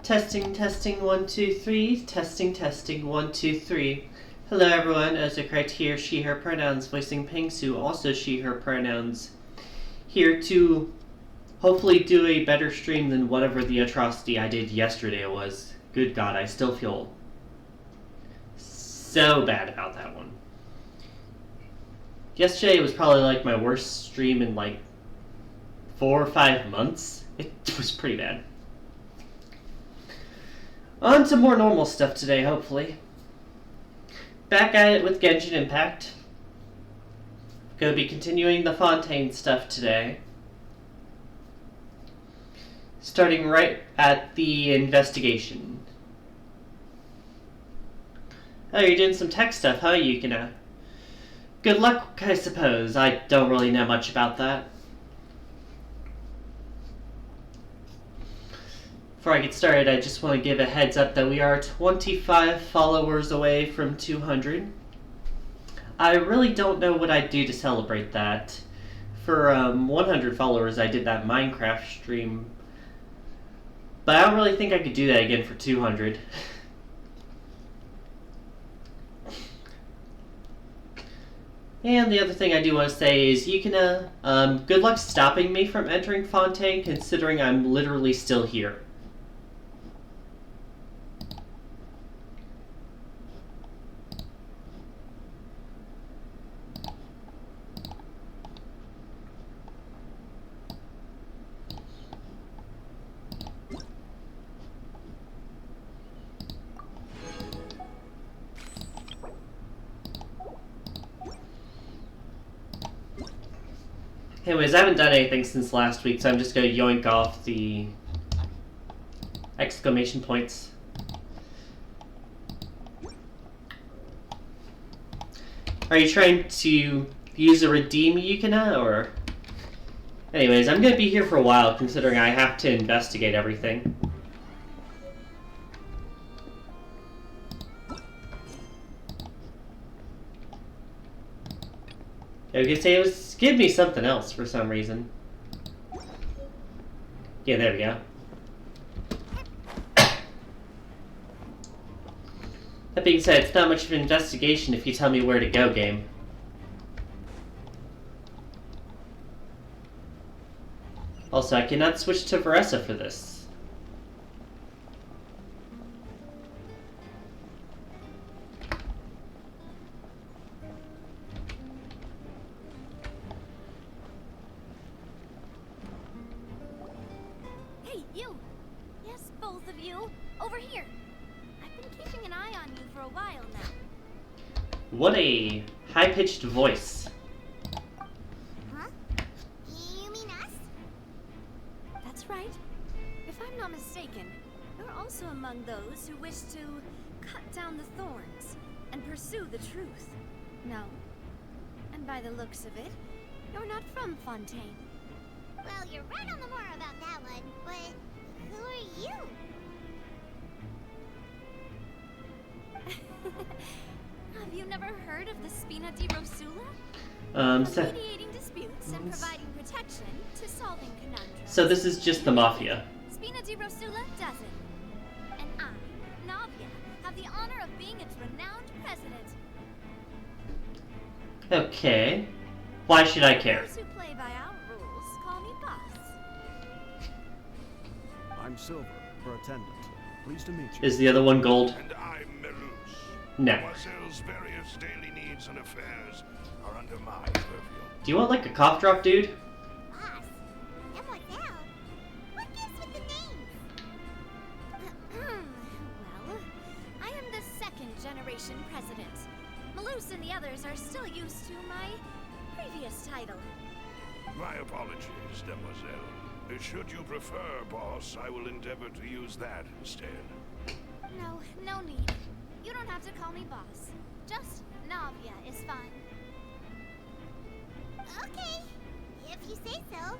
Testing, testing, 1, 2, 3. Testing, testing, 1, 2, 3. Hello everyone, Ozokite here, she, her pronouns, voicing Pingsu, also she, her pronouns. Here to hopefully do a better stream than whatever the atrocity I did yesterday was. Good God, I still feel so bad about that one. Yesterday was probably like my worst stream in like 4 or 5 months. It was pretty bad. On to more normal stuff today, hopefully. Back at it with Genshin Impact. Gonna be continuing the Fontaine stuff today. Starting right at the investigation. Oh, you're doing some tech stuff, huh, Yukina? Good luck, I suppose. I don't really know much about that. Before I get started, I just want to give a heads up that we are 25 followers away from 200. I really don't know what I'd do to celebrate that. For 100 followers, I did that Minecraft stream. But I don't really think I could do that again for 200. And the other thing I do want to say is, Yukina, good luck stopping me from entering Fontaine, considering I'm literally still here. Anyways, I haven't done anything since last week, so I'm just going to yoink off the exclamation points. Are you trying to use a redeem, Yukina, or... Anyways, I'm going to be here for a while, considering I have to investigate everything. I was going to say, it was give me something else for some reason. Yeah, there we go. That being said, it's not much of an investigation if you tell me where to go, game. Also, I cannot switch to Varessa for this. What a high-pitched voice. Huh? You mean us? That's right. If I'm not mistaken, you're also among those who wish to cut down the thorns and pursue the truth. No. And by the looks of it, you're not from Fontaine. Well, you're right on the mark about that one, but who are you? Have you never heard of the Spina di Rosula? Mediating disputes and providing protection to solving conundrums. So this is just the Mafia. Spina di Rosula does it. And I, Navia, have the honor of being its renowned president. Okay. Why should I care? Those who play by our rules call me boss. I'm Silver, her attendant. Pleased to meet you. Is the other one gold? And I'm Melus. No. Mademoiselle's various daily needs and affairs are under my purview. Do you want like a cough drop, dude? Boss? Mademoiselle? What gives with the names? Well, I am the second generation president. Malus and the others are still used to my previous title. My apologies, Demoiselle. Should you prefer, boss, I will endeavor to use that instead. No need. You don't have to call me boss. Just Navia is fine. Okay, if you say so.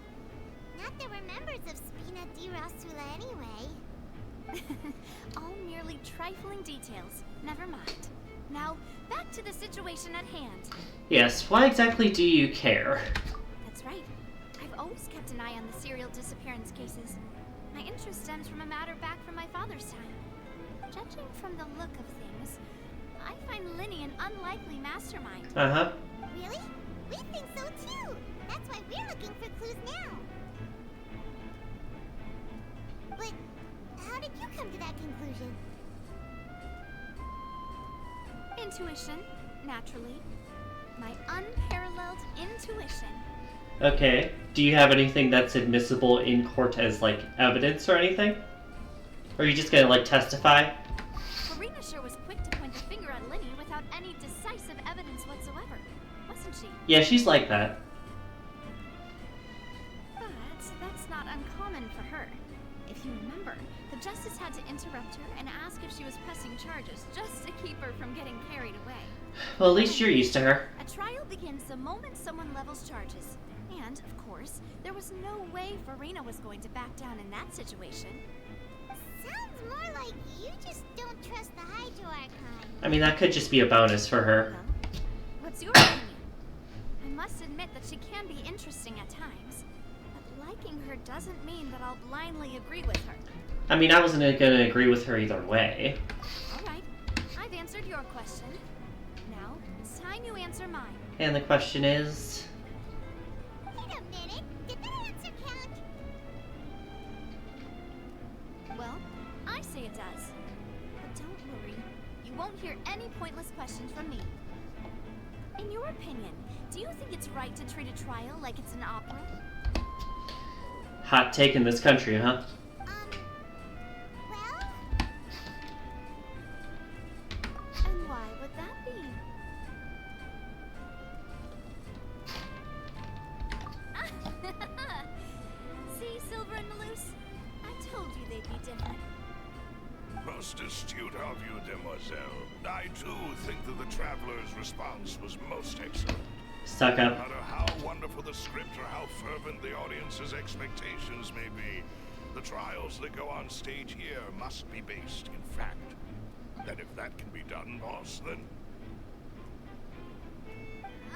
Not that we're members of Spina di Rosula anyway. All merely trifling details. Never mind. Now, back to the situation at hand. Yes, why exactly do you care? That's right. I've always kept an eye on the serial disappearance cases. interest stems from a matter back from my father's time. Judging from the look of things, I find Linny an unlikely mastermind. Uh-huh. Really? We think so too. That's why we're looking for clues now. But how did you come to that conclusion? Intuition, naturally. My unparalleled intuition. Okay. Do you have anything that's admissible in court as, like, evidence or anything? Or are you just gonna, like, testify? Farina sure was quick to point the finger at Linny without any decisive evidence whatsoever, wasn't she? Yeah, she's like that. But that's not uncommon for her. If you remember, the justice had to interrupt her and ask if she was pressing charges just to keep her from getting carried away. Well, at least you're used to her. A trial begins the moment someone levels charges. And, of course, there was no way Farina was going to back down in that situation. Sounds more like you just don't trust the Hydroarch kind. I mean, that could just be a bonus for her. Well, what's your opinion? I must admit that she can be interesting at times, but liking her doesn't mean that I'll blindly agree with her. I mean, I wasn't gonna agree with her either way. All right, I've answered your question. Now, it's time you answer mine. And the question is... Wait a minute. Did that answer count? Well, I say it does. But don't worry, you won't hear any pointless questions from me. In your opinion, do you think it's right to treat a trial like it's an opera? Hot take in this country, huh? Well, And why would that be? See, Silver and Maloose? I told you they'd be different. Most astute of you, demoiselle. I too think that the traveler's response was most excellent. Suck No up. matter how wonderful the script or how fervent the audience's expectations may be, the trials that go on stage here must be based in fact. And if that can be done, boss, then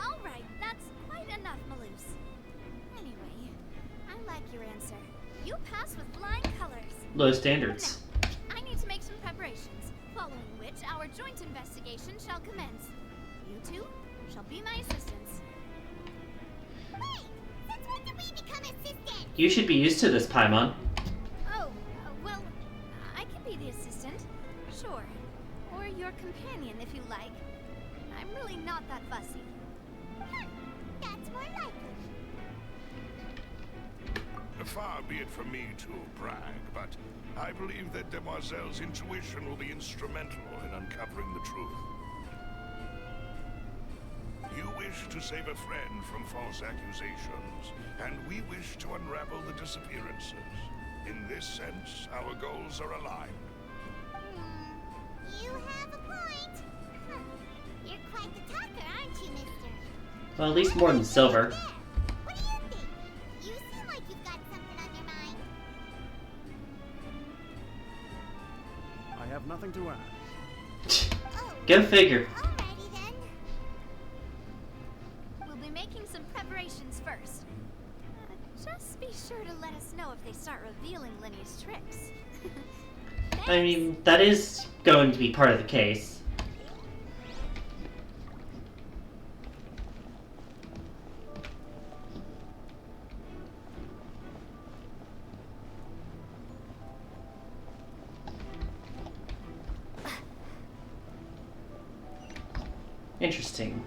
All right, that's quite enough, Maloose. Anyway, I like your answer. You pass with flying colors. Low standards. Now, I need to make some preparations, following which our joint investigation shall commence. You two shall be my assistants. wait. Since when did we become assistants? You should be used to this, Paimon. Oh, well, I can be the assistant, sure. Or your companion, if you like. I'm really not that fussy. That's more likely. far be it from me to brag, but I believe that Demoiselle's intuition will be instrumental in uncovering the truth. You wish to save a friend from false accusations, and we wish to unravel the disappearances. In this sense, our goals are aligned. You have a point. Huh. You're quite the talker, aren't you, mister? Well, at least more than Silver. There. What do you think? You seem like you've got something on your mind. I have nothing to add. Oh, Go figure. alrighty then. We'll be making some preparations first. Just be sure to let us know if they start revealing Linny's tricks. I mean, that is going to be part of the case. Interesting.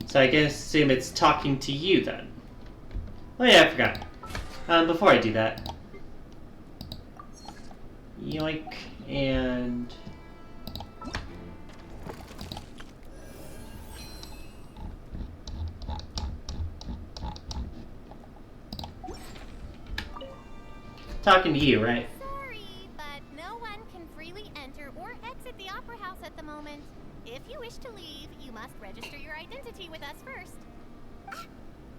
So I guess assume it's talking to you then. Oh yeah, I forgot. Before I do that. Yoink, and... Talking to you, right? Sorry, but no one can freely enter or exit the Opera House at the moment. If you wish to leave, you must register your identity with us first.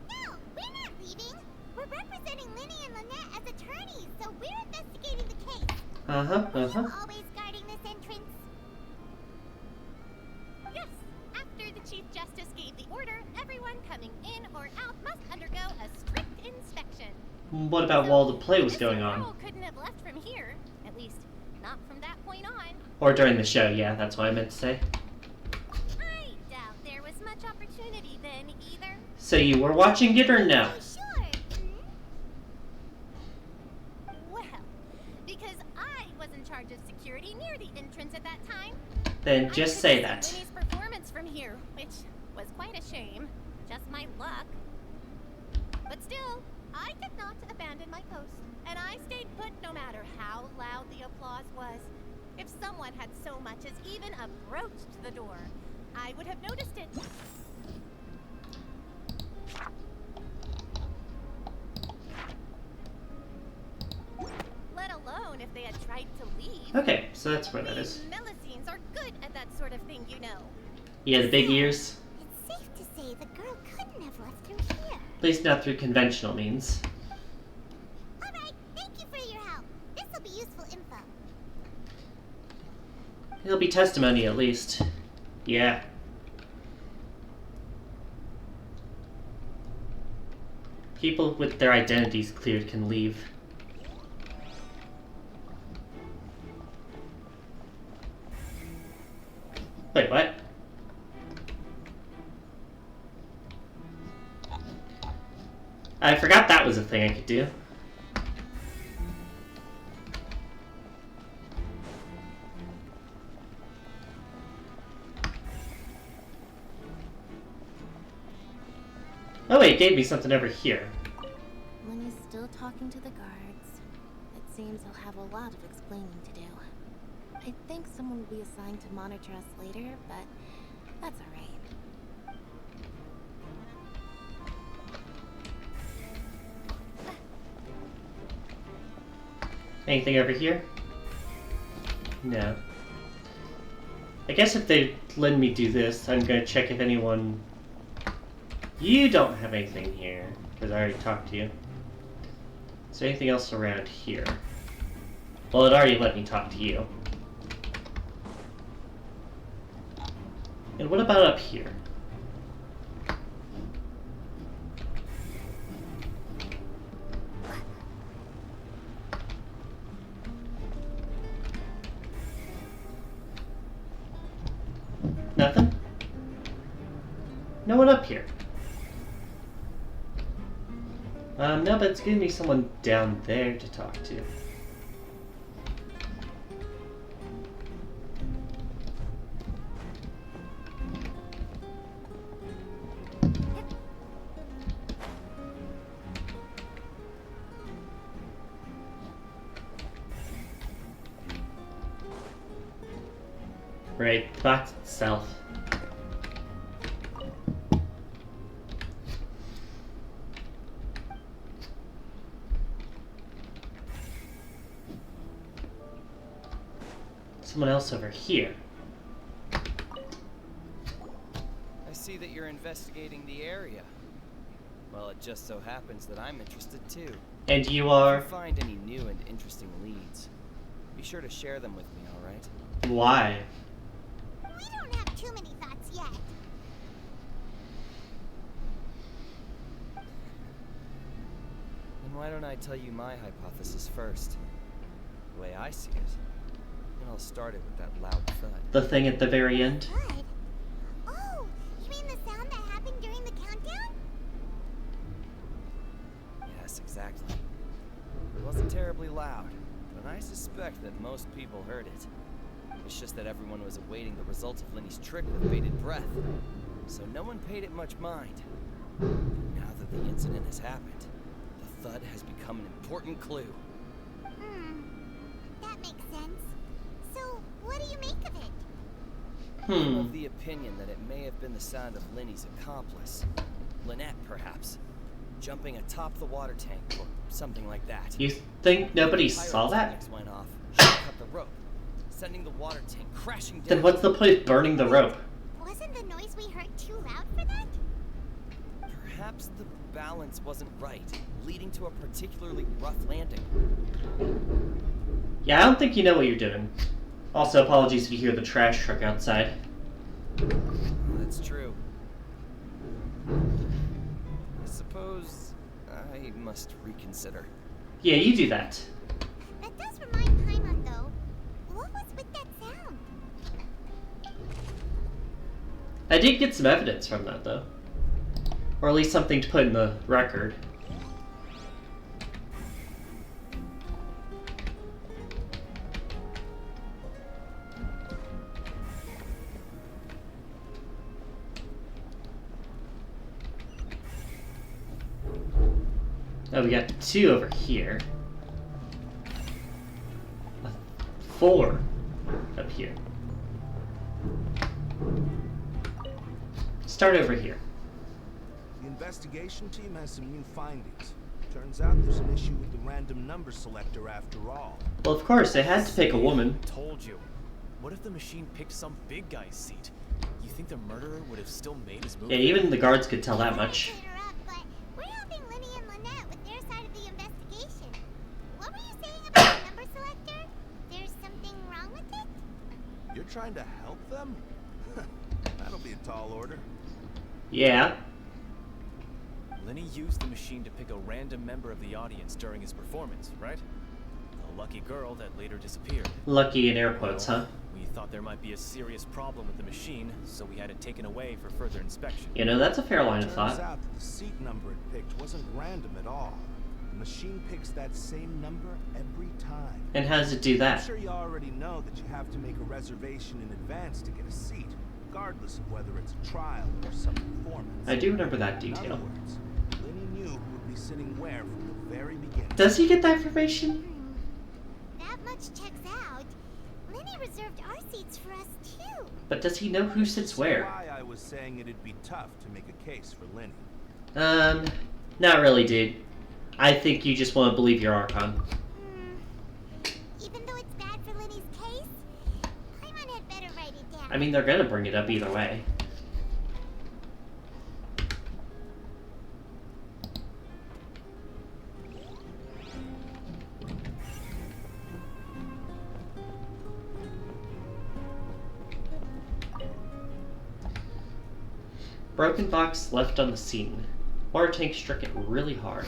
No, we're not leaving. We're representing Linny and Lynette as attorneys, so we're investigating the case. Are you always guarding this entrance? Yes. After the Chief Justice gave the order, everyone coming in or out must undergo a strict inspection. What about while the play was This going girl on? couldn't have left from here. At least, not from that point on. Or during the show, yeah, that's what I meant to say. I doubt there was much opportunity then either. So you were watching it or no? Oh, sure. Well, because I was in charge of security near the entrance at that time. Then just I say couldn't that. see Winnie's performance from here, which was quite a shame. Just my luck. But still, I did not abandon my post, and I stayed put no matter how loud the applause was. If someone had so much as even approached the door, I would have noticed it. Let alone if they had tried to leave. Okay, so that's where that These is. Melusines are good at that sort of thing, you know. Yeah, the big ears. It's safe to say the girl couldn't have left through here. At least not through conventional means. Alright, thank you for your help. This will be useful info. It'll be testimony at least. Yeah. People with their identities cleared can leave. Wait, what? I forgot that was a thing I could do. Oh wait, it gave me something over here. When he's still talking to the guards, it seems he'll have a lot of explaining to do. I think someone will be assigned to monitor us later, but that's alright. Anything over here? No. I guess if they let me do this, I'm gonna check if anyone... You don't have anything here, because I already talked to you. Is there anything else around here? Well, it already let me talk to you. And what about up here? Nothing? No one up here. No, but it's giving me someone down there to talk to. Right, the box itself. Someone else over here. I see that you're investigating the area. Well, it just so happens that I'm interested too. And you If are... you find any new and interesting leads, be sure to share them with me, alright? Why? We don't have too many thoughts yet. Then why don't I tell you my hypothesis first? The way I see it. And I'll start it with that loud thud. The thing at the very end? What? Oh, you mean the sound that happened during the countdown? Yes, exactly. It wasn't terribly loud, but I suspect that most people heard it. It's just that everyone was awaiting the results of Lenny's trick with bated breath, so no one paid it much mind. Now that the incident has happened, the thud has become an important clue. That makes sense. So, what do you make of it? I'm of the opinion that it may have been the sound of Lenny's accomplice. Lynette, perhaps. Jumping atop the water tank, or something like that. You think nobody saw that? Pyrotechnics went off, she cut the rope, sending the water tank crashing down. Then what's the point of burning the rope? Wasn't the noise we heard too loud for that? Perhaps the balance wasn't right, leading to a particularly rough landing. Yeah, I don't think you know what you're doing. Also, apologies if you hear the trash truck outside. That's true. I suppose I must reconsider. Yeah, you do that. That does remind Paimon, though. What was with that sound? I did get some evidence from that, though. Or at least something to put in the record. Oh, we got 2 over here. 4 up here. Start over here. The investigation team has some new findings. Turns out there's an issue with the random number selector after all. Well, of course, they had to pick a woman. Told you. What if the machine picked some big guy's seat? You think the murderer would have still made his move? Yeah, even the guards could tell that much. Sorry to interrupt, but we're helping Linny and Lynette with their side of the investigation. What were you saying about the number selector? There's something wrong with it? You're trying to help them? That'll be a tall order. Yeah. Lenny used the machine to pick a random member of the audience during his performance, right? A lucky girl that later disappeared. Lucky in air quotes, huh? We thought there might be a serious problem with the machine, so we had it taken away for further inspection. You know, that's a fair line of Turns thought. out that the seat number it picked wasn't random at all. The machine picks that same number every time. And how does it do I'm that? sure you already know that you have to make a reservation in advance to get a seat, regardless of whether it's a trial or some performance. I do remember that In other detail. words, Lenny knew who would be sitting where from the very beginning. Does he get that information? That much checks out. Lenny reserved our seats for us, too. But does he know who sits That's where? why I was saying it'd be tough to make a case for Lenny. Not really, dude. I think you just want to believe your Archon. Even though it's bad for Lenny's case, Paimon had better write it down. I mean, they're gonna bring it up either way. Broken box left on the scene. Water tank struck it really hard.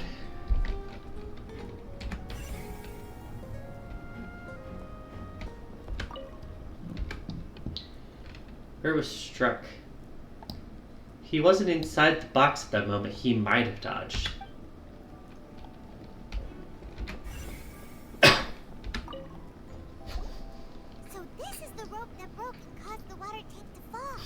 Where was struck? He wasn't inside the box at that moment. He might have dodged. So this is the rope that broke and caused the water tank to fall.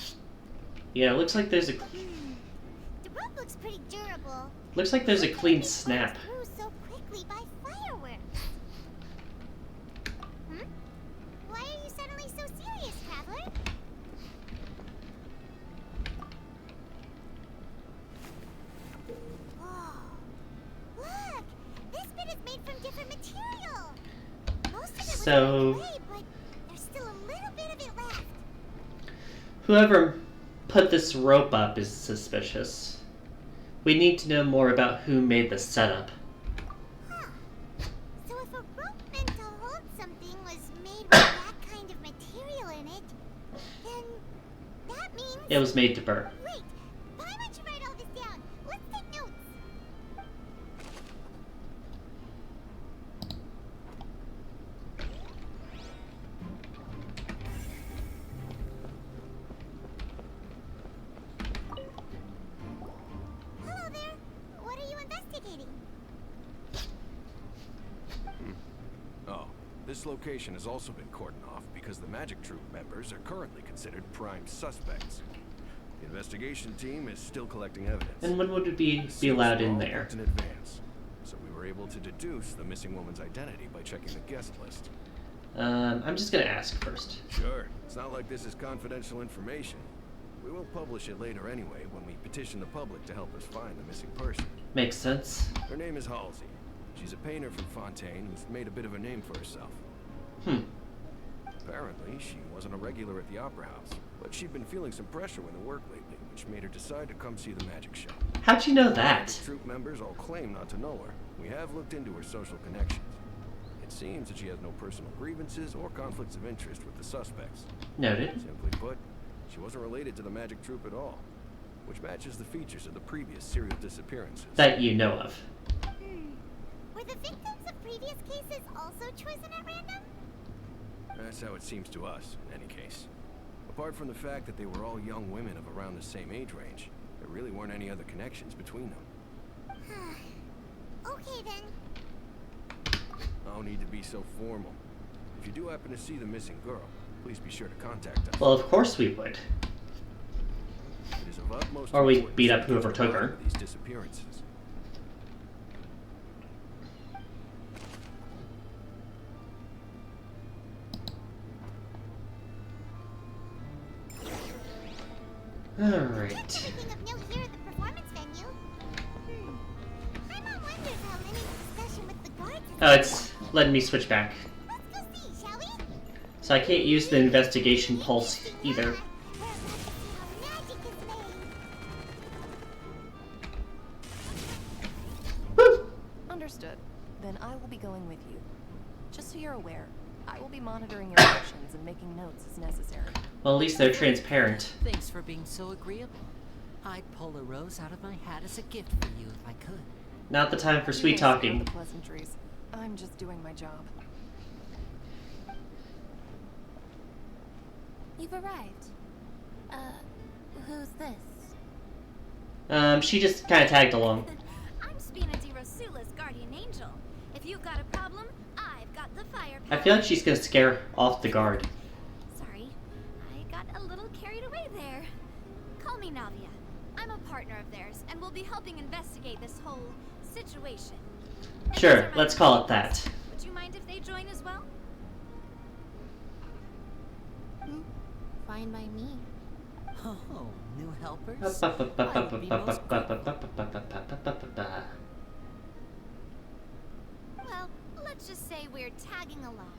Yeah, it looks like there's a The rope looks pretty durable. looks like there's a How clean could it snap. burst through so quickly by fireworks? Why are you suddenly so serious, Traveler? Whoa. Look! This bit is made from different material. Most of it was So- taken away, but there's still a little bit of it left. Whoever put this rope up is suspicious. We need to know more about who made the setup. Huh. So if a rope meant to hold something was made with that kind of material in it, then that means... It was made to burn. Wait! Why would you write all this down? Let's take notes. Hello there. What are you investigating? Oh, this location has also been cordoned off because the Magic Troop members are currently considered prime suspects. The investigation team is still collecting evidence. And when would it be Seats allowed were in all there? booked in advance, so we were able to deduce the missing woman's identity by checking the guest list. I'm just gonna ask first. Sure, it's not like this is confidential information. We will publish it later anyway when we petition the public to help us find the missing person. Makes sense. Her name is Halsey. She's a painter from Fontaine who's made a bit of a name for herself. Apparently, she wasn't a regular at the Opera House, but she'd been feeling some pressure with her work lately, which made her decide to come see the magic show. How'd you know The that? troop members all claim not to know her. We have looked into her social connections. It seems that she has no personal grievances or conflicts of interest with the suspects. Noted. Simply put, she wasn't related to the magic troupe at all, which matches the features of the previous serial disappearances. That you know of. the victims of previous cases also chosen at random? That's how it seems to us, in any case. Apart from the fact that they were all young women of around the same age range, there really weren't any other connections between them. Okay then. No need to be so formal. If you do happen to see the missing girl, please be sure to contact us. Well, of course we would. It is of utmost Or we importance beat up that whoever we took get to the her. bottom of these disappearances. Alright. Speaking of note here at the performance venue. Paimon wonders how Lenny's discussion with the guards is Oh, it's letting me switch back. Let's go see, shall we? So I can't use the investigation pulse either. We're about to see how magic is made. Woo! Understood. Then I will be going with you. Just so you're aware, I will be monitoring your actions and making notes as necessary. Well, at least they're transparent. Thanks for being so agreeable. I'd pull a rose out of my hat as a gift for you if I could. Not the time for You sweet may spare talking. the pleasantries. I'm just doing my job. You've arrived. Who's this? She just kind of tagged along. I'm Spina di Rosula's guardian angel. If you've got a problem, I've got the firepower. I feel like she's gonna scare off the guard. Sorry, I got a little carried away there. Call me Navia. I'm a partner of theirs, and we'll be helping investigate this whole situation. And Sure, these are my let's call it colleagues. that. Would you mind if they join as well? Fine by me. Oh, new helpers? I would be most grateful. Well, let's just say we're tagging along.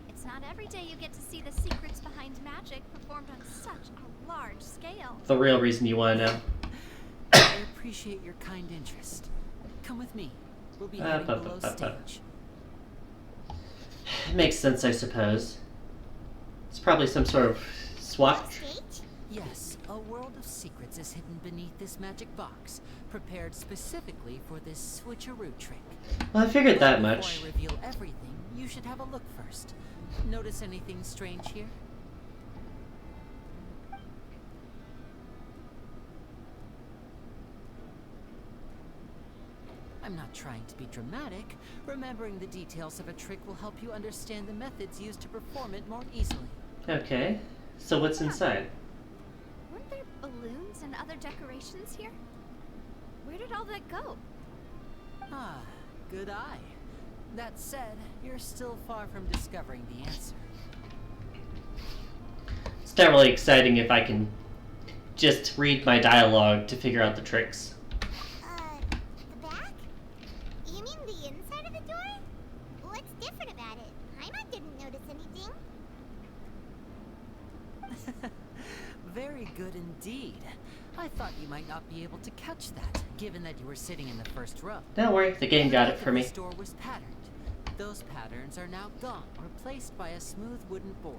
It's not every day you get to see the secrets behind magic performed on such a large scale. The real reason you want to know. I appreciate your kind interest. Come with me. We'll be heading below stage. Makes sense, I suppose. It's probably some sort of SWAT. Stage? Yes, a world of secrets is hidden beneath this magic box, prepared specifically for this switcheroo trick. Well, I figured that Before much. I reveal everything, you should have a look first. Notice anything strange here? I'm not trying to be dramatic. Remembering the details of a trick will help you understand the methods used to perform it more easily. Okay, so what's inside? Weren't there balloons and other decorations here? Where did all that go? Ah, good eye. That said, you're still far from discovering the answer. It's not really exciting if I can just read my dialogue to figure out the tricks. The back? You mean the inside of the door? What's different about it? Paimon didn't notice anything. Very good indeed. I thought you might not be able to catch that, given that you were sitting in the first row. Don't worry, the game got it for me. The door was patterned. Those patterns are now gone, replaced by a smooth wooden board.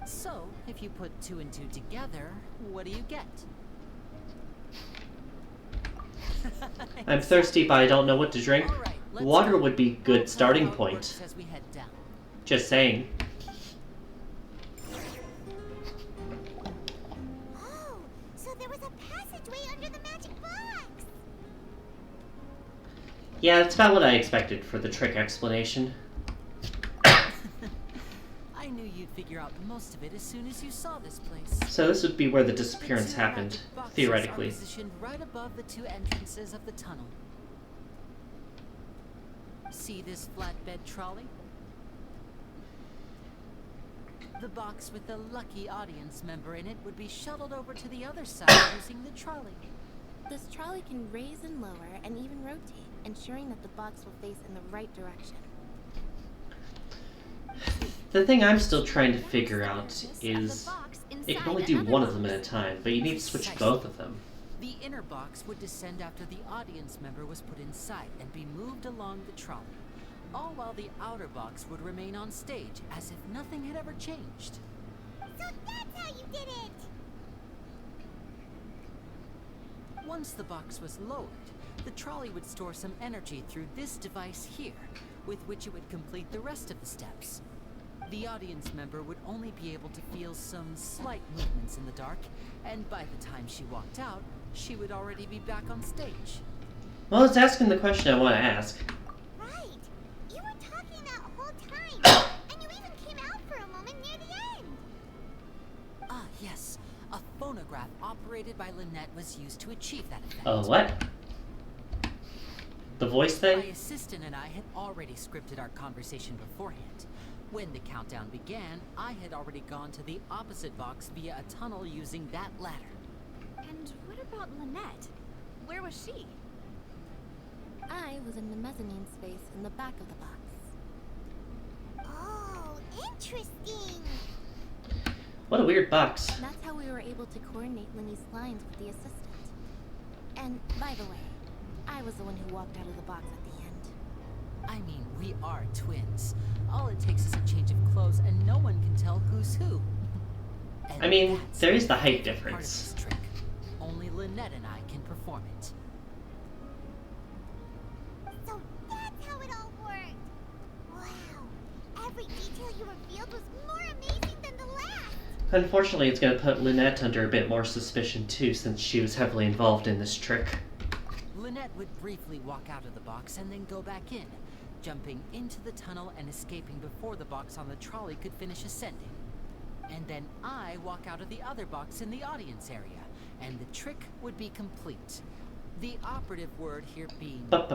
So, if you put 2 and 2 together, what do you get? I'm thirsty, but I don't know what to drink. All right, let's Water go. would be a I'll good tell starting you how it point. works as we head down. Just saying. Oh, so there was a passageway under the magic box. Yeah, that's about what I expected for the trick explanation. I knew you'd figure out most of it as soon as you saw this place. So this would be where the The disappearance 2 happened, magic boxes theoretically. are positioned right above the 2 entrances of the tunnel. See this flatbed trolley? The box with the lucky audience member in it would be shuttled over to the other side using the trolley. This trolley can raise and lower and even rotate, ensuring that the box will face in the right direction. The thing I'm still trying to figure out is it can only do one of them at a time, but you need to switch both of them. The inner box would descend after the audience member was put inside and be moved along the trolley, all while the outer box would remain on stage as if nothing had ever changed. So that's how you did it. Once the box was lowered, the trolley would store some energy through this device here, with which it would complete the rest of the steps. The audience member would only be able to feel some slight movements in the dark, and by the time she walked out, she would already be back on stage. Well, it's asking the question I want to ask. Right. You were talking that whole time, and you even came out for a moment near the end. Ah, yes. A phonograph operated by Lynette was used to achieve that effect. Oh, what? The voice thing? My assistant and I had already scripted our conversation beforehand. When the countdown began, I had already gone to the opposite box via a tunnel using that ladder. And what about Lynette? Where was she? I was in the mezzanine space in the back of the box. Oh, interesting. What a weird box. That's how we were able to coordinate Linny's lines with the assistant. And, by the way, I was the one who walked out of the box at the end. I mean, we are twins. All it takes is a change of clothes and no one can tell who's who. And I mean, that's there is the my height favorite part of difference. this trick. Only Lynette and I can perform it. So that's how it all worked. Wow. Every detail you revealed was more amazing than the last. Unfortunately, it's going to put Lynette under a bit more suspicion too, since she was heavily involved in this trick. Lynette would briefly walk out of the box and then go back in, jumping into the tunnel and escaping before the box on the trolley could finish ascending. And then I walk out of the other box in the audience area, and the trick would be complete. The operative word here being would.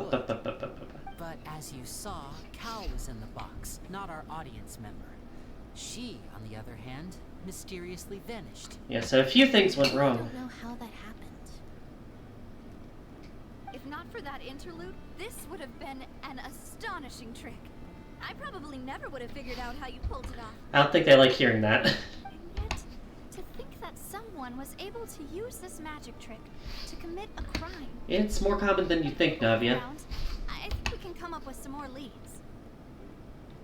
But as you saw, Cal was in the box, not our audience member. She, on the other hand, mysteriously vanished. Yeah, so a few things went I wrong. don't know how that happened. If not for that interlude, this would have been an astonishing trick. I probably never would have figured out how you pulled it off. I don't think they like hearing that. And yet, to think that someone was able to use this magic trick to commit a crime. It's more common than you think, Navia. Around, I think we can come up with some more leads.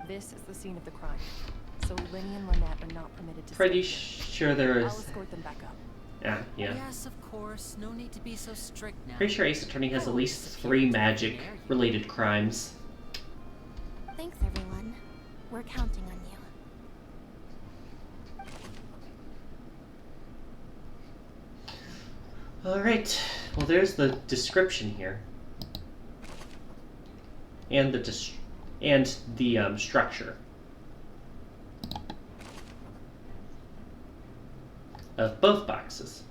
This is the scene of the crime, so Linny and Lynette are not permitted to Pretty stay sure there here. is. I'll escort them back up. Yeah. Yes, of course. No need to be so strict now. Pretty sure Ace Attorney has at least 3 magic-related crimes. Thanks, everyone. We're counting on you. Alright, well there's the description here. And the structure of both boxes.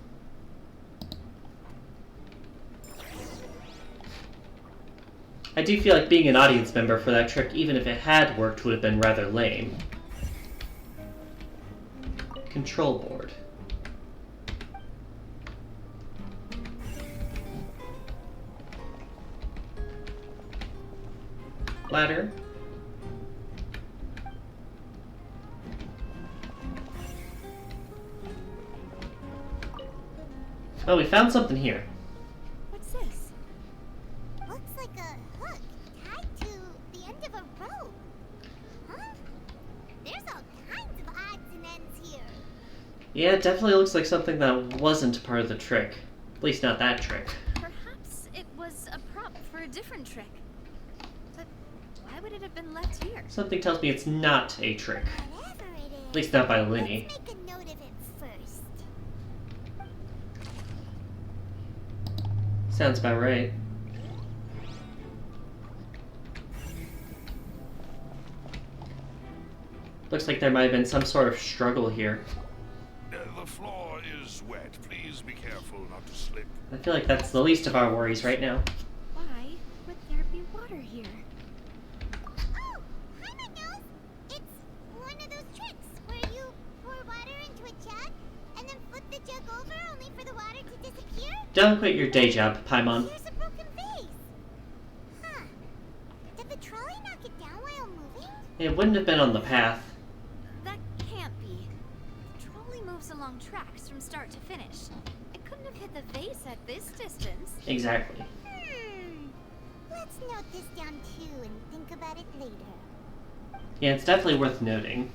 I do feel like being an audience member for that trick, even if it had worked, would have been rather lame. Control board. Ladder. Oh, we found something here. What's this? Looks like a hook tied to the end of a rope. Huh? There's all kinds of odds and ends here. Yeah, it definitely looks like something that wasn't part of the trick. At least not that trick. Perhaps it was a prop for a different trick. But why would it have been left here? Something tells me it's not a trick. Whatever it is. At least not by Linny. Let's make a note of it first. Sounds about right. Looks like there might have been some sort of struggle here. The floor is wet. Please be careful not to slip. I feel like that's the least of our worries right now. Why would there be water here? Oh, Paimon knows. It's one of those tricks where you pour water into a jug and then flip the jug over only for the water to disappear. Don't quit your day job, Paimon. Here's a broken vase. Huh. Did the trolley knock it down while moving? It wouldn't have been on the path. That can't be. The trolley moves along tracks from start to finish. It couldn't have hit the vase at this distance. Exactly. Let's note this down too and think about it later. Yeah, it's definitely worth noting.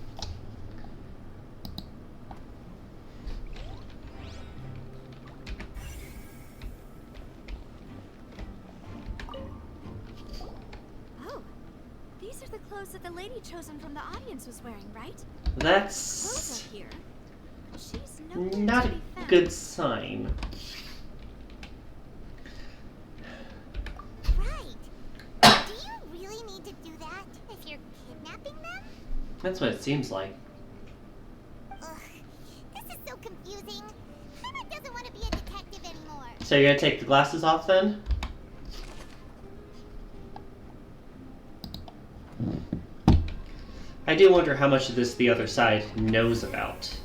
clothes that the lady chosen from the audience was wearing, right? That's Clothes are here. She's nowhere not to a be found. good sign. Right. Do you really need to do that if you're kidnapping them? That's what it seems like. Ugh, this is so confusing. Paimon doesn't want to be a detective anymore. So you're gonna take the glasses off then? I do wonder how much of this the other side knows about.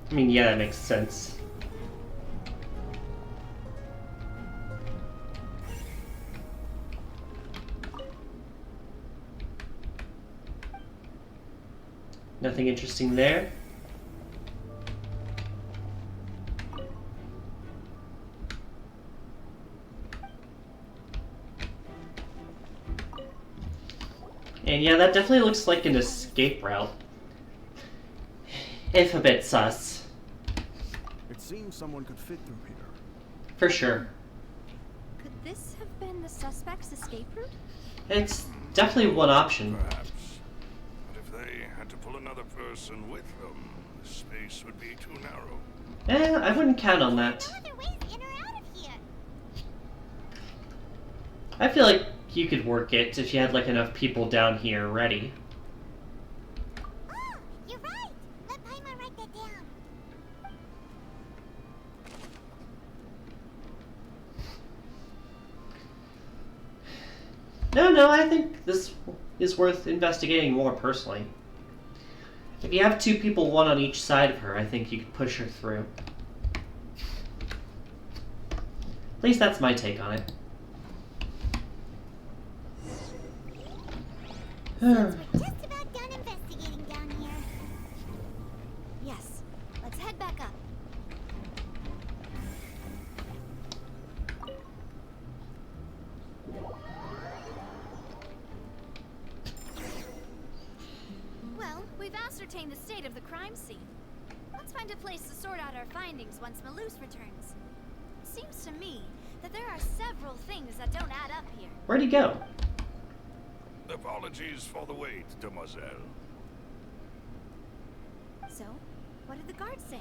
I mean, yeah, that makes sense. Nothing interesting there. And yeah, that definitely looks like an escape route. If a bit sus. It seems someone could fit through here. For sure. Could this have been the suspect's escape route? It's definitely one option. Perhaps. But if they had to pull another person with them, the space would be too narrow. I wouldn't count on that. No other ways in or out of here. I feel like you could work it if you had like enough people down here ready. Oh, you're right. Let Paimon write that down. No, I think this is worth investigating more personally. If you have two people, one on each side of her, I think you could push her through. At least that's my take on it. We're just about done investigating down here. Yes. Let's head back up. Well, we've ascertained the state of the crime scene. Let's find a place to sort out our findings once Malus returns. It seems to me that there are several things that don't add up here. Where'd he go? Apologies for the wait, demoiselle. So, what did the guards say?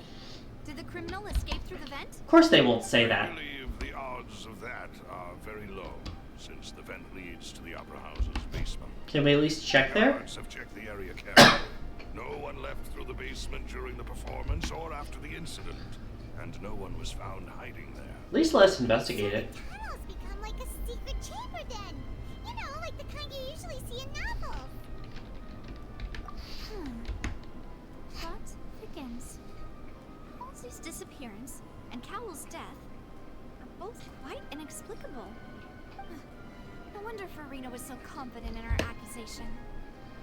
Did the criminal escape through the vent? Of course they won't say I that. believe the odds of that are very low, since the vent leads to the Opera House's basement. Can we at least check there? Guards have checked the area carefully. No one left through the basement during the performance or after the incident, and no one was found hiding there. At least let us investigate it. The tunnel's become like a secret chamber then. You know, like the kind you usually see in novels. Plot thickens. Halsey's disappearance and Cowell's death are both quite inexplicable. No wonder Farina was so confident in her accusation.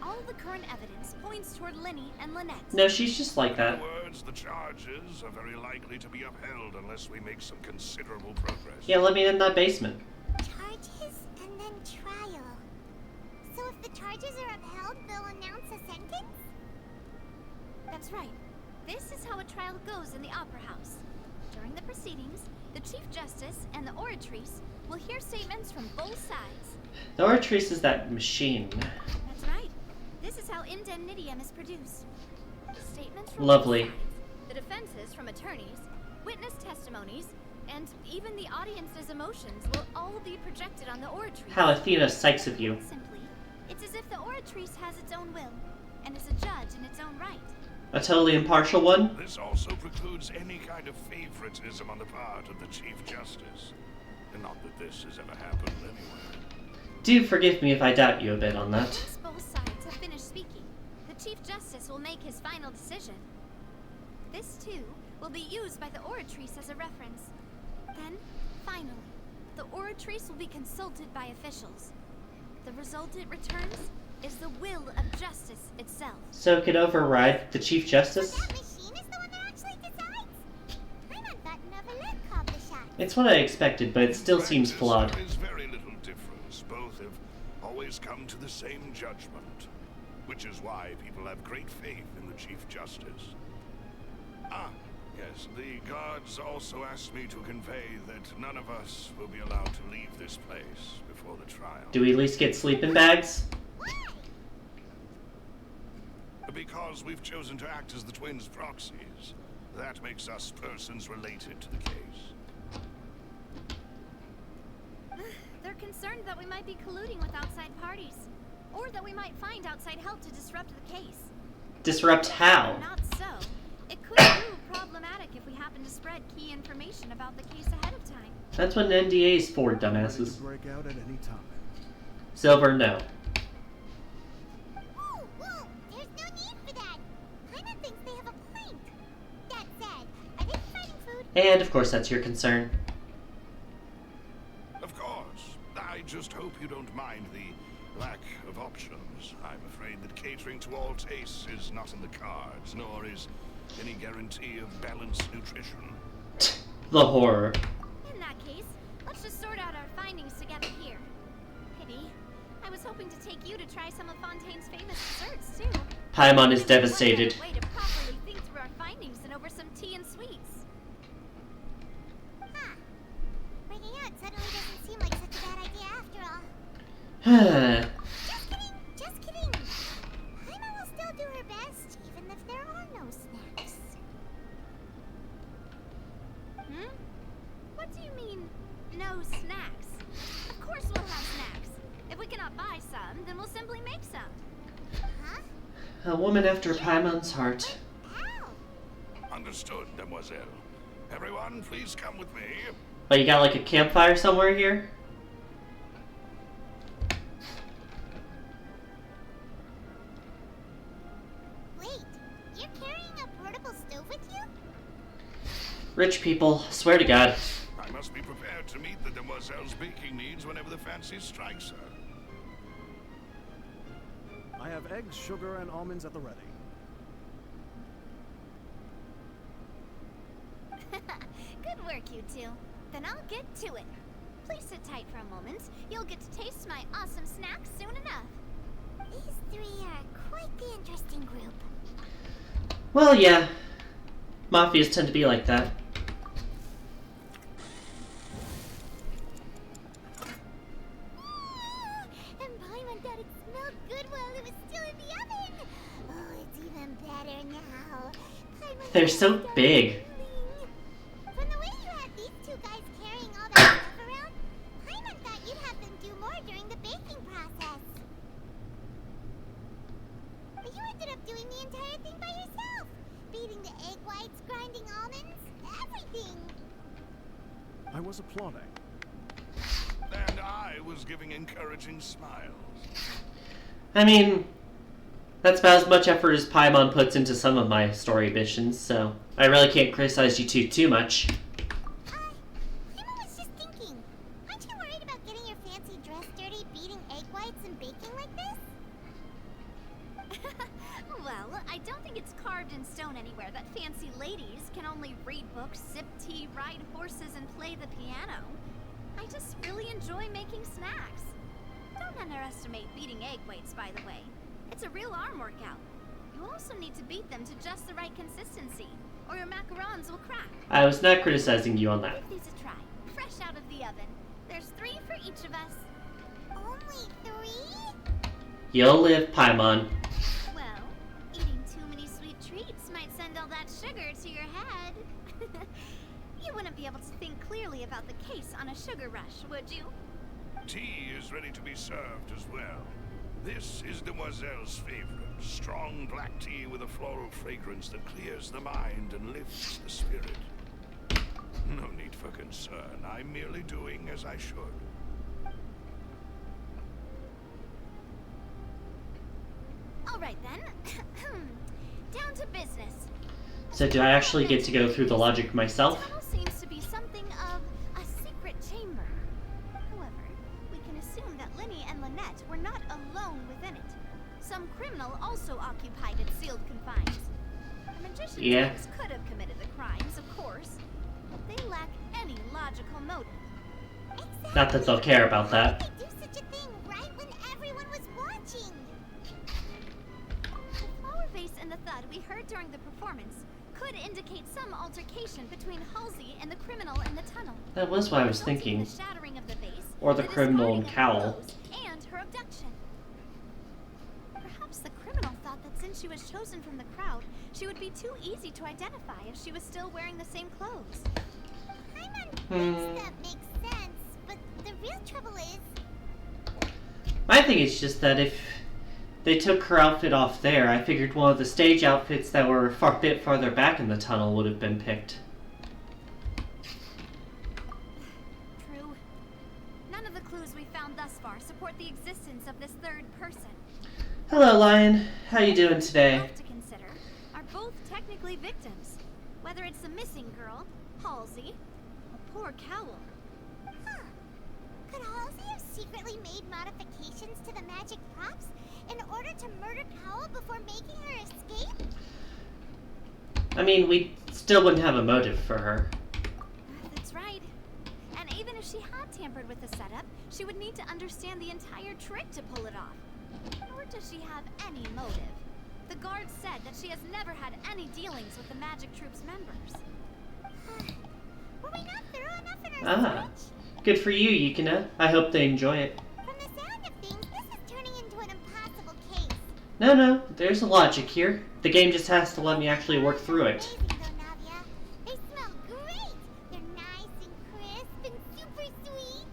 All the current evidence points toward Linny and Lynette. No, she's just like In that. other words, the charges are very likely to be upheld unless we make some considerable progress. Yeah, let me in that basement. Charges and then trial. So if the charges are upheld, they'll announce a sentence? That's right. This is how a trial goes in the Opera House. During the proceedings, the Chief Justice and the oratrice will hear statements from both sides. The oratrice is that machine. That's right. This is how indemnitium is produced. The statements from Lovely. both sides, the defenses from attorneys, witness testimonies, and even the audience's emotions will all be projected on the oratrice. How Athena psychs of you. Simply, it's as if the oratrice has its own will and is a judge in its own right. A totally impartial one? This also precludes any kind of favoritism on the part of the Chief Justice. And not that this has ever happened anywhere. Do forgive me if I doubt you a bit on that. Once both sides have finished speaking, the Chief Justice will make his final decision. This, too, will be used by the oratrice as a reference. Then, finally, the oratrice will be consulted by officials. The result it returns is the will of justice itself. So it could override the Chief Justice? So that machine is the one that actually decides? Paimon thought Neverland called the shots. It's what I expected, but it still seems Practice, flawed. There is very little difference. Both have always come to the same judgment, which is why people have great faith in the Chief Justice. Ah, Yes, the guards also asked me to convey that none of us will be allowed to leave this place before the trial. Do we at least get sleeping bags? Because we've chosen to act as the twins' proxies. That makes us persons related to the case. They're concerned that we might be colluding with outside parties. Or that we might find outside help to disrupt the case. Disrupt how? Not so. It could prove problematic if we happen to spread key information about the case ahead of time. That's what an NDA is for, Ready to dumbasses. break out at any time. Silver, no. Whoa, whoa! There's no need for that. Paimon thinks they have a point. That said, are they providing food? And of course that's your concern. Of course. I just hope you don't mind the lack of options. I'm afraid that catering to all tastes is not in the cards, nor is any guarantee of balanced nutrition. The horror. In that case, let's just sort out our findings together here. Pity. I was hoping to take you to try some of Fontaine's famous desserts, too. Paimon is What devastated. better way to properly think through our findings than over some tea and sweets? Huh. Breaking out suddenly doesn't seem like such a bad idea after all. Just kidding! Just kidding! Paimon will still do her best, even if there are no snacks. Hmm? What do you mean, no snacks? Of course we'll have snacks. If we cannot buy some, then we'll simply make some. Huh? A woman after Paimon's heart. Ow! Understood, Demoiselle. Everyone, please come with me. Oh, you got like a campfire somewhere here? Wait, you're carrying a portable stove with you? Rich people, swear to God. I must be prepared to meet the Demoiselle's baking needs whenever the fancy strikes her. I have eggs, sugar, and almonds at the ready. Good work, you two. Then I'll get to it. Please sit tight for a moment. You'll get to taste my awesome snacks soon enough. These three are quite the interesting group. Well, yeah. Mafias tend to be like that. And Paimon thought it smelled good while it was still in the oven. Oh, it's even better now. Paimon They're is so big. From the way you had these two guys carrying all that stuff around, Paimon thought you'd have them do more during the baking process. But you ended up doing the entire thing by yourself. Beating the egg whites, grinding almonds, everything. I was applauding. And I was giving encouraging smiles. I mean, that's about as much effort as Paimon puts into some of my story missions, so I really can't criticize you two too much. Paimon was just thinking. Aren't you worried about getting your fancy dress dirty beating egg whites and baking like this? Well, I don't think it's carved in stone anywhere that fancy ladies can only read books, sip tea, ride horses, and play the piano. I just really enjoy making snacks. Don't underestimate beating egg whites, by the way. It's a real arm workout. You also need to beat them to just the right consistency, or your macarons will crack. I was not criticizing you on that. Give these a try, fresh out of the oven. There's 3 for each of us. Only 3? You'll live, Paimon. Well, eating too many sweet treats might send all that sugar to your head. You wouldn't be able to think clearly about the case on a sugar rush, would you? Tea is ready to be served as well. This is Demoiselle's favorite. Strong black tea with a floral fragrance that clears the mind and lifts the spirit. No need for concern. I'm merely doing as I should. All right then. Down to business. So do I actually get to go through the logic myself? The tunnel seems to be something of a secret chamber. However, we can assume that Linny and Lynette were not alone within it. Some criminal also occupied its sealed confines. The magician's wives could have committed the crimes, of course, but they lack any logical motive. Exactly. Not that they'll care about that. Why would they do such a thing right when everyone was watching? The flower vase and the thud we heard during the performance could indicate some altercation between Halsey and the criminal in the tunnel. That was what I was resulting in thinking. the shattering of the vase, Or the criminal in discarding of her Cowl. clothes, and her abduction. Perhaps the criminal thought that since she was chosen from the crowd, she would be too easy to identify if she was still wearing the same clothes. Paimon thinks that makes sense, but the real trouble is... My thing is just that if they took her outfit off there, I figured one of the stage outfits that were a bit farther back in the tunnel would have been picked. True. None of the clues we found thus far support the existence of this third person. Hello, Lion. How you doing We today? have to consider are both technically victims, whether it's the missing girl, Halsey, or poor Cowl. Huh. Could Halsey have secretly made modifications to the magic props in order to murder Cowl before making her escape? I mean, we still wouldn't have a motive for her. That's right. And even if she had tampered with the setup, she would need to understand the entire trick to pull it off. Nor does she have any motive. The guard said that she has never had any dealings with the magic troop's members. Were we not thorough enough in our search? Good for you, Yukina. I hope they enjoy it. From the sound of things, this is turning into an impossible case. No, there's a logic here. The game just has to let me actually work through it. Amazing though, Navia. They smell great. They're nice and crisp and super sweet.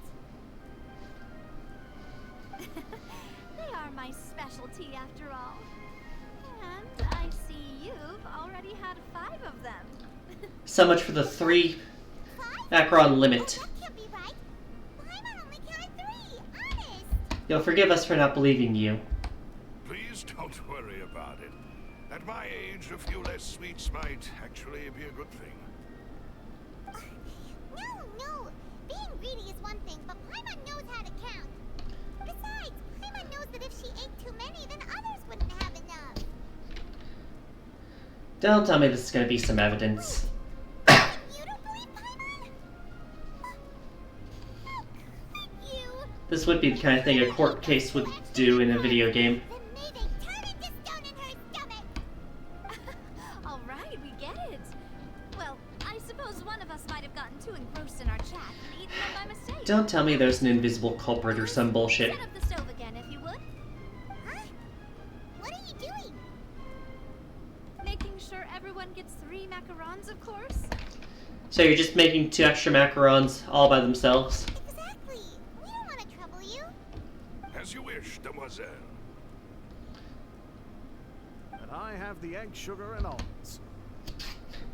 They are my specialty after all. And I see you've already had 5 of them. So much for the 3 Five? macaron limit. Oh, that can't be right. Paimon only counted 3. Honest. You'll forgive us for not believing you. Please don't worry about it. At my age, a few less sweets might actually be a good thing. No. Being greedy is one thing, but Paimon knows how to count. Besides, Paimon knows that if she ate too many, then others wouldn't have enough. Don't tell me this is going to be some evidence. You don't believe Paimon? How could you? This would be the kind of thing a court case would do in a video game. Then may they turn into stone in her stomach. All right, we get it. Well, I suppose one of us might have gotten too engrossed in our chat and eaten them by mistake. Don't tell me there's an invisible culprit or some bullshit. Set up the stove again, if you would. Huh? What are you doing? Making sure everyone gets 3 macarons, of course. So you're just making 2 extra macarons all by themselves? Exactly. We don't want to trouble you. As you wish, demoiselle. And I have the egg, sugar, and almonds.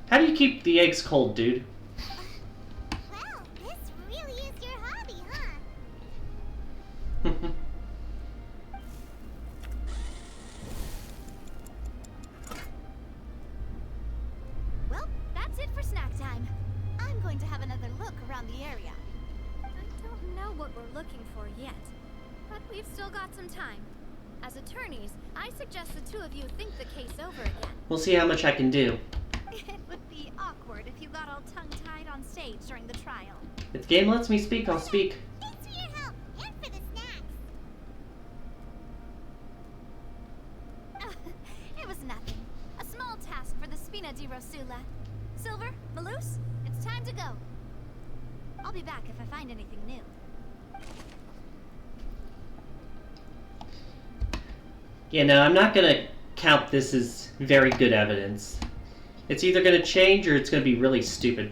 How do you keep the eggs cold, dude? Well, this really is your hobby, huh? Well, that's it for snack time. I'm going to have another look around the area. I don't know what we're looking for yet, but we've still got some time. As attorneys, I suggest the 2 of you think the case over again. We'll see how much I can do. It would be awkward if you got all tongue-tied on stage during the trial. If the game lets me speak, I'll speak. Thanks for your help and for the snacks. It was nothing. A small task for the Spina di Rosula. Silver, Malus, it's time to go. I'll be back if I find anything new. Yeah, no, I'm not gonna count this as very good evidence. It's either gonna change or it's gonna be really stupid.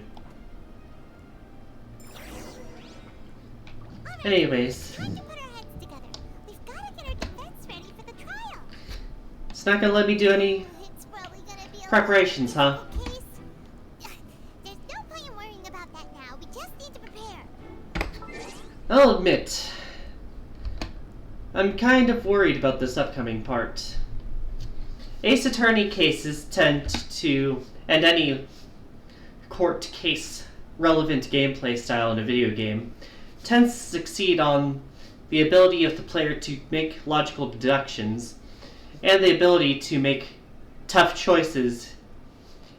Anyways, Time to put our heads together. We've got to get our defense ready for the trial. it's not gonna let me do any It's probably gonna be a preparations, huh? case. There's no point in worrying about that now. We just need to prepare. I'll admit, I'm kind of worried about this upcoming part. Ace Attorney cases tend to, and any court case relevant gameplay style in a video game, tends to succeed on the ability of the player to make logical deductions and the ability to make tough choices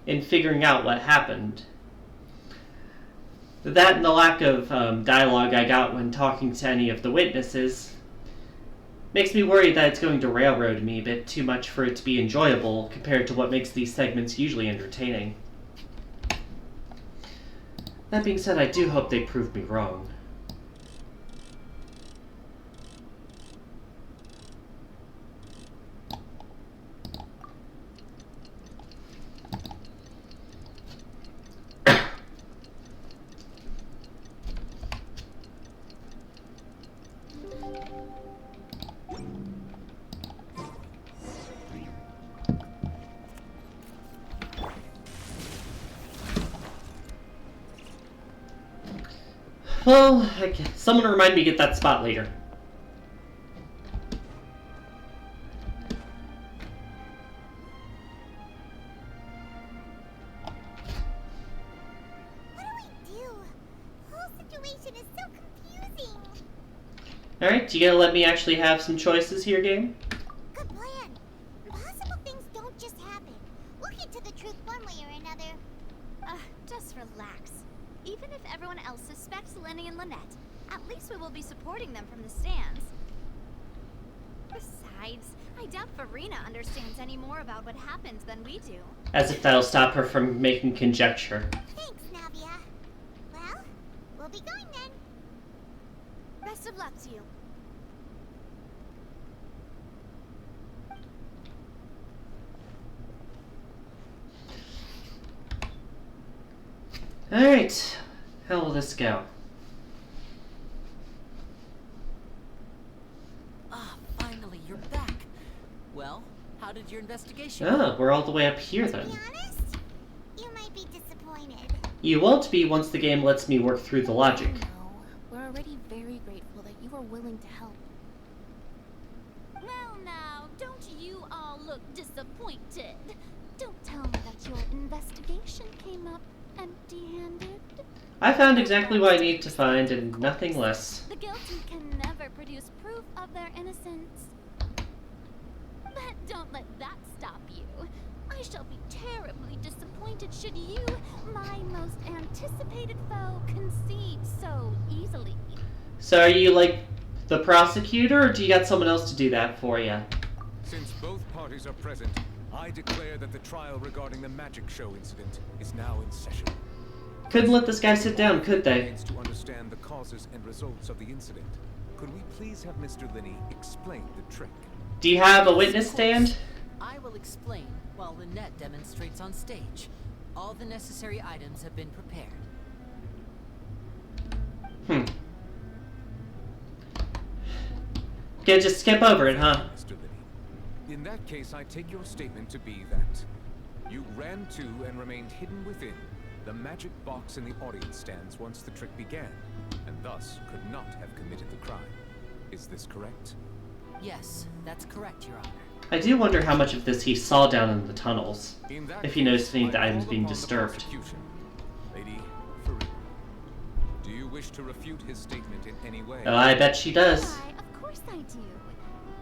in figuring out what happened. That and the lack of dialogue I got when talking to any of the witnesses Makes me worried that it's going to railroad me a bit too much for it to be enjoyable compared to what makes these segments usually entertaining. That being said, I do hope they prove me wrong. Well, someone remind me to get that spot later. What do we do? The whole situation is so confusing. Alright, you gonna let me actually have some choices here, game? Good plan. Impossible things don't just happen. We'll get to the truth one way or another. Just relax. Even if everyone else suspects Lenny and Lynette, at least we will be supporting them from the stands. Besides, I doubt Farina understands any more about what happened than we do. As if that'll stop her from making conjecture. Thanks, Navia. Well, we'll be going then. Best of luck to you. Alright, how will this go? Ah, finally, you're back. Well, how did your investigation Ah, we're all the way up here To then. be honest, you might be disappointed. You won't be once the game lets me work through the logic. No, we're already very grateful that you were willing to help. Well now, don't you all look disappointed? Don't tell me that your investigation came up empty-handed. I found exactly what I need to find and nothing less. The guilty can never produce proof of their innocence. But don't let that stop you. I shall be terribly disappointed should you, my most anticipated foe, concede so easily. So are you like the prosecutor, or do you got someone else to do that for you? Since both parties are present, I declare that the trial regarding the magic show incident is now in session. Couldn't let this guy sit down, could they? Needs to understand the causes and results of the incident. Could we please have Mr. Linney explain the trick? Do you have a witness stand? I will explain while Lynette demonstrates on stage. All the necessary items have been prepared. Okay, just skip over it, huh? Mr. Linney, in that case, I take your statement to be that you ran to and remained hidden within the magic box in the audience stands once the trick began, and thus could not have committed the crime. Is this correct? Yes, that's correct, Your Honor. I do wonder how much of this he saw down in the tunnels. In that If he noticed any of case, the I items call being upon the disturbed. prosecution. Lady Farina, do you wish to refute his statement in any way? I bet she does. Why, of course I do.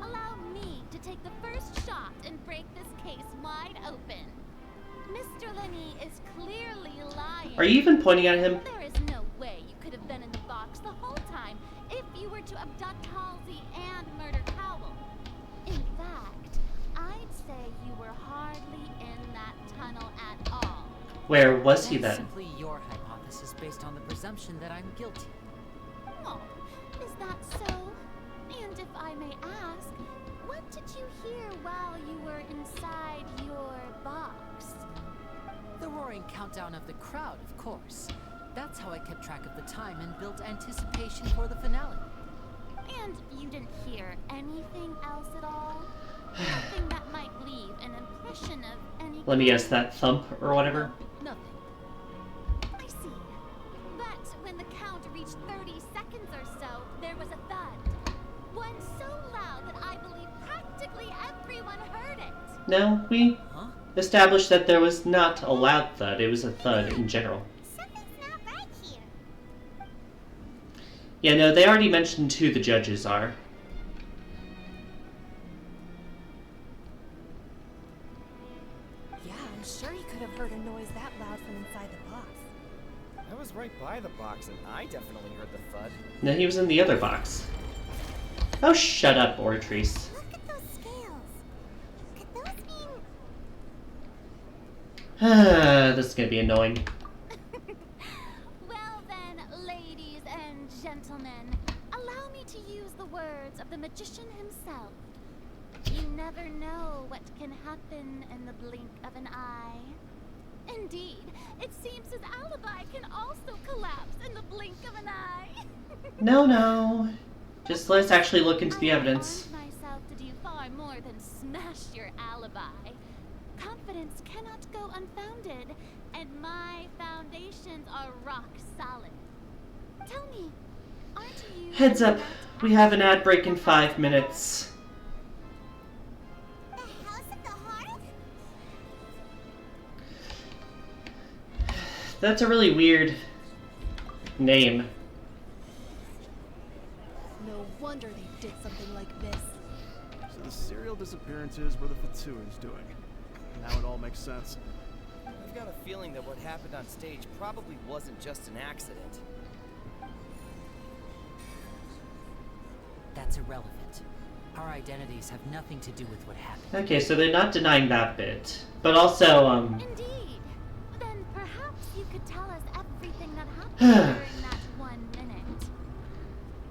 Allow me to take the first shot and break this case wide open. Mr. Linney is clearly lying. Are you even pointing at him? There is no way you could have been in the box the whole time if you were to abduct Halsey and murder Cowell. In fact, I'd say you were hardly in that tunnel at all. Where was he That's then? simply your hypothesis based on the presumption that I'm guilty. Oh, is that so? And if I may ask, what did you hear while you were inside your box? The roaring countdown of the crowd, of course. That's how I kept track of the time and built anticipation for the finale. And you didn't hear anything else at all? Nothing that might leave an impression of any Let me guess, that thump or whatever? Nothing. I see. But when the count reached 30 seconds or so, there was a thud. One so loud that I believe practically everyone heard it. No, we Huh? established that there was not a loud thud, it was a thud in general. Something's not right here. Yeah, no, they already mentioned who the judges are. Yeah, I'm sure you could have heard a noise that loud from inside the box. I was right by the box, and I definitely heard the thud. No, he was in the other box. Oh, shut up, Ortrice. Look at those scales. Could those mean... This is gonna be annoying. Well then, ladies and gentlemen, allow me to use the words of the magician himself. You never know what can happen in the blink of an eye. Indeed, it seems his alibi can also collapse in the blink of an eye. No. Just let's actually look into the evidence. I armed myself to do far more than smash your alibi. Confidence cannot go unfounded, and my foundations are rock solid. Tell me, aren't you... Heads up, we have an ad break in 5 minutes. The House of the Heart? That's a really weird name. No wonder they did something like this. So the serial disappearances were the Fatsui's doing. Now it all makes sense. I've got a feeling that what happened on stage probably wasn't just an accident. That's irrelevant. Our identities have nothing to do with what happened. Okay, so they're not denying that bit. But also, Indeed. Then perhaps you could tell us everything that happened during that 1 minute.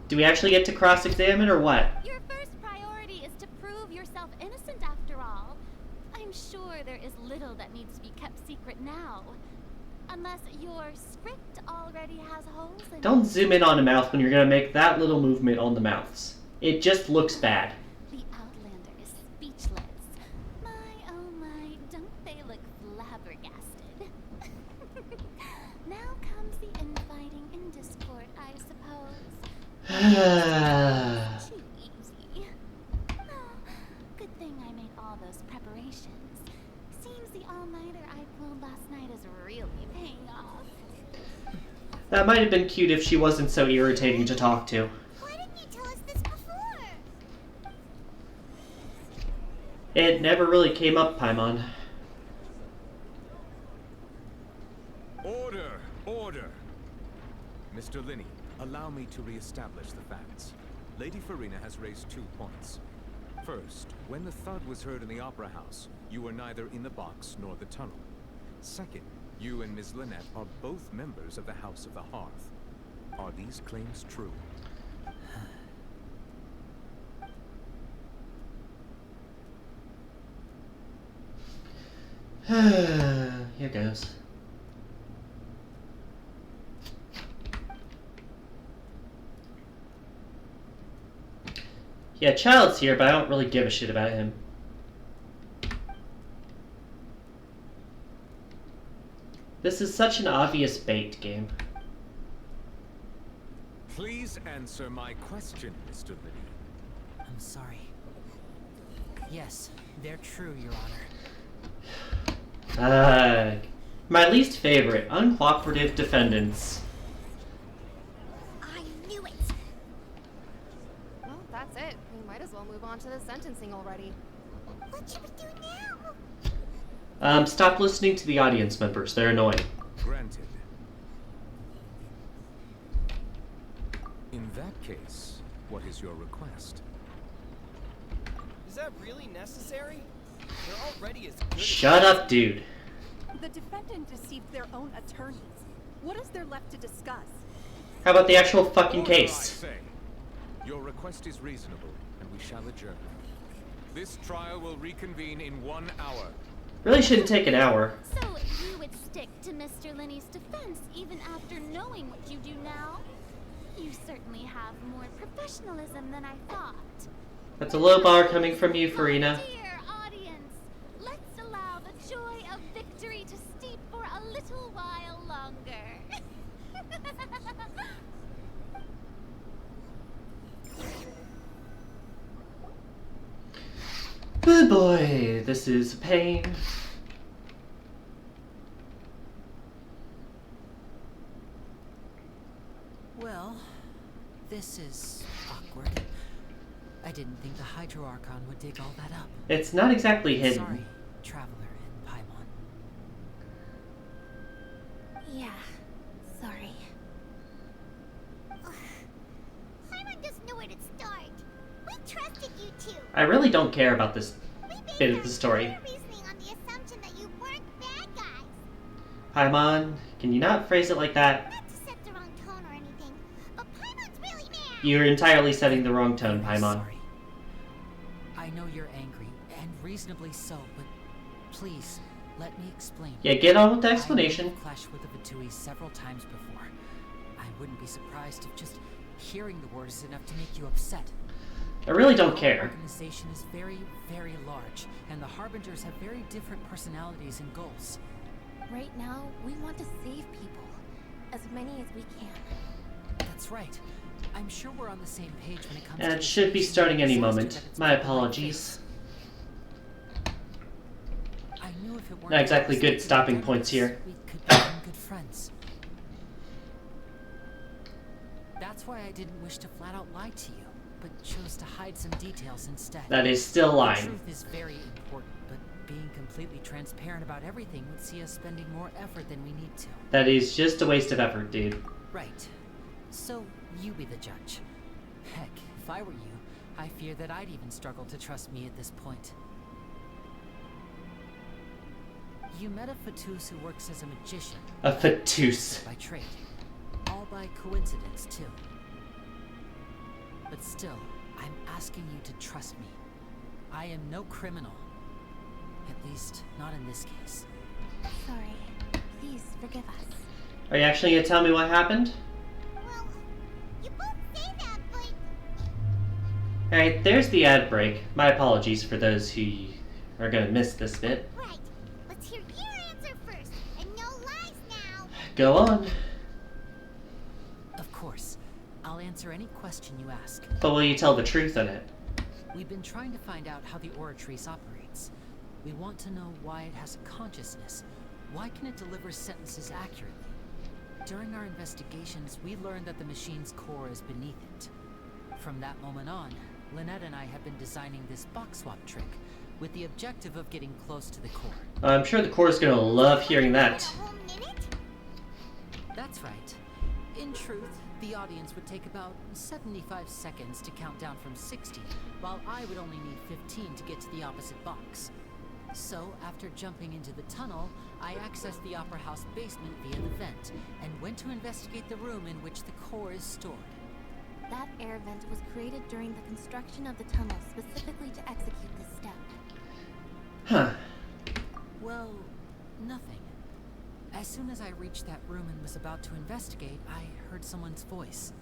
do we actually get to cross-examine or what? Your first priority is to prove yourself innocent after all. I'm sure there is little that needs to be kept secret now. Unless your script already has holes in it. Don't zoom in on a mouth when you're gonna make that little movement on the mouths. It just looks bad. The Outlander is speechless. My, oh my, don't they look flabbergasted? Now comes the infighting and discord, I suppose. Too easy. Oh, good thing I made all those preparations. Seems the all-nighter I pulled last night is really paying off. That might have been cute if she wasn't so irritating to talk to. Why didn't you tell us this before? It never really came up, Paimon. Order! Order! Mr. Linney, allow me to re-establish the facts. Lady Farina has raised 2 points. First, when the thud was heard in the Opera House, you were neither in the box nor the tunnel. Second, you and Ms. Lynette are both members of the House of the Hearth. Are these claims true? Here goes. Yeah, Child's here, but I don't really give a shit about him. This is such an obvious bait game. Please answer my question, Mr. Linney. I'm sorry. Yes, they're true, Your Honor. My least favorite, uncooperative defendants. I knew it! Well, that's it. We might as well move on to the sentencing already. What should we do now? Stop listening to the audience members. They're annoying. Granted. In that case, what is your request? Is that really necessary? They're already as good Shut up, dude. The defendant deceived their own attorneys. What is there left to discuss? How about the actual fucking Order, I case? say. Your request is reasonable, and we shall adjourn. This trial will reconvene in 1 hour. Really shouldn't take an hour. So you would stick to Mr. Linney's defense even after knowing what you do now? You certainly have more professionalism than I thought. That's a low bar coming from you, Farina. Dear audience, let's allow the joy of victory to steep for a little while longer. Good boy, this is a pain. Well, this is awkward. I didn't think the Hydro Archon would dig all that up. It's not exactly hidden. Sorry, Traveler and Paimon. Yeah, sorry. Paimon doesn't know where to start. I really don't care about this bit of the story. Reasoning on the assumption that you weren't bad guys. Paimon, can you not phrase it like that? Not to set the wrong tone or anything, but Paimon's really mad. You're entirely setting the wrong tone, Paimon. Sorry. I know you're angry, and reasonably so, but please, let me explain. Yeah, get on with the explanation. I've clashed with the Fatui several times before. I wouldn't be surprised if just hearing the word is enough to make you upset. I really don't Our care. organization is very, very large, and the Harbingers have very different personalities and goals. Right now, we want to save people. As many as we can. That's right. I'm sure we're on the same page when it comes And to it should be this starting any disaster moment. that it's My brought apologies. I knew if it weren't Not exactly for good this stopping together, points here. We could become good friends. That's why I didn't wish to flat out lie to you, but chose to hide some details instead. That is still The lying. truth is very important, but being completely transparent about everything would see us spending more effort than we need to. That is just a waste of effort, dude. Right. So, you be the judge. Heck, if I were you, I fear that I'd even struggle to trust me at this point. You met a Fatus who works as a magician. A Fatus. By trade. All by coincidence, too. But still, I'm asking you to trust me. I am no criminal. At least, not in this case. Sorry. Please forgive us. Are you actually gonna tell me what happened? Well, you both say that, but Alright, there's the ad break. My apologies for those who are gonna miss this bit. right. Let's hear your answer first, and no lies now. Go on. Of course. I'll answer any question you ask. But will you tell the truth in it? We've been trying to find out how the Oratrice operates. We want to know why it has a consciousness. Why can it deliver sentences accurately? During our investigations, we learned that the machine's core is beneath it. From that moment on, Lynette and I have been designing this box swap trick with the objective of getting close to the core. I'm sure the core's gonna love hearing that. A whole minute? That's right. In truth, the audience would take about 75 seconds to count down from 60, while I would only need 15 to get to the opposite box. So, after jumping into the tunnel, I accessed the Opera House basement via the vent, and went to investigate the room in which the core is stored. That air vent was created during the construction of the tunnel specifically to execute this step. Huh. Well, nothing. As soon as I reached that room and was about to investigate, I heard someone's voice.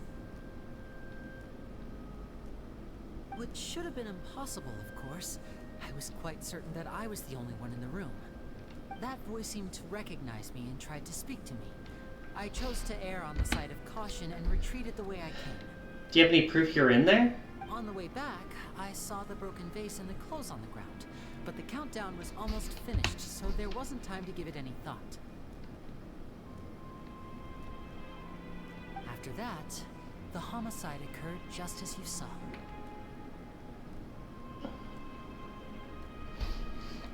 Which should have been impossible, of course. I was quite certain that I was the only one in the room. That voice seemed to recognize me and tried to speak to me. I chose to err on the side of caution and retreated the way I came. Do you have any proof you're in there? On the way back, I saw the broken vase and the clothes on the ground, but the countdown was almost finished, so there wasn't time to give it any thought. After that, the homicide occurred just as you saw.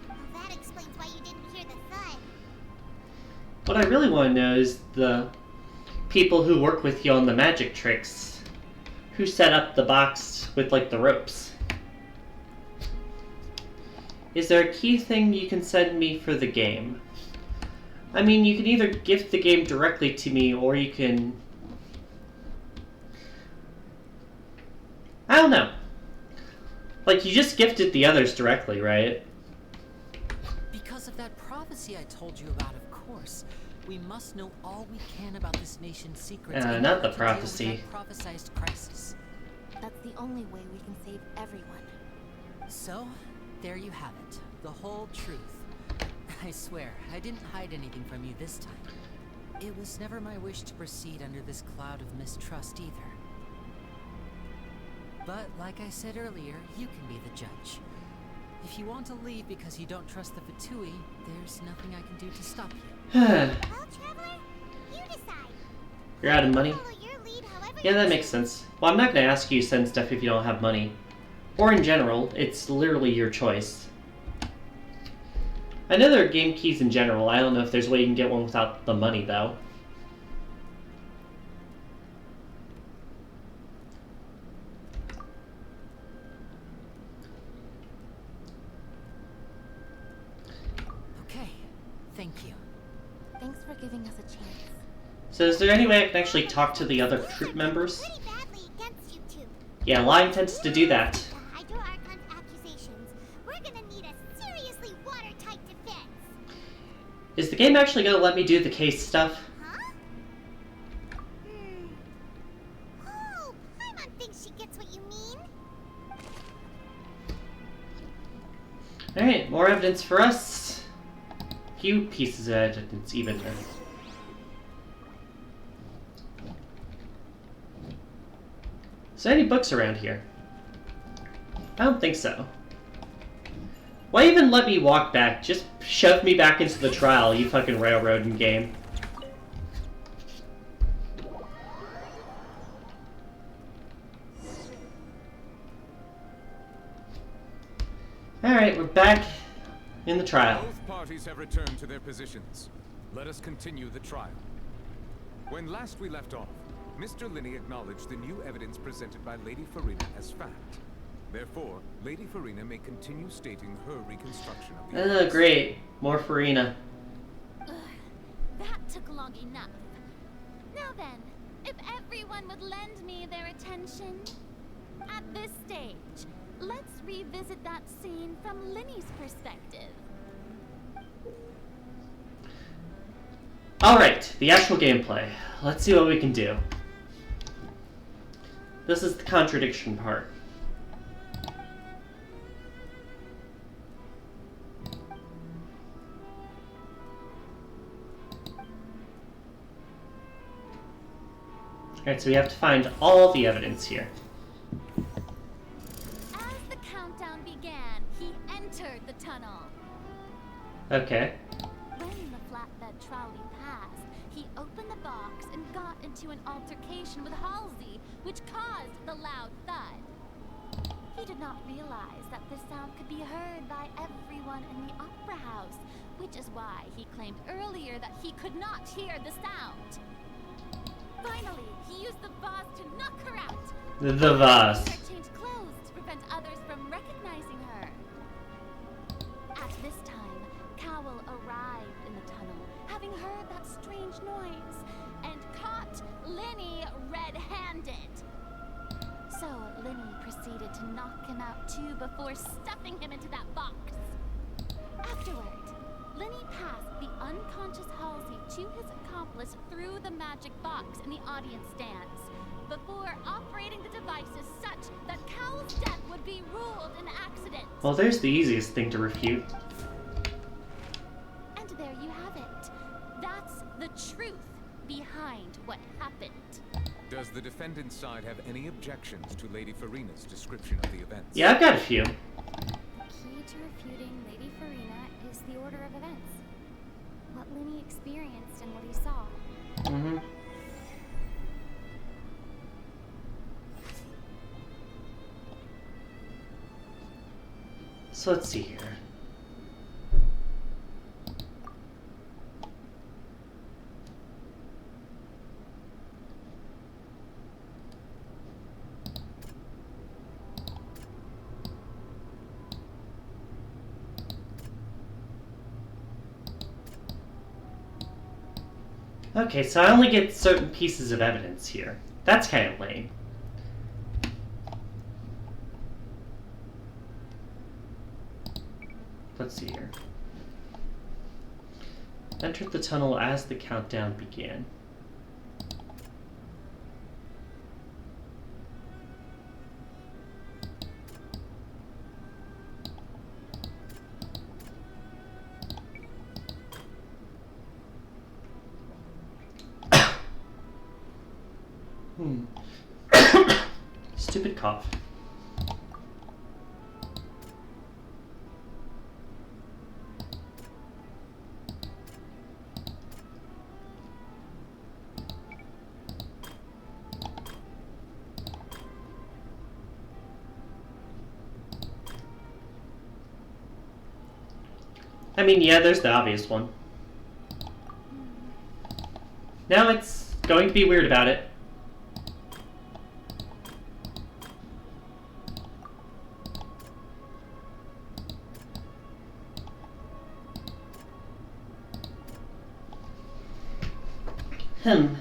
Well, that explains why you didn't hear the thud. What I really want to know is the people who work with you on the magic tricks. Who set up the box with, like, the ropes? Is there a key thing you can send me for the game? I mean, you can either gift the game directly to me, or you can... I don't know. Like, you just gifted the others directly, right? Because of that prophecy I told you about, of course. We must know all we can about this nation's secrets. in Not order the to deal with prophecy. that prophesized crisis. That's the only way we can save everyone. So, there you have it. The whole truth. I swear, I didn't hide anything from you this time. It was never my wish to proceed under this cloud of mistrust either. But, like I said earlier, you can be the judge. If you want to leave because you don't trust the Fatui, there's nothing I can do to stop you. Well, Traveler, you decide. You're out of money? Follow your lead however Yeah, you that makes sense. Well, I'm not going to ask you to send stuff if you don't have money. Or in general, it's literally your choice. I know there are game keys in general. I don't know if there's a way you can get one without the money, though. Thank you. Thanks for giving us a chance. So is there any way I can actually talk to the other troop members? Pretty badly against you two. Yeah, lying tends to do that. To hide your Archon's accusations, we're gonna need a seriously watertight defense. Is the game actually going to let me do the case stuff? Huh? Oh, Paimon thinks she gets what you mean. Alright, more evidence for us. Few pieces of evidence, even. Is there any books around here? I don't think so. Why even let me walk back? Just shove me back into the trial, you fucking railroading game. Alright, we're back in the trial. Both parties have returned to their positions. Let us continue the trial. When last we left off, Mr. Linney acknowledged the new evidence presented by Lady Farina as fact. Therefore, Lady Farina may continue stating her reconstruction of the evidence. Great. More Farina. That took long enough. Now then, if everyone would lend me their attention. At this stage, let's revisit that scene from Linney's perspective. Alright, the actual gameplay. Let's see what we can do. This is the contradiction part. Alright, so we have to find all the evidence here. As the countdown began, he entered the tunnel. Okay. When the flatbed trolley passed, he opened the box and got into an altercation with Halsey, which caused the loud thud. He did not realize that the sound could be heard by everyone in the opera house, which is why he claimed earlier that he could not hear the sound. Finally, he used the vase to knock her out. The vase. He changed clothes to prevent others from recognizing her. At this time, Cowell arrived in the tunnel, having heard that strange noise, and caught Linney red-handed. So Linney proceeded to knock him out too before stuffing him into that box. Afterward, Linney passed the unconscious Halsey to his accomplice through the magic box in the audience stands, before operating the devices such that Cowell's death would be ruled an accident. Well, there's the easiest thing to refute. And there you have it. That's the truth behind what happened. Does the defendant's side have any objections to Lady Farina's description of the events? Yeah, I've got a few. The key to refuting Lady Farina is the order of events. What Linney experienced and what he saw. Mm-hmm. So let's see here. Okay, so I only get certain pieces of evidence here. That's kind of lame. Let's see here. Entered the tunnel as the countdown began. Stupid cough. I mean, yeah, there's the obvious one. Now it's going to be weird about it. Hmm.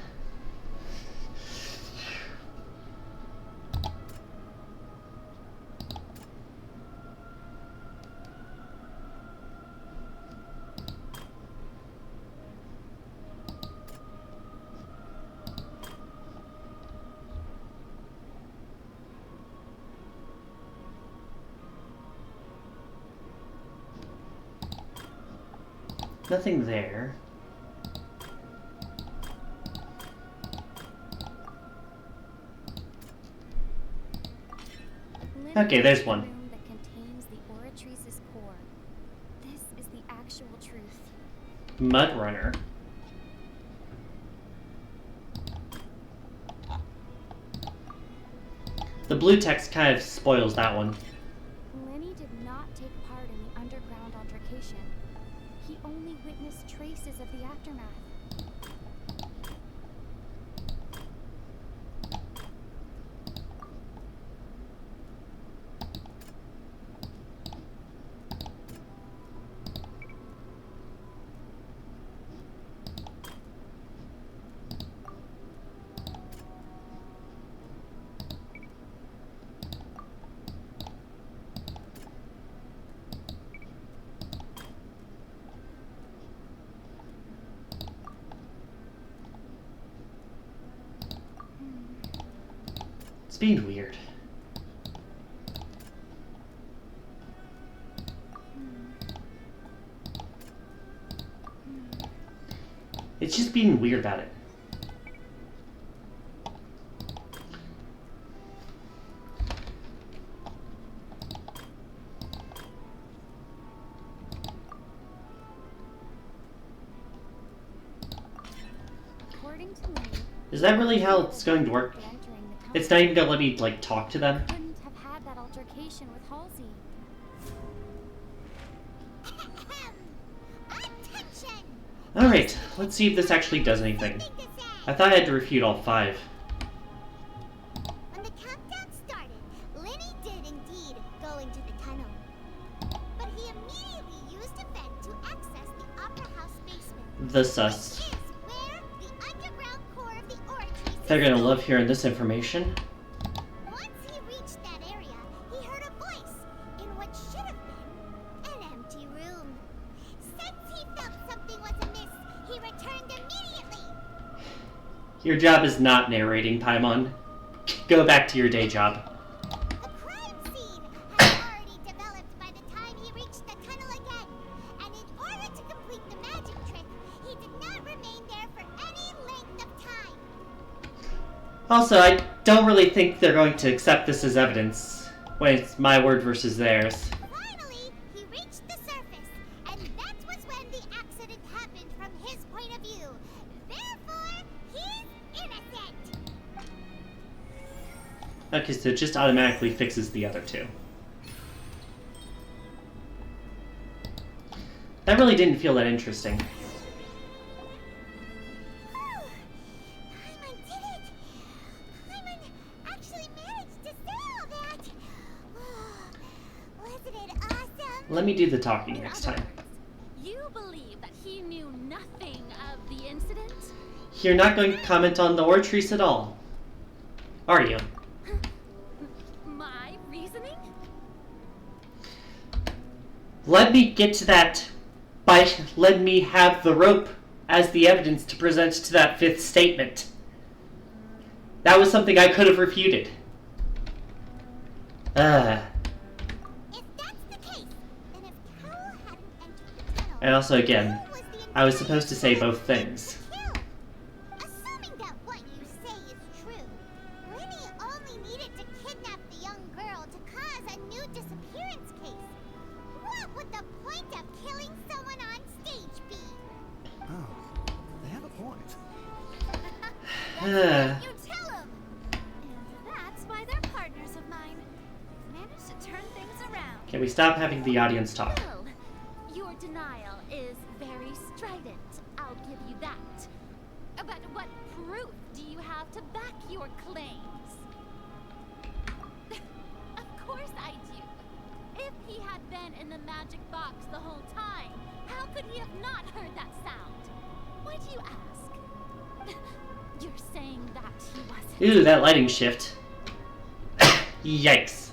Nothing there. Okay, there's one. Room that contains the Oratrice's core. This is the actual truth. Mud Runner. The blue text kind of spoils that one. Lenny did not take part in the underground altercation. He only witnessed traces of the aftermath. It's being weird. It's just being weird about it. According to Lenny, Is that really how it's going to work? entering the It's not even gonna let me, like, talk to them? couldn't have had that altercation with Halsey. Attention! Alright, let's see if this actually does anything. I thought I had to refute all 5. When the countdown started, Lenny did indeed go into the tunnel. But he immediately used a vent to access the Opera House basement. The sus. Which is where the underground core of the Oratrice They're gonna is. love hearing this information. Once he reached that area, he heard a voice in what should have been an empty room. Since he felt something was amiss, he returned immediately. Your job is not narrating, Paimon. Go back to your day job. The crime scene had already developed by the time he reached the tunnel again, and in order to complete the magic trick, he did not remain there for any length of time. Also, I don't really think they're going to accept this as evidence when it's my word versus theirs. Finally, he reached the surface, and that was when the accident happened from his point of view. Therefore, he's innocent. Okay, so it just automatically fixes the other 2. That really didn't feel that interesting. Paimon did it! Paimon actually managed to say all that! Wasn't it awesome? Let me do the talking In next other time. words, you believe that he knew nothing of the incident? You're not going to comment on the Oratrice at all, are you? My reasoning? Let me get to that by letting me have the rope as the evidence to present to that 5th statement. That was something I could have refuted. If that's the case, then if Carol hadn't entered the tunnel, And also, again, who was the I was supposed to say both things. kill? Assuming that what you say is true, Lenny only needed to kidnap the young girl to cause a new disappearance case. What would the point of killing someone on stage be? Oh, they have a point. You tell him! And that's why they're partners of mine. Managed to turn things around. Can we stop having the audience talk? Well, your denial is very strident. I'll give you that. But what proof do you have to back your claims? Of course I do. If he had been in the magic box the whole time, how could he have not heard that sound? Why do you ask? You're saying that he wasn't... Ooh, that lighting shift. Yikes.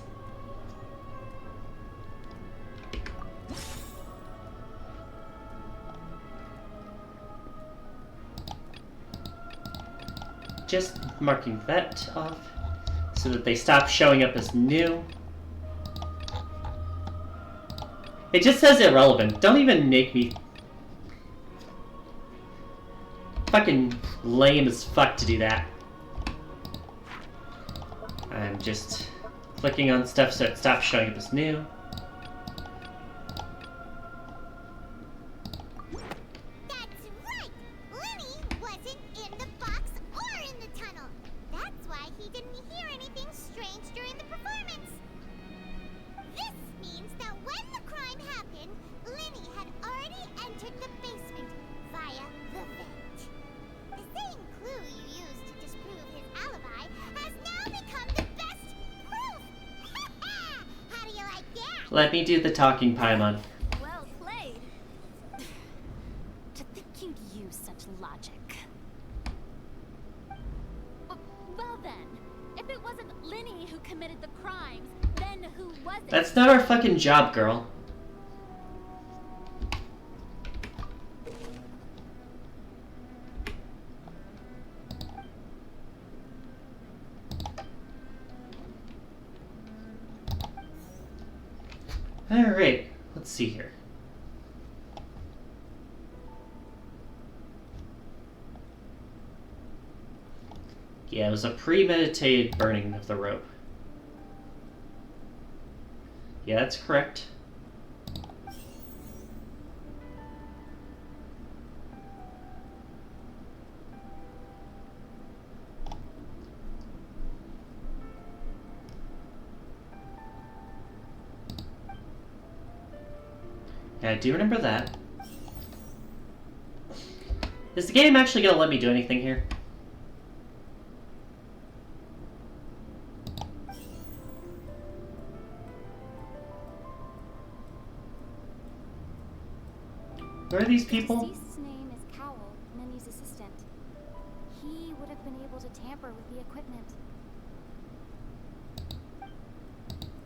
Just marking that off so that they stop showing up as new. It just says irrelevant. Don't even make me... Fucking lame as fuck to do that. I'm just clicking on stuff so it stops showing up as new. That's right! Lenny wasn't in the box or in the tunnel. That's why he didn't hear anything strange during the performance. This means that when the crime happened, Lenny had already entered the basement via the vent. The same clue you used to disprove his alibi has now become the best proof! How do you like that? Let me do the talking, Paimon. Well played. To think you'd use such logic. Well then, if it wasn't Lenny who committed the crimes, then who was it? That's not our fucking job, girl. Alright, let's see here. Yeah, it was a premeditated burning of the rope. Yeah, that's correct. Yeah, I do remember that. Is the game actually gonna let me do anything here? Where are these people? The deceased's name is Cowell, Lenny's assistant. He would have been able to tamper with the equipment.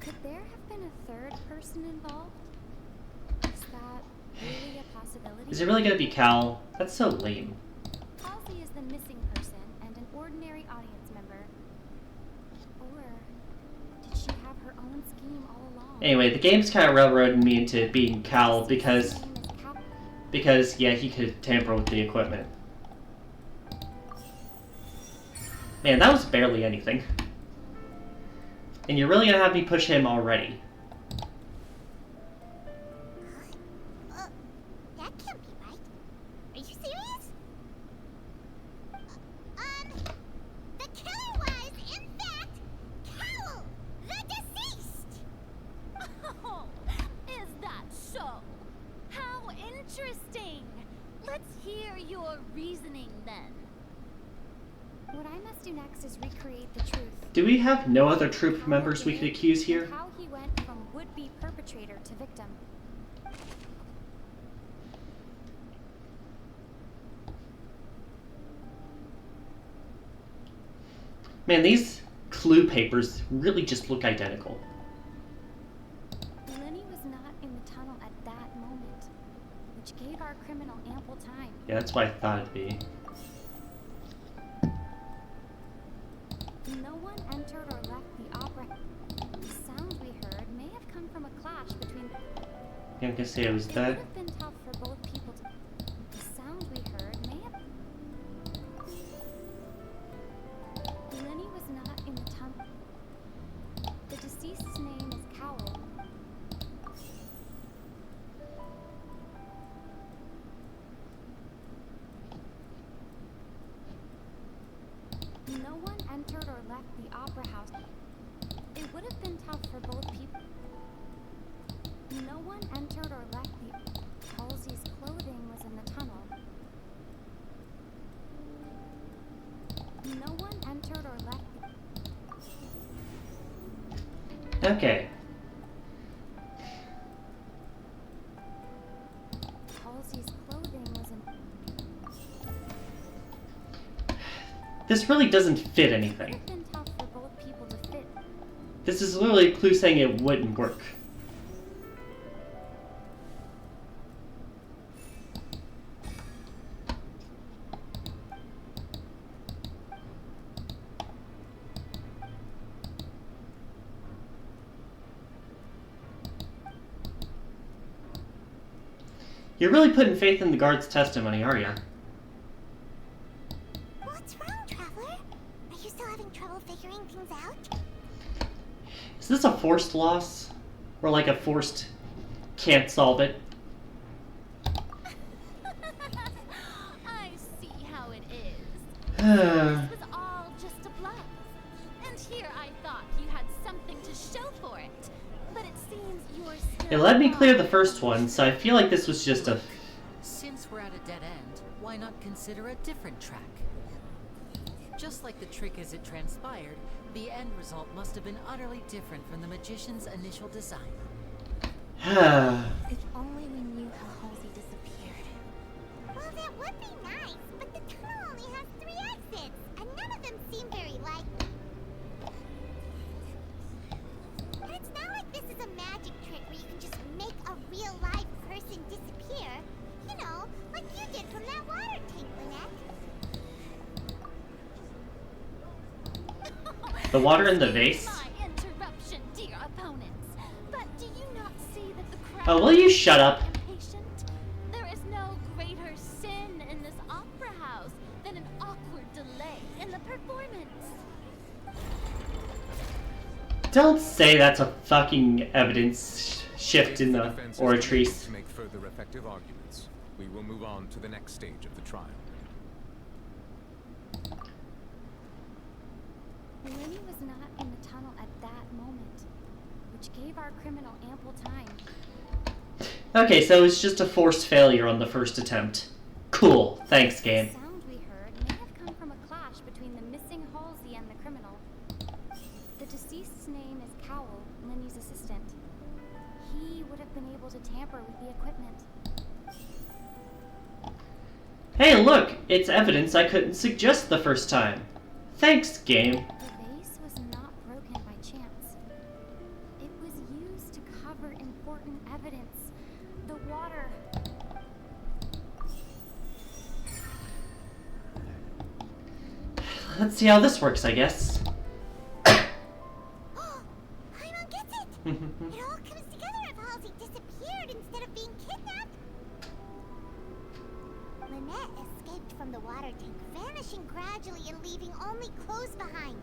Could there have been a third person involved? Is that really a possibility? Is it really gonna be Cal? That's so lame. Halsey is the missing person and an ordinary audience member. Or did she have her own scheme all along? Anyway, the game's kind of railroading me into being Cal because yeah, he could tamper with the equipment. Man, that was barely anything. And you're really gonna have me push him already. That can't be right. Are you serious? The killer was, in fact, Cowell, the deceased! Oh, is that so? How interesting! Let's hear your reasoning then. What I must do next is recreate the truth. Do we have no other troop members we could accuse here? How he went from would-be perpetrator to victim. Man, these clue papers really just look identical. Lenny was not in the tunnel at that moment, which gave our criminal ample time. Yeah, that's what I thought it'd be. No one entered or left the opera. The sound we heard may have come from a clash between... Yeah, I'm gonna say it was It that. would have been tough for both people to... The sound we heard may have... Lenny was not in the tunnel. The deceased's name is Cowell. No one entered or left the opera house. It would have been tough for both people. No one entered or left the... Halsey's clothing was in the tunnel. No one entered or left the... Okay. Halsey's clothing was in... This really doesn't fit anything. It's been tough for both people to fit. This is literally a clue saying it wouldn't work. You're really putting faith in the guard's testimony, are ya? What's wrong, Traveler? Are you still having trouble figuring things out? Is this a forced loss? Or like a forced can't solve it? I see how it is. Uh, This was all just a bluff. And here I thought you had something to show for it. But it seems you're still... it let me clear the first one, so I feel like this was just a... Since we're at a dead end, why not consider a different track? Just like the trick as it transpired, the end result must have been utterly different from the magician's initial design. If only we knew how Halsey disappeared. Well, that would be nice, but the tunnel only has 3 exits, and none of them seem very likely. And it's not like this is a magic trick where you can just make a real live person disappear. You know, like you did from that water tank, Lynette. The water in the vase? My interruption, dear opponents. But do you not see that the crowd... Oh, will you shut up? Impatient? There is no greater sin in this opera house than an awkward delay in the performance. Don't say that's a fucking evidence shift in the Defense is oratrice. unable to make further effective arguments. We will move on to the next stage of the trial. Lenny was not in the tunnel at that moment, which gave our criminal ample time. Okay, so it's just a forced failure on the first attempt. Cool. Thanks, game. The sound we heard may have come from a clash between the missing Halsey and the criminal. The deceased's name is Cowell, Lenny's assistant. He would have been able to tamper with the equipment. Hey, look! It's evidence I couldn't suggest the first time. Thanks, game. The vase was not broken by chance. It was used to cover important evidence. The water. Let's see how this works, I guess. Paimon gets it! It all comes together if Halsey disappeared instead of being kidnapped. Lynette escaped from the water tank, vanishing gradually and leaving only clothes behind.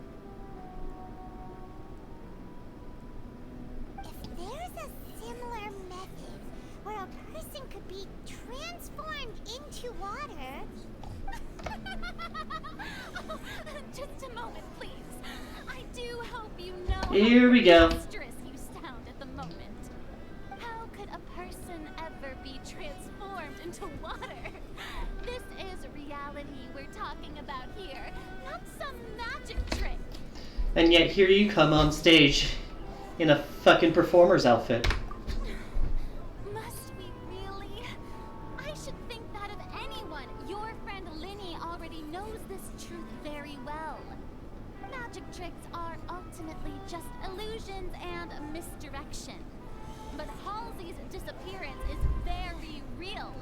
If there's a similar method where a person could be transformed into water... Just a moment, please. I do hope you know Here we go. how monstrous you sound at the moment. How could a person ever be transformed into water? This is reality we're talking about here, not some magic trick. And yet here you come on stage in a fucking performer's outfit. Must we really? I should think that of anyone. Your friend Linny already knows this truth very well. Magic tricks are ultimately just illusions and misdirection. But Halsey's disappearance is very real.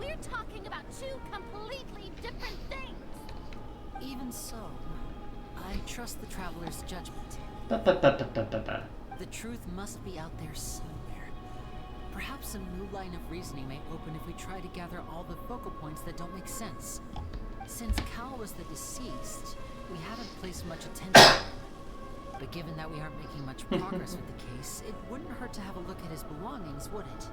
We're talking about 2 completely different things. Even so, I trust the traveler's judgment. Ba-ba-ba-ba-ba-ba. The truth must be out there somewhere. Perhaps a new line of reasoning may open if we try to gather all the focal points that don't make sense. Since Cal was the deceased, we haven't placed much attention on him. But given that we aren't making much progress with the case, it wouldn't hurt to have a look at his belongings, would it?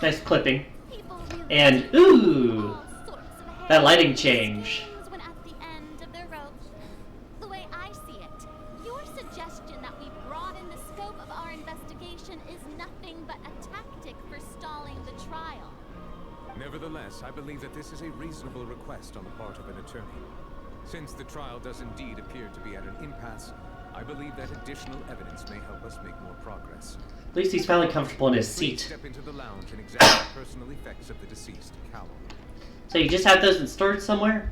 Nice clipping. People really And, do ooh! all sorts of That lighting harebrained change. things when at the end of their rope. The way I see it, your suggestion that we broaden the scope of our investigation is nothing but a tactic for stalling the trial. Nevertheless, I believe that this is a reasonable request on the part of an attorney. Since the trial does indeed appear to be at an impasse, I believe that additional evidence may help us make more progress. At least he's finally comfortable in his Please seat. step into the lounge and examine the personal effects of the deceased, Cowell. So you just have those in storage somewhere?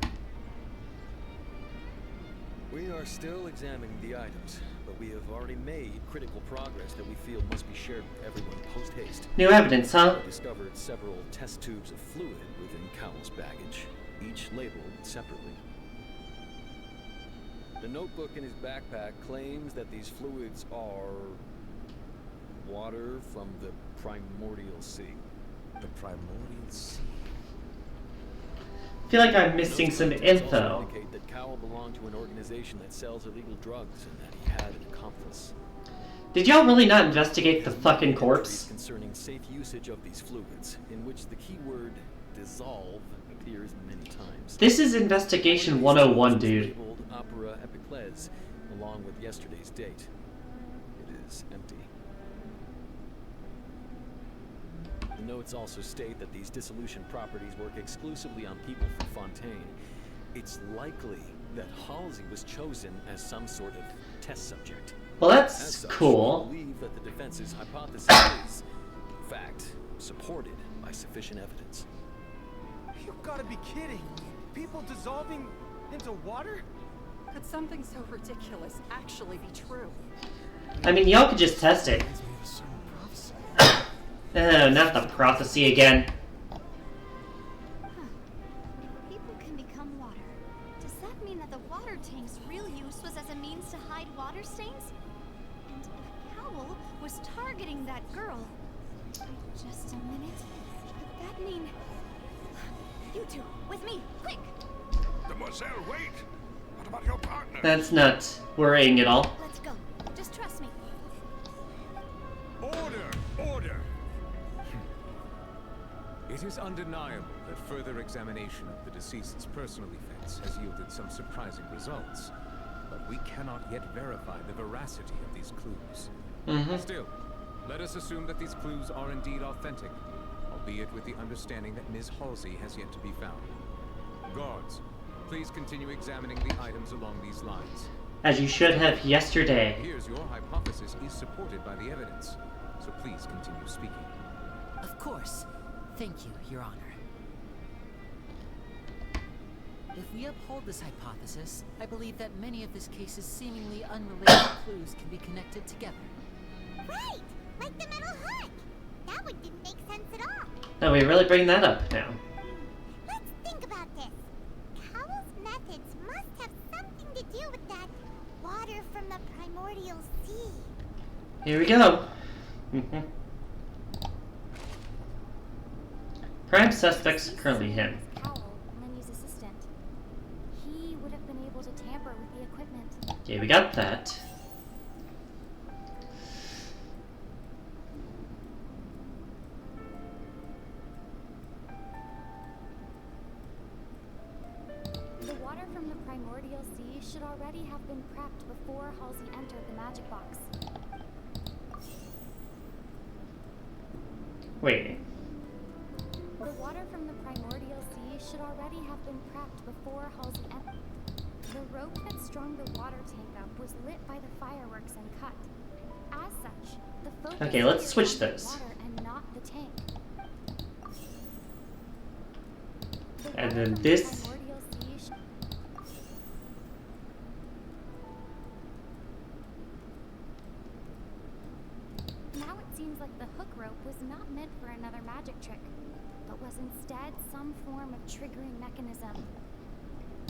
We are still examining the items, but we have already made critical progress that we feel must be shared with everyone post-haste. New evidence, huh? We discovered several test tubes of fluid within Cowell's baggage, each labeled separately. The notebook in his backpack claims that these fluids are water from the primordial sea. The primordial sea. I feel like I'm missing some info. Also indicate that Cowell belonged to an organization that sells illegal drugs and that he had an accomplice. Did y'all really not investigate the fucking corpse? Concerning safe usage of these fluids, in which the keyword dissolve appears many times. This is Investigation 101, dude. Labeled Opera Epiclese, along with yesterday's date. It is empty. The notes also state that these dissolution properties work exclusively on people from Fontaine. It's likely that Halsey was chosen as some sort of test subject. Well, As that's such, cool. we believe that the defense's hypothesis is, in fact, supported by sufficient evidence. You've got to be kidding! People dissolving into water? Could something so ridiculous actually be true? I mean, y'all could just test it. Not the prophecy again. People can become water. Does that mean that the water tank's real use was as a means to hide water stains? And if Cowell was targeting that girl... Just a minute. Could that mean... You two, with me, quick! Demoiselle, wait! What about your partner? That's not worrying at all. Let's go. Just trust me. Order! Order! It is undeniable that further examination of the deceased's personal effects has yielded some surprising results, but we cannot yet verify the veracity of these clues. Still, let us assume that these clues are indeed authentic, albeit with the understanding that Ms. Halsey has yet to be found. Guards, please continue examining the items along these lines. As you should have yesterday. Here's your hypothesis is supported by the evidence, so please continue speaking. Of course. Thank you, Your Honor. If we uphold this hypothesis, I believe that many of this case's seemingly unrelated clues can be connected together. Right! Like the metal hook! That one didn't make sense at all. No, we really bring that up now. Let's think about this. Cowell's methods must have something to do with that water from the primordial sea. Here we go. Prime suspects currently him. Cowell, Lenny's assistant. He would have been able to tamper with the equipment. Okay, we got that. The water from the primordial sea should already have been prepped before Halsey entered the magic box. Wait. The water from the primordial sea should already have been prepped before Halsey entered. The rope that strung the water tank up was lit by the fireworks and cut. As such, the focus Okay, let's is switch on the those. water and not the tank. The And water then from the this. primordial sea sh- Now it seems like the hook rope was not meant for another magic trick, but was instead some form of triggering mechanism.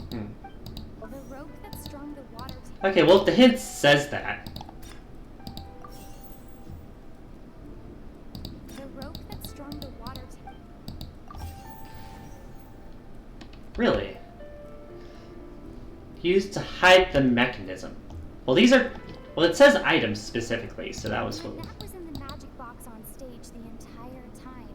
The rope that strung the water tank. Okay, well, if the hint says that. The rope that strung the water tank. Really? Used to hide the mechanism. Well, these are... Well, it says items specifically, so that was... And that was in the magic box on stage the entire time.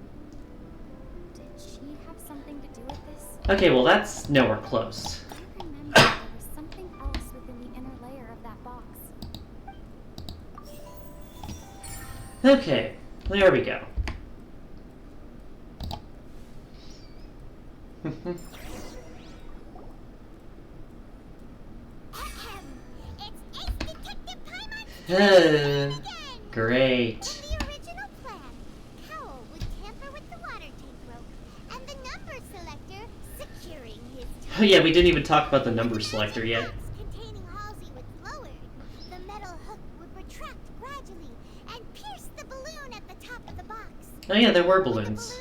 Did she have something to do with this? Okay, well, that's nowhere close. I remember there was something else within the inner layer of that box. Okay, there we go. Great. The original plan, Cowell would tamper with the water tank rope and the number selector securing his Oh yeah, we didn't even talk about the number selector yet. containing Oh yeah, there were balloons.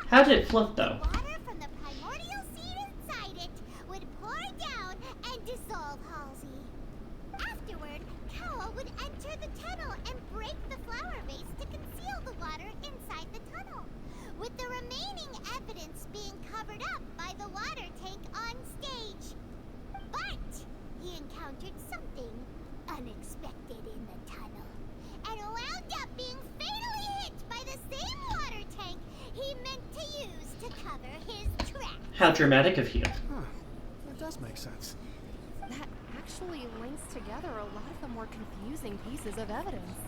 How did it float though? Water from the primordial seed inside it would pour down and dissolve Halsey. Afterward, Cowl would enter the tunnel and break the flower vase to conceal the water inside the tunnel, with the remaining evidence being covered up by the water tank on stage. But he encountered something unexpected in the tunnel, and wound up being fatally hit by the same water tank he meant to use to cover his tracks. How dramatic of you. Huh. That does make sense. That actually links together a lot of the more confusing pieces of evidence.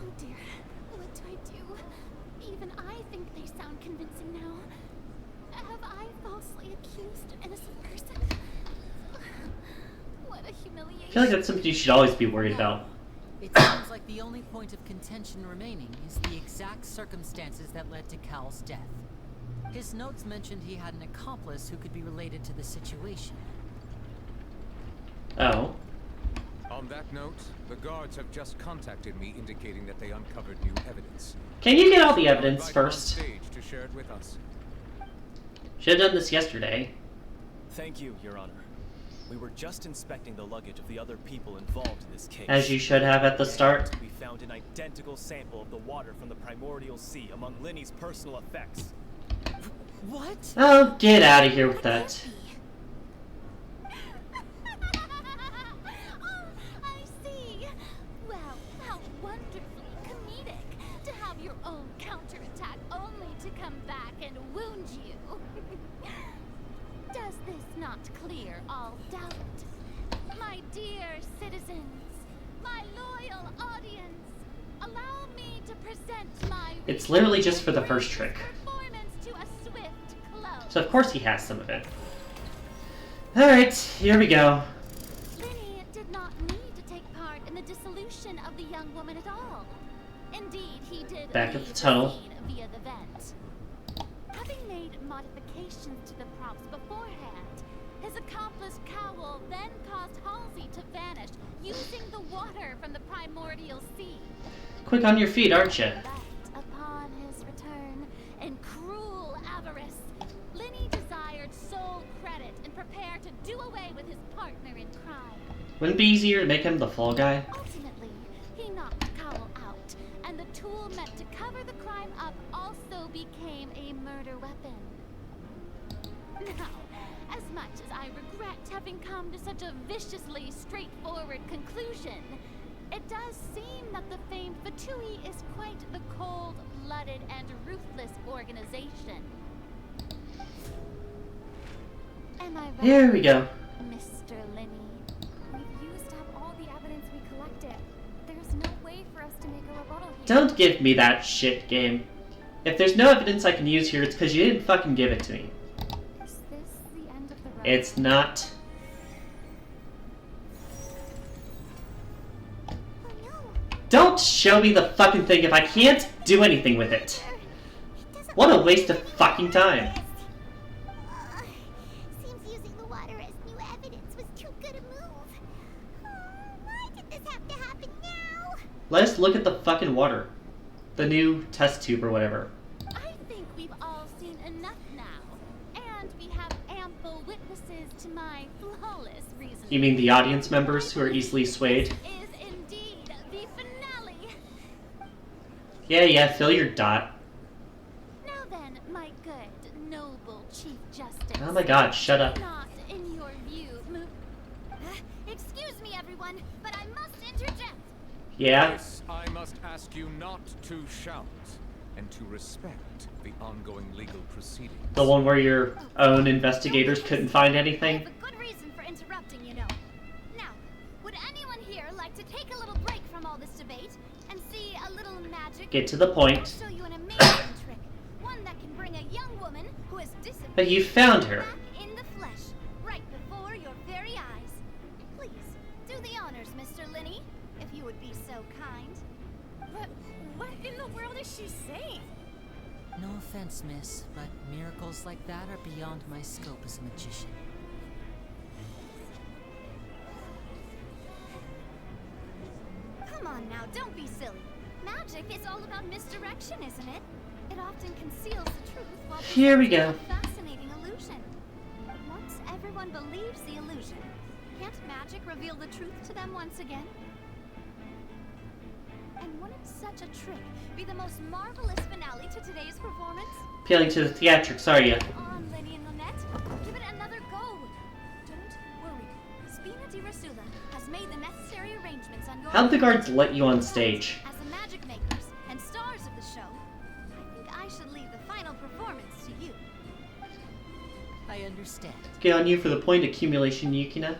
Oh dear, what do I do? Even I think they sound convincing now. Have I falsely accused an innocent person? What a humiliation. I feel like that's something you should always be worried about. It seems like the only point of contention remaining is the exact circumstances that led to Cal's death. His notes mentioned he had an accomplice who could be related to the situation. Oh. On that note, the guards have just contacted me indicating that they uncovered new evidence. Can you get all the evidence first? On stage to share it with us. Should have done this yesterday. Thank you, Your Honor. We were just inspecting the luggage of the other people involved in this case. As you should have at the start. We found an identical sample of the water from the primordial sea among Linny's personal effects. What? Oh, get out of here with that. Oh, I see. Well, how wonderfully comedic to have your own counterattack only to come back and wound you. Does this not clear all doubt? My dear citizens, my loyal audience, allow me to present my It's literally just for the first trick. performance to a swift close. So of course he has some of it. Alright, here we go. Linny did not need to take part in the dissolution of the young woman at all. Indeed, he did Back at leave the tunnel. scene via the vent. Having made modifications to the props beforehand, his accomplice Cowl then caused Halsey to vanish using the water from the primordial sea. Quick on your feet, aren't you? But upon his return, in cruel avarice, Linny desired sole credit and prepared to do away with his partner in crime. Wouldn't it be easier to make him the fall guy? Ultimately, he knocked Cowl out, and the tool meant to cover the crime up also became a murder weapon. Now, as much as I regret having come to such a viciously straightforward conclusion, it does seem that the famed Fatui is quite the cold-blooded and ruthless organization. Am I right? Here we go. Mr. Linny? We've used up all the evidence we collected. There's no way for us to make a rebuttal here. Don't give me that shit, game. If there's no evidence I can use here, it's because you didn't fucking give it to me. Is this the end of the road? It's not. Oh no. Don't show me the fucking thing if I can't do anything with it. What a waste of fucking time. Seems using the water as new evidence was too good a move. Why did this have to happen now? Let's look at the fucking water. The new test tube or whatever. I think we've all seen enough now, and we have ample witnesses to my flawless reasoning. You mean the audience members who are easily swayed? Is indeed the finale. Yeah, fill your dot. Now then, my good, noble Chief Justice. Oh my god, shut up. Not in your view, excuse me, everyone, but I must interject. Yeah? This, I must ask you not to shout, and to respect the ongoing legal proceedings. The one where your own investigators couldn't find anything? I have a good reason for interrupting, you know. Now, would anyone here like to take a little break from all this debate and see a little magic? Get to the point. I'll show you an amazing trick, one that can bring a young woman who has disappeared But you found her. back in the flesh, right before your very eyes. Please, do the honors, Mr. Linny, if you would be so kind. What in the world is she saying? No offense, miss, but miracles like that are beyond my scope as a magician. on now, don't be silly. Magic is all about misdirection, isn't it? It often conceals the truth while Here we presenting go. a fascinating illusion. But once everyone believes the illusion, can't magic reveal the truth to them once again? And wouldn't such a trick be the most marvelous finale to today's performance? Appealing to the theatrics, are ya? Come on, Lenny and Lynette. Give it another go. Don't worry. Spina di Rasula has made the necessary arrangements on your How'd the guards let you on stage? As the magic makers and stars of the show, I think I should leave the final performance to you. I understand. Get on you for the point accumulation, Yukina.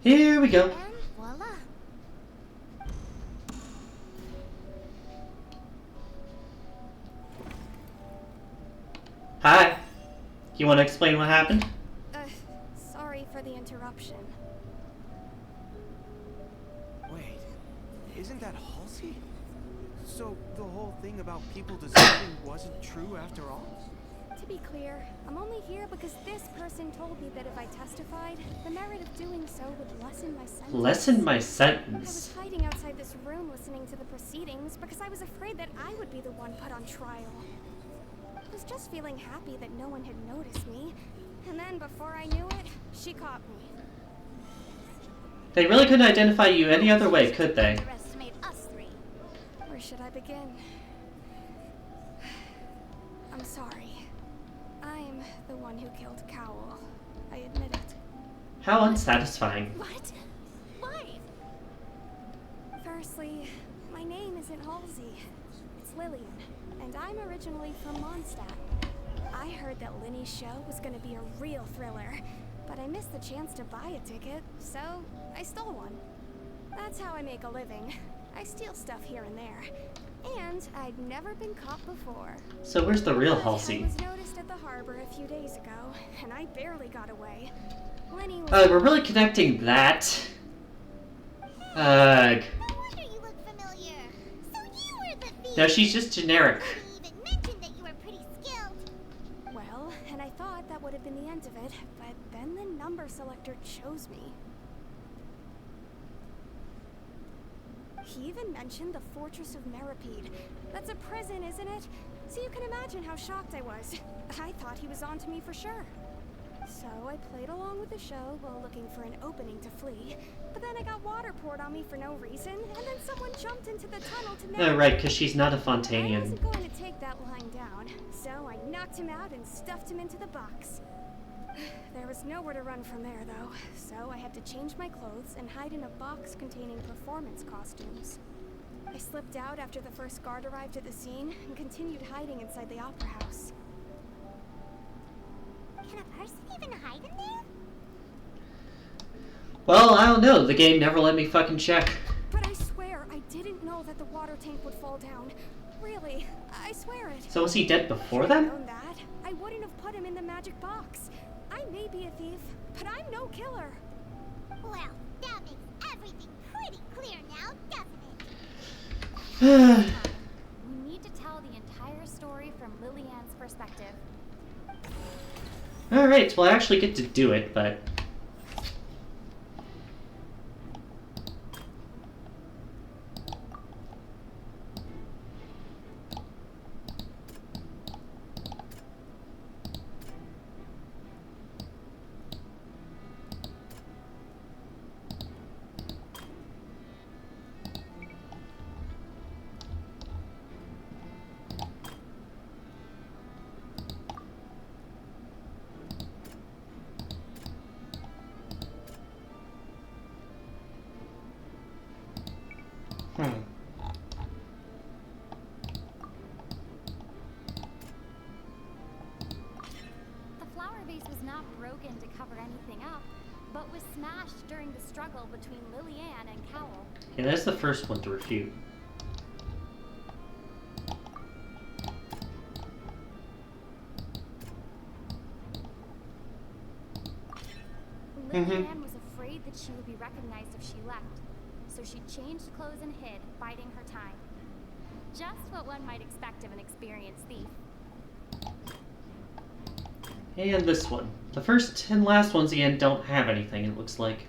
Here we go. And voila. Hi. You want to explain what happened? Sorry for the interruption. Wait, isn't that Halsey? So the whole thing about people dissolving wasn't true after all? To be clear, I'm only here because this person told me that if I testified, the merit of doing so would lessen my sentence. Lessen my I was sentence. hiding outside this room listening to the proceedings because I was afraid that I would be the one put on trial. I was just feeling happy that no one had noticed me, and then before I knew it, she caught me. They really couldn't identify you any other way, could they? Underestimate us three. Where should I begin? I'm sorry. I'm the one who killed Cowell. I admit it. How unsatisfying. What? Why? Firstly, my name isn't Halsey. It's Lillian, and I'm originally from Mondstadt. I heard that Linny's show was gonna be a real thriller, but I missed the chance to buy a ticket, so I stole one. That's how I make a living. I steal stuff here and there. And I'd never been caught before. So where's the real I Halsey? was noticed at the harbor a few days ago, and I barely got away. Lenny was We're really connecting that. Ugh. No wonder you look familiar. So you were the thief. No, she's just generic. You even mentioned that you were pretty skilled. well, and I thought that would have been the end of it, but then the number selector chose me. He even mentioned the Fortress of Meripede. That's a prison, isn't it? So you can imagine how shocked I was. I thought he was onto me for sure. So I played along with the show while looking for an opening to flee. But then I got water poured on me for no reason, and then someone jumped into the tunnel to Oh, right, because she's not a I Fontanian. wasn't going to take that lying down, so I knocked him out and stuffed him into the box. There was nowhere to run from there, though, so I had to change my clothes and hide in a box containing performance costumes. I slipped out after the first guard arrived at the scene and continued hiding inside the opera house. Can a person even hide in there? Well, I don't know. The game never let me fucking check. But I swear I didn't know that the water tank would fall down. Really, I swear it. So was he dead before If I'd then? known that, I wouldn't have put him in the magic box. I may be a thief, but I'm no killer. Well, that makes everything pretty clear now, doesn't it? We need to tell the entire story from Lillian's perspective. Alright, well I actually get to do it, but... The flower vase was not broken to cover anything up, but was smashed during the struggle between Lillian and Cowell. Yeah, that's the first one to refute. Lillian was afraid that she would be recognized if she left, so she changed clothes and hid, biding her time. Just what one might expect of an experienced thief. And this one. The first and last ones again don't have anything, it looks like.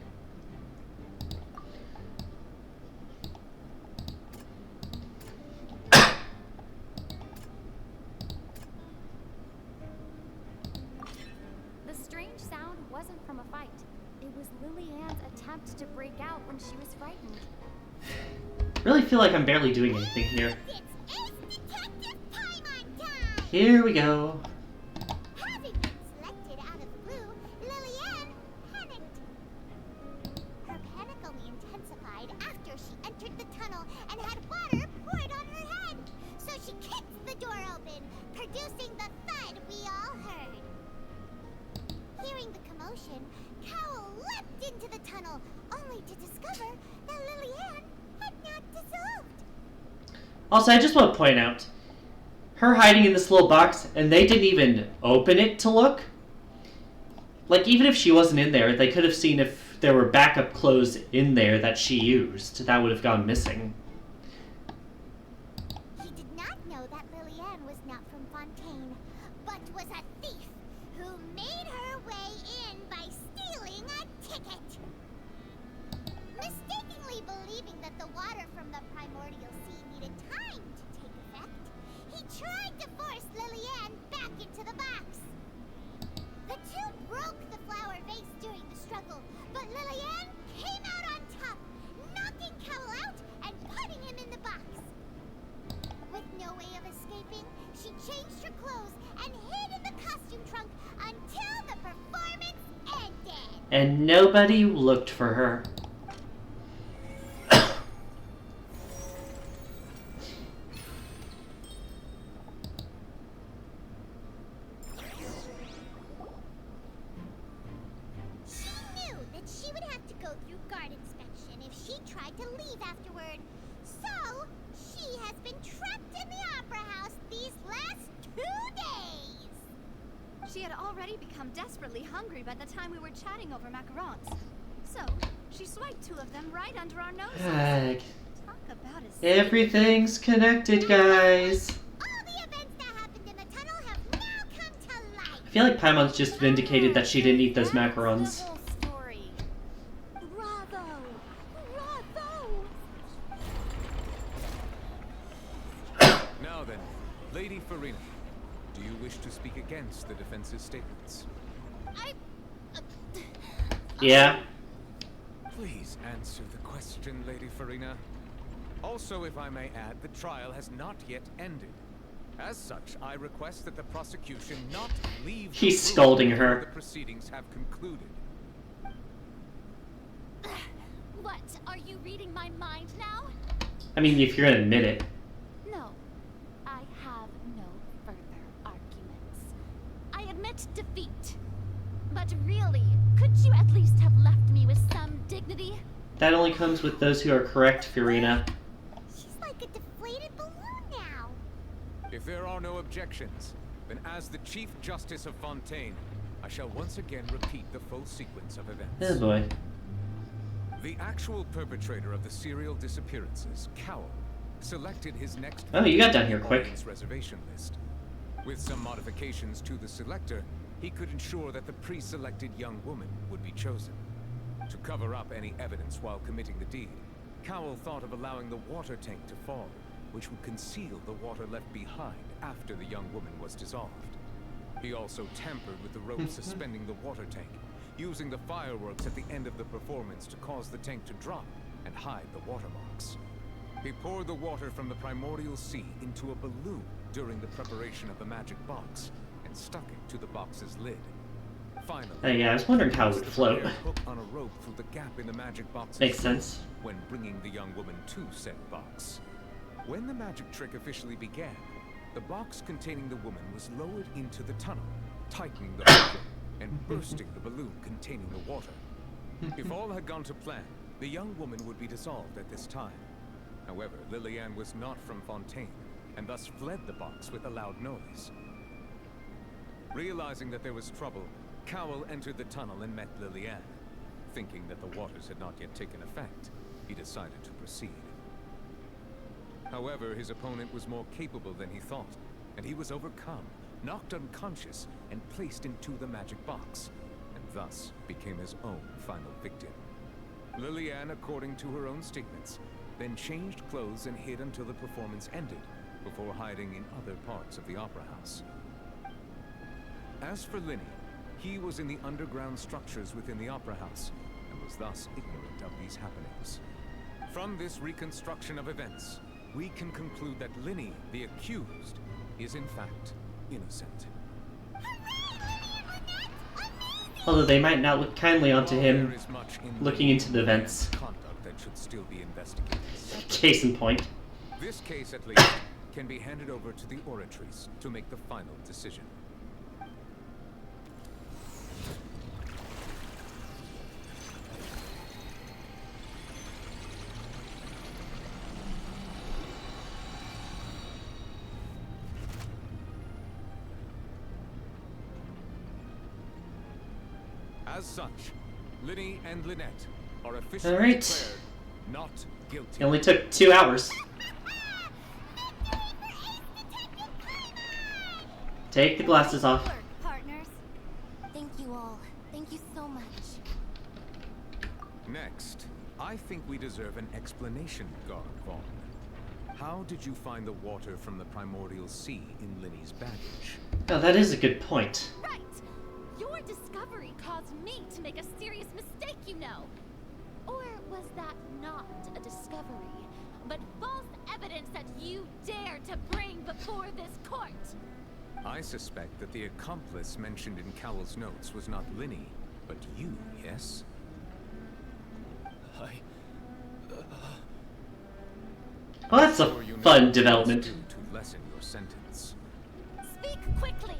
The strange sound wasn't from a fight. It was Lily-Ann's attempt to break out when she was frightened. Really feel like I'm barely doing anything here. Here we go. Having been selected out of the blue, Lily-Ann panicked. Her panic only intensified after she entered the tunnel and had water poured on her head. So she kicked the door open, producing the thud we all heard. Hearing the commotion, Cowell leapt into the tunnel, only to discover that Lily-Ann had not dissolved. Also, I just want to point out, her hiding in this little box, and they didn't even open it to look. Like, even if she wasn't in there, they could have seen if there were backup clothes in there that she used. That would have gone missing. He did not know that Lily-Ann was not from Fontaine, but was a thief who made her way in by stealing a ticket. Mistakenly believing that the water from the primordial sea needed time to take effect, he tried to force Lily-Ann back into the box. The two broke the flower vase during the struggle, but Lily-Ann came out on top, knocking Cowell out and putting him in the box. With no way of escaping, she changed her clothes and hid in the costume trunk until the performance ended. And nobody looked for her. She knew that she would have to go through guard inspection if she tried to leave afterward. So, she has been trapped in the opera house these last 2 days. She had already become desperately hungry by the time we were chatting over macarons. So, she swiped 2 of them right under our noses. Heck. Talk about Everything's connected, guys. All the events that happened in the tunnel have now come to light. I feel like Paimon's just vindicated that she didn't eat those macarons. Bravo! Bravo! Now then, Lady Farina, do you wish to speak against the defense's statements? Yeah. Please answer the question, Lady Farina. Also, if I may add, the trial has not yet ended. As such, I request that the prosecution not leave the He's room scolding before her. the proceedings have concluded. What? Are you reading my mind now? I mean, if you're gonna admit it. No. I have no further arguments. I admit defeat. But really, could you at least have left me with some dignity? That only comes with those who are correct, Farina. She's like a deflated balloon now. If there are no objections, then as the Chief Justice of Fontaine, I shall once again repeat the full sequence of events. Oh boy. The actual perpetrator of the serial disappearances, Cowell, selected his next Oh, you got down here quick. audience reservation list. With some modifications to the selector, he could ensure that the pre-selected young woman would be chosen. To cover up any evidence while committing the deed, Cowell thought of allowing the water tank to fall, which would conceal the water left behind after the young woman was dissolved. He also tampered with the rope suspending the water tank, using the fireworks at the end of the performance to cause the tank to drop and hide the watermarks. He poured the water from the primordial sea into a balloon during the preparation of the magic box and stuck it to the box's lid. Finally, Yeah, I was wondering how it would float. a hook on a rope through the gap in the magic box's Makes lid sense. when bringing the young woman to said box. When the magic trick officially began, the box containing the woman was lowered into the tunnel, tightening the hook and bursting the balloon containing the water. If all had gone to plan, the young woman would be dissolved at this time. However, Lily-Ann was not from Fontaine, and thus fled the box with a loud noise. Realizing that there was trouble, Cowell entered the tunnel and met Lily-Ann. Thinking that the waters had not yet taken effect, he decided to proceed. However, his opponent was more capable than he thought, and he was overcome knocked unconscious, and placed into the magic box, and thus became his own final victim. Lillian, according to her own statements, then changed clothes and hid until the performance ended, before hiding in other parts of the opera house. As for Linny, he was in the underground structures within the opera house, and was thus ignorant of these happenings. From this reconstruction of events, we can conclude that Linny, the accused, is in fact innocent. Although they might not look kindly onto him looking into the vents. Conduct that should still be investigated. Case in point. This case, at least, can be handed over to the Oratrice to make the final decision. As such, Linny and Lynette are officially declared not guilty. It only took 2 hours. Take the glasses off. Partners. Thank you all. Thank you so much. Next, I think we deserve an explanation, Guard Vaughn. How did you find the water from the primordial sea in Linny's baggage? Oh, that is a good point. Right! Your discovery caused me to make a serious mistake, you know. Or was that not a discovery, but false evidence that you dare to bring before this court? I suspect that the accomplice mentioned in Cowell's notes was not Linny, but you, yes? Well, that's a fun development. To lessen your sentence. Speak quickly,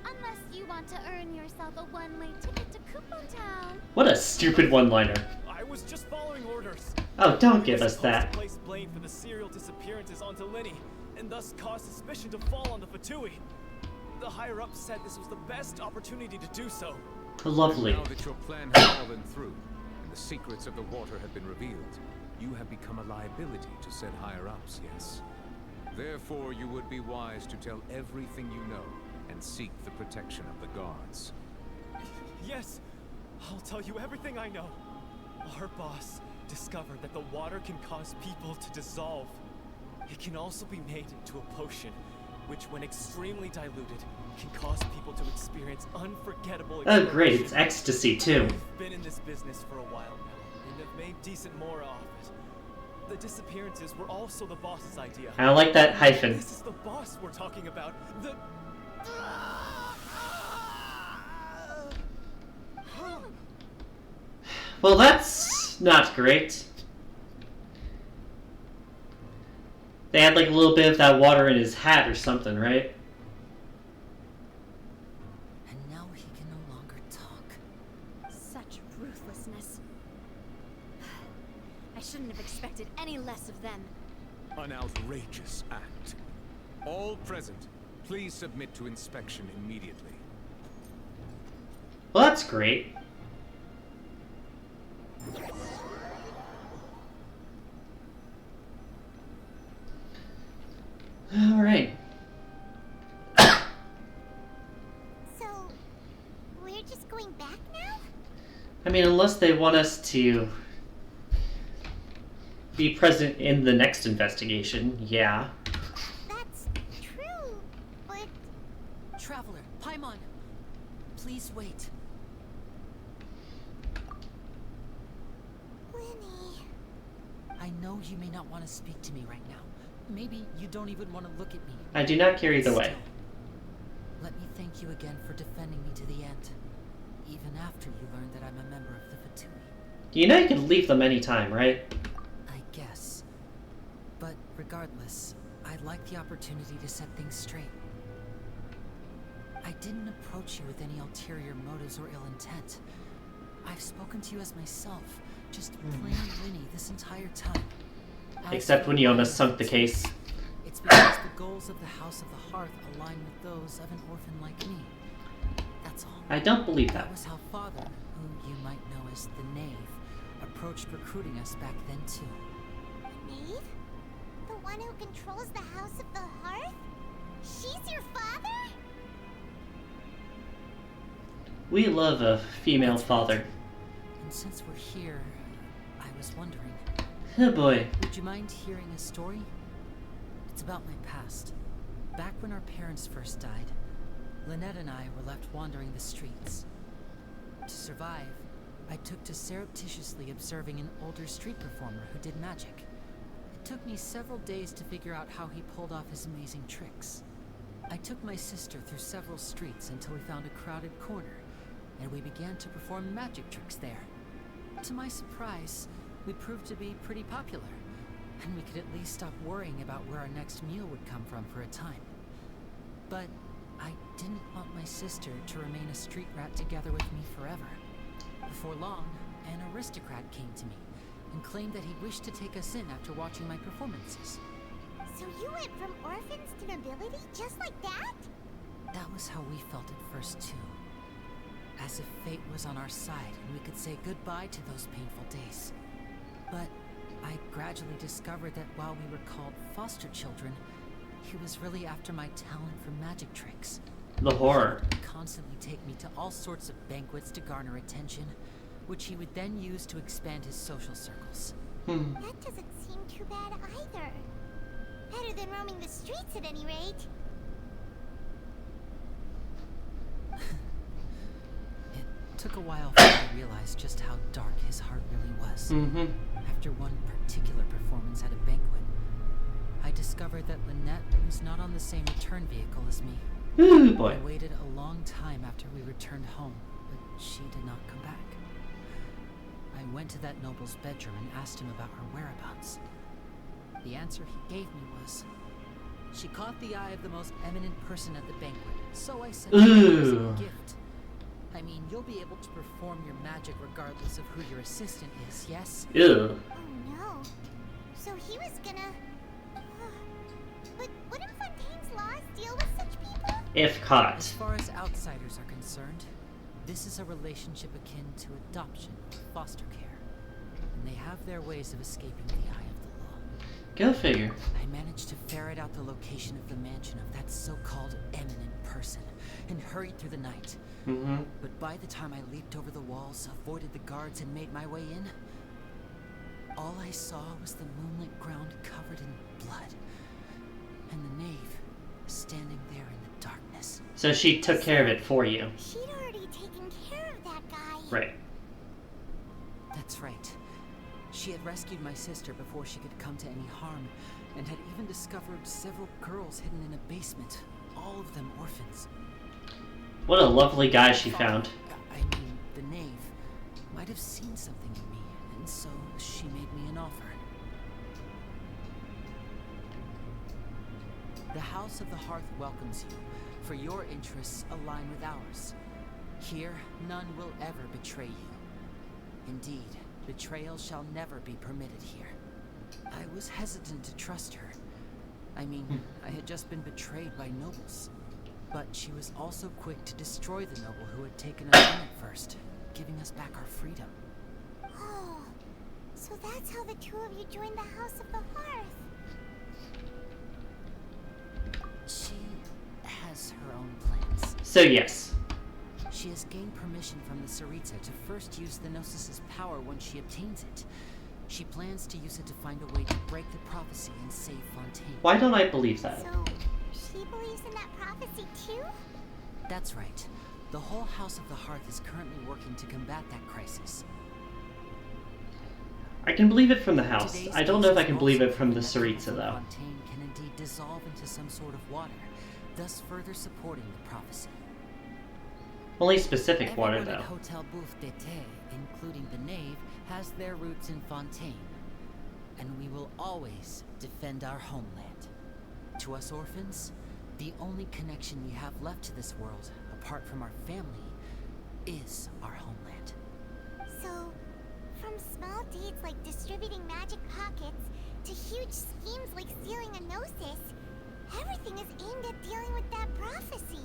unless you want to earn yourself a one-way ticket to Coupon Town. What a stupid one-liner. I was just following orders. Oh, don't give us that. To place blame for the serial disappearances onto Linny, and thus cause suspicion to fall on the Fatui. The higher-ups said this was the best opportunity to do so. Lovely. Now that your plan has fallen through, and the secrets of the water have been revealed, you have become a liability to said higher-ups, yes? Therefore, you would be wise to tell everything you know, and seek the protection of the guards. Yes, I'll tell you everything I know. Our boss discovered that the water can cause people to dissolve. It can also be made into a potion, which when extremely diluted, can cause people to experience unforgettable Oh great, it's ecstasy too. We've been in this business for a while now, and have made decent more off it. The disappearances were also the boss's idea. I like that hyphen. This is the boss we're talking about. The... Well, that's not great. They had like a little bit of that water in his hat or something, right? And now he can no longer talk. Such ruthlessness. I shouldn't have expected any less of them. An outrageous act. All present, please submit to inspection immediately. Well, that's great. Alright. So, we're just going back now? I mean, unless they want us to be present in the next investigation, yeah. That's true, but... Traveler, Paimon, please wait. Winnie... I know you may not want to speak to me right now. Maybe you don't even want to look at me. I do not care either way. Still, let me thank you again for defending me to the end, even after you learned that I'm a member of the Fatui. You know you can leave them anytime, right? I guess. But regardless, I'd like the opportunity to set things straight. I didn't approach you with any ulterior motives or ill intent. I've spoken to you as myself, just plain Linny this entire time. Except when you almost sunk the case. It's because the goals of the House of the Hearth align with those of an orphan like me. That's all. I don't believe that. That was how Father, who you might know as the Knave, approached recruiting us back then too. Knave? The one who controls the House of the Hearth? She's your father? We love a female father. And since we're here, I was wondering, Oh boy. would you mind hearing a story? It's about my past. Back when our parents first died, Lynette and I were left wandering the streets. To survive, I took to surreptitiously observing an older street performer who did magic. It took me several days to figure out how he pulled off his amazing tricks. I took my sister through several streets until we found a crowded corner, and we began to perform magic tricks there. To my surprise, we proved to be pretty popular, and we could at least stop worrying about where our next meal would come from for a time. But I didn't want my sister to remain a street rat together with me forever. Before long, an aristocrat came to me and claimed that he wished to take us in after watching my performances. So you went from orphans to nobility just like that? That was how we felt at first too. As if fate was on our side and we could say goodbye to those painful days. But I gradually discovered that while we were called foster children, he was really after my talent for magic tricks. The horror. He would constantly take me to all sorts of banquets to garner attention, which he would then use to expand his social circles. That doesn't seem too bad either. Better than roaming the streets at any rate. It took a while for me to realize just how dark his heart really was. After one particular performance at a banquet, I discovered that Lynette was not on the same return vehicle as me. Ooh, boy. I waited a long time after we returned home, but she did not come back. I went to that noble's bedroom and asked him about her whereabouts. The answer he gave me was, she caught the eye of the most eminent person at the banquet, so I sent her a gift. I mean, you'll be able to perform your magic regardless of who your assistant is, yes? Ew. Oh no. So he was gonna... But wouldn't Fontaine's laws deal with such people? If caught. As far as outsiders are concerned, this is a relationship akin to adoption or foster care. And they have their ways of escaping the eye of the law. Go figure. I managed to ferret out the location of the mansion of that so-called eminent person and hurried through the night. But by the time I leaped over the walls, avoided the guards, and made my way in, all I saw was the moonlit ground covered in blood, and the knave standing there in the darkness. So she took care of it for you. She'd already taken care of that guy. Right. That's right. She had rescued my sister before she could come to any harm, and had even discovered several girls hidden in a basement, all of them orphans. What a lovely guy she found. I mean, the knave might have seen something in me, and so she made me an offer. The House of the Hearth welcomes you, for your interests align with ours. Here, none will ever betray you. Indeed, betrayal shall never be permitted here. I was hesitant to trust her. I mean, I had just been betrayed by nobles. But she was also quick to destroy the noble who had taken us in at first, giving us back our freedom. Oh, so that's how the two of you joined the House of the Hearth. She has her own plans. So yes. She has gained permission from the Tsaritsa to first use the Gnosis' power once she obtains it. She plans to use it to find a way to break the prophecy and save Fontaine. Why don't I believe that? So, she believes in that prophecy too? That's right. The whole House of the Hearth is currently working to combat that crisis. I can believe it from the house. I don't know if I can believe it from the Tsaritsa, though. Fontaine can indeed dissolve into some sort of water, thus further supporting the prophecy. Only specific water, Everyone though. at Hotel Bouffe d'été, including the knave, has their roots in Fontaine. And we will always defend our homeland. To us orphans, the only connection we have left to this world, apart from our family, is our homeland. So, from small deeds like distributing magic pockets to huge schemes like stealing a Gnosis, everything is aimed at dealing with that prophecy.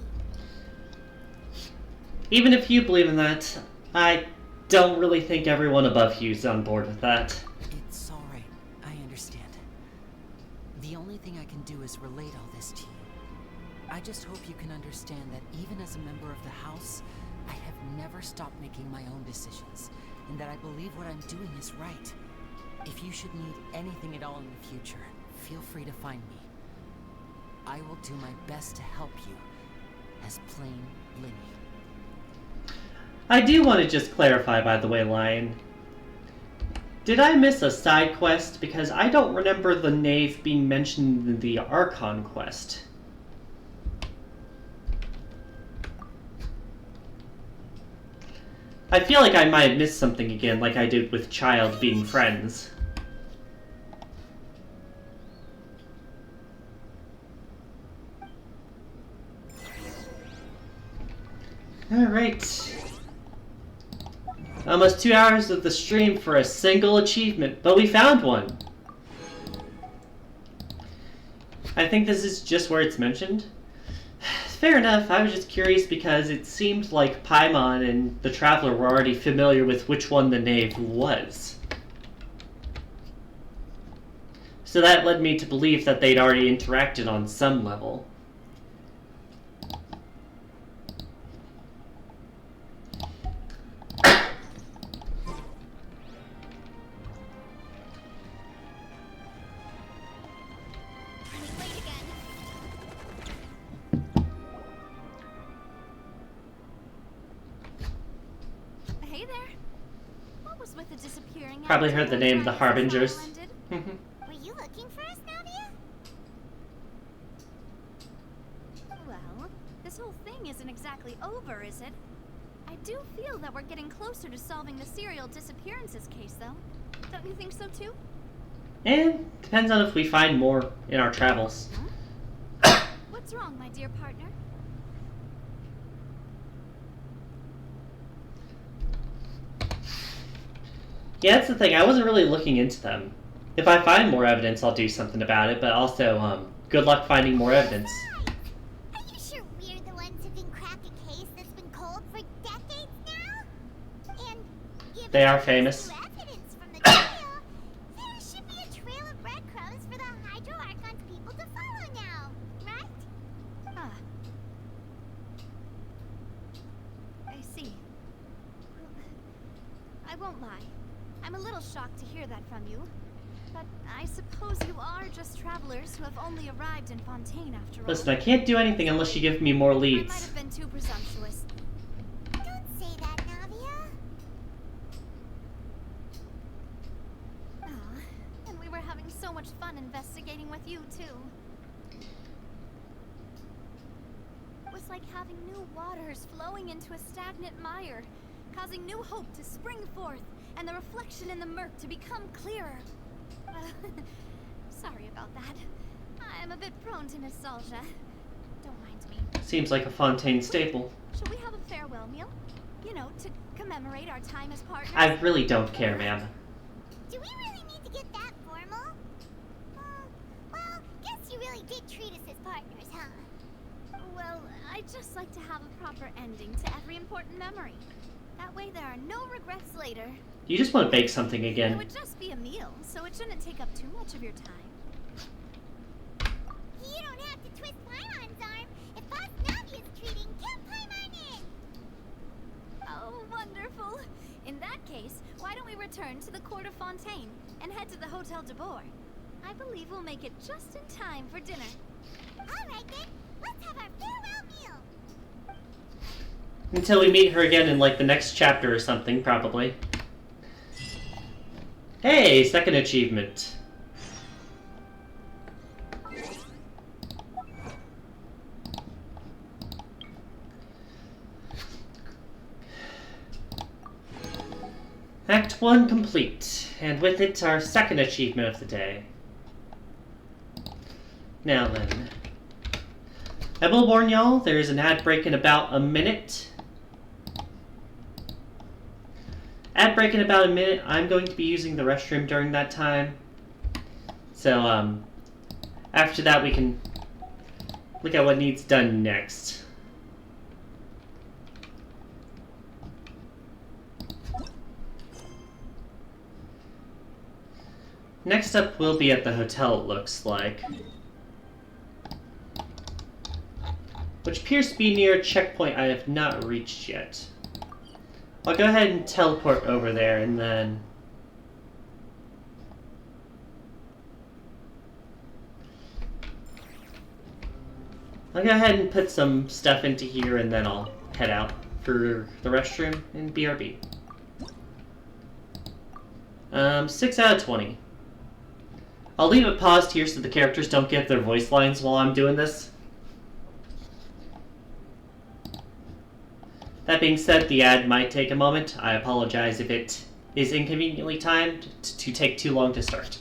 Even if you believe in that, I don't really think everyone above you is on board with that. It's alright, I understand. The only thing I can do is relate all this to you. I just hope you can understand that even as a member of the House, I have never stopped making my own decisions, and that I believe what I'm doing is right. If you should need anything at all in the future, feel free to find me. I will do my best to help you, as plain Linny. I do want to just clarify, by the way, Lion. Did I miss a side quest? Because I don't remember the Knave being mentioned in the Archon quest. I feel like I might have missed something again, like I did with Child being friends. Alright. Almost 2 hours of the stream for a single achievement, but we found one. I think this is just where it's mentioned. Fair enough, I was just curious because it seemed like Paimon and the Traveler were already familiar with which one the Knave was. So that led me to believe that they'd already interacted on some level. Hey there. What was with the disappearing? Probably heard the name of the Harbingers. Were you looking for us, Navia? Well, this whole thing isn't exactly over, is it? I do feel that we're getting closer to solving the serial disappearances case, though. Don't you think so, too? And depends on if we find more in our travels. What's wrong, my dear partner? Yeah, that's the thing. I wasn't really looking into them. If I find more evidence, I'll do something about it, but also, good luck finding more evidence. Are you sure we're the ones who can crack a case that's been cold for decades now? And given They are famous. new evidence from the trail, there should be a trail of breadcrumbs for the Hydro Archon's people to follow now, right? Ah. I see. I won't lie. I'm a little shocked to hear that from you. But I suppose you are just travelers who have only arrived in Fontaine after all. Listen, I can't do anything unless you give me more I might leads. have been too presumptuous. Don't say that, Navia. Ah, and we were having so much fun investigating with you, too. It was like having new waters flowing into a stagnant mire, causing new hope to spring forth, and the reflection in the murk to become clearer. Sorry about that. I'm a bit prone to nostalgia. Don't mind me. Seems like a Fontaine staple. Shall we have a farewell meal? You know, to commemorate our time as partners? I really don't care, ma'am. Do we really need to get that formal? Well, guess you really did treat us as partners, huh? Well, I'd just like to have a proper ending to every important memory. That way there are no regrets later. You just want to bake something It again. would just be a meal, so it shouldn't take up too much of your time. You don't have to twist Paimon's arm. If Boss Navia's treating, count Paimon in. Oh, wonderful. In that case, why don't we return to the Court of Fontaine and head to the Hotel de Boer? I believe we'll make it just in time for dinner. All right then, let's have our farewell meal. Until we meet her again in, like, the next chapter or something, probably. Hey, second achievement. Act 1 complete, and with it our second achievement of the day. Now then. I will warn y'all, there is an ad break in about a minute. Ad break in about a minute. I'm going to be using the restroom during that time. So, after that we can look at what needs done next. Next up, we'll be at the hotel, it looks like. Which appears to be near a checkpoint I have not reached yet. I'll go ahead and teleport over there and then... I'll go ahead and put some stuff into here and then I'll head out for the restroom and BRB. 6 out of 20. I'll leave it paused here so the characters don't get their voice lines while I'm doing this. That being said, the ad might take a moment. I apologize if it is inconveniently timed to take too long to start.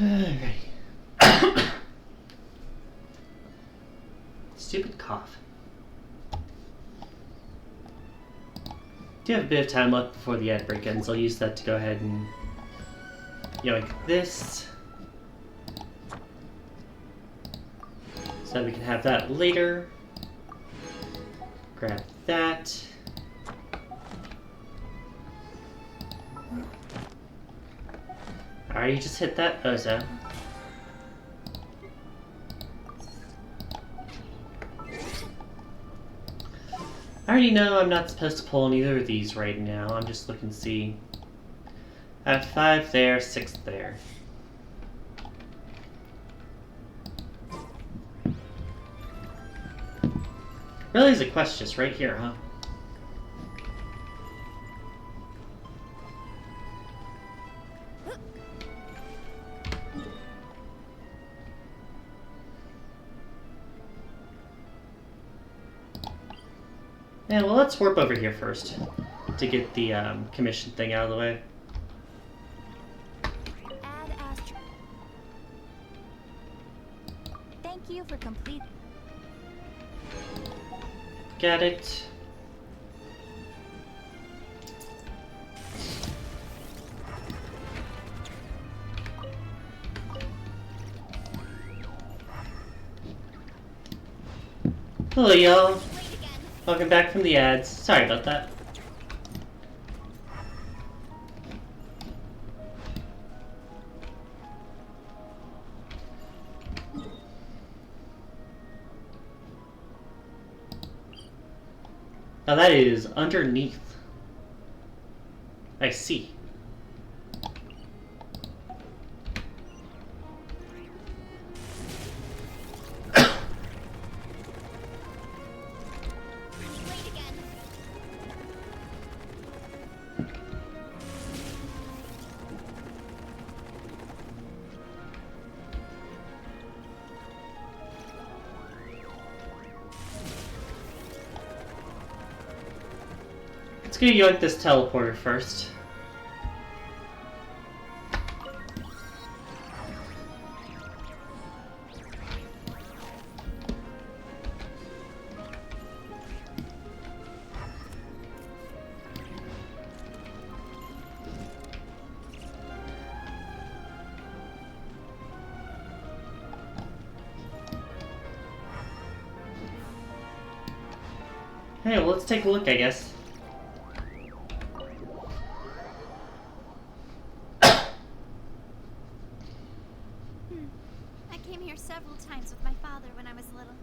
Alright. Stupid cough. Do have a bit of time left before the ad break ends. I'll use that to go ahead and yoink this. So we can have that later. Grab that. I already just hit that Ozo. I already know I'm not supposed to pull on either of these right now. I'm just looking to see. I have 5 there, 6 there. Really is a quest just right here, huh? Yeah, well, let's warp over here first to get the commission thing out of the way. Add Astro. Thank you for complete. Got it. Hello, y'all. Welcome back from the ads. Sorry about that. Now that is underneath. I see. Let's go yoink this teleporter first. Hey, well, let's take a look, I guess. I came here several times with my father when I was little,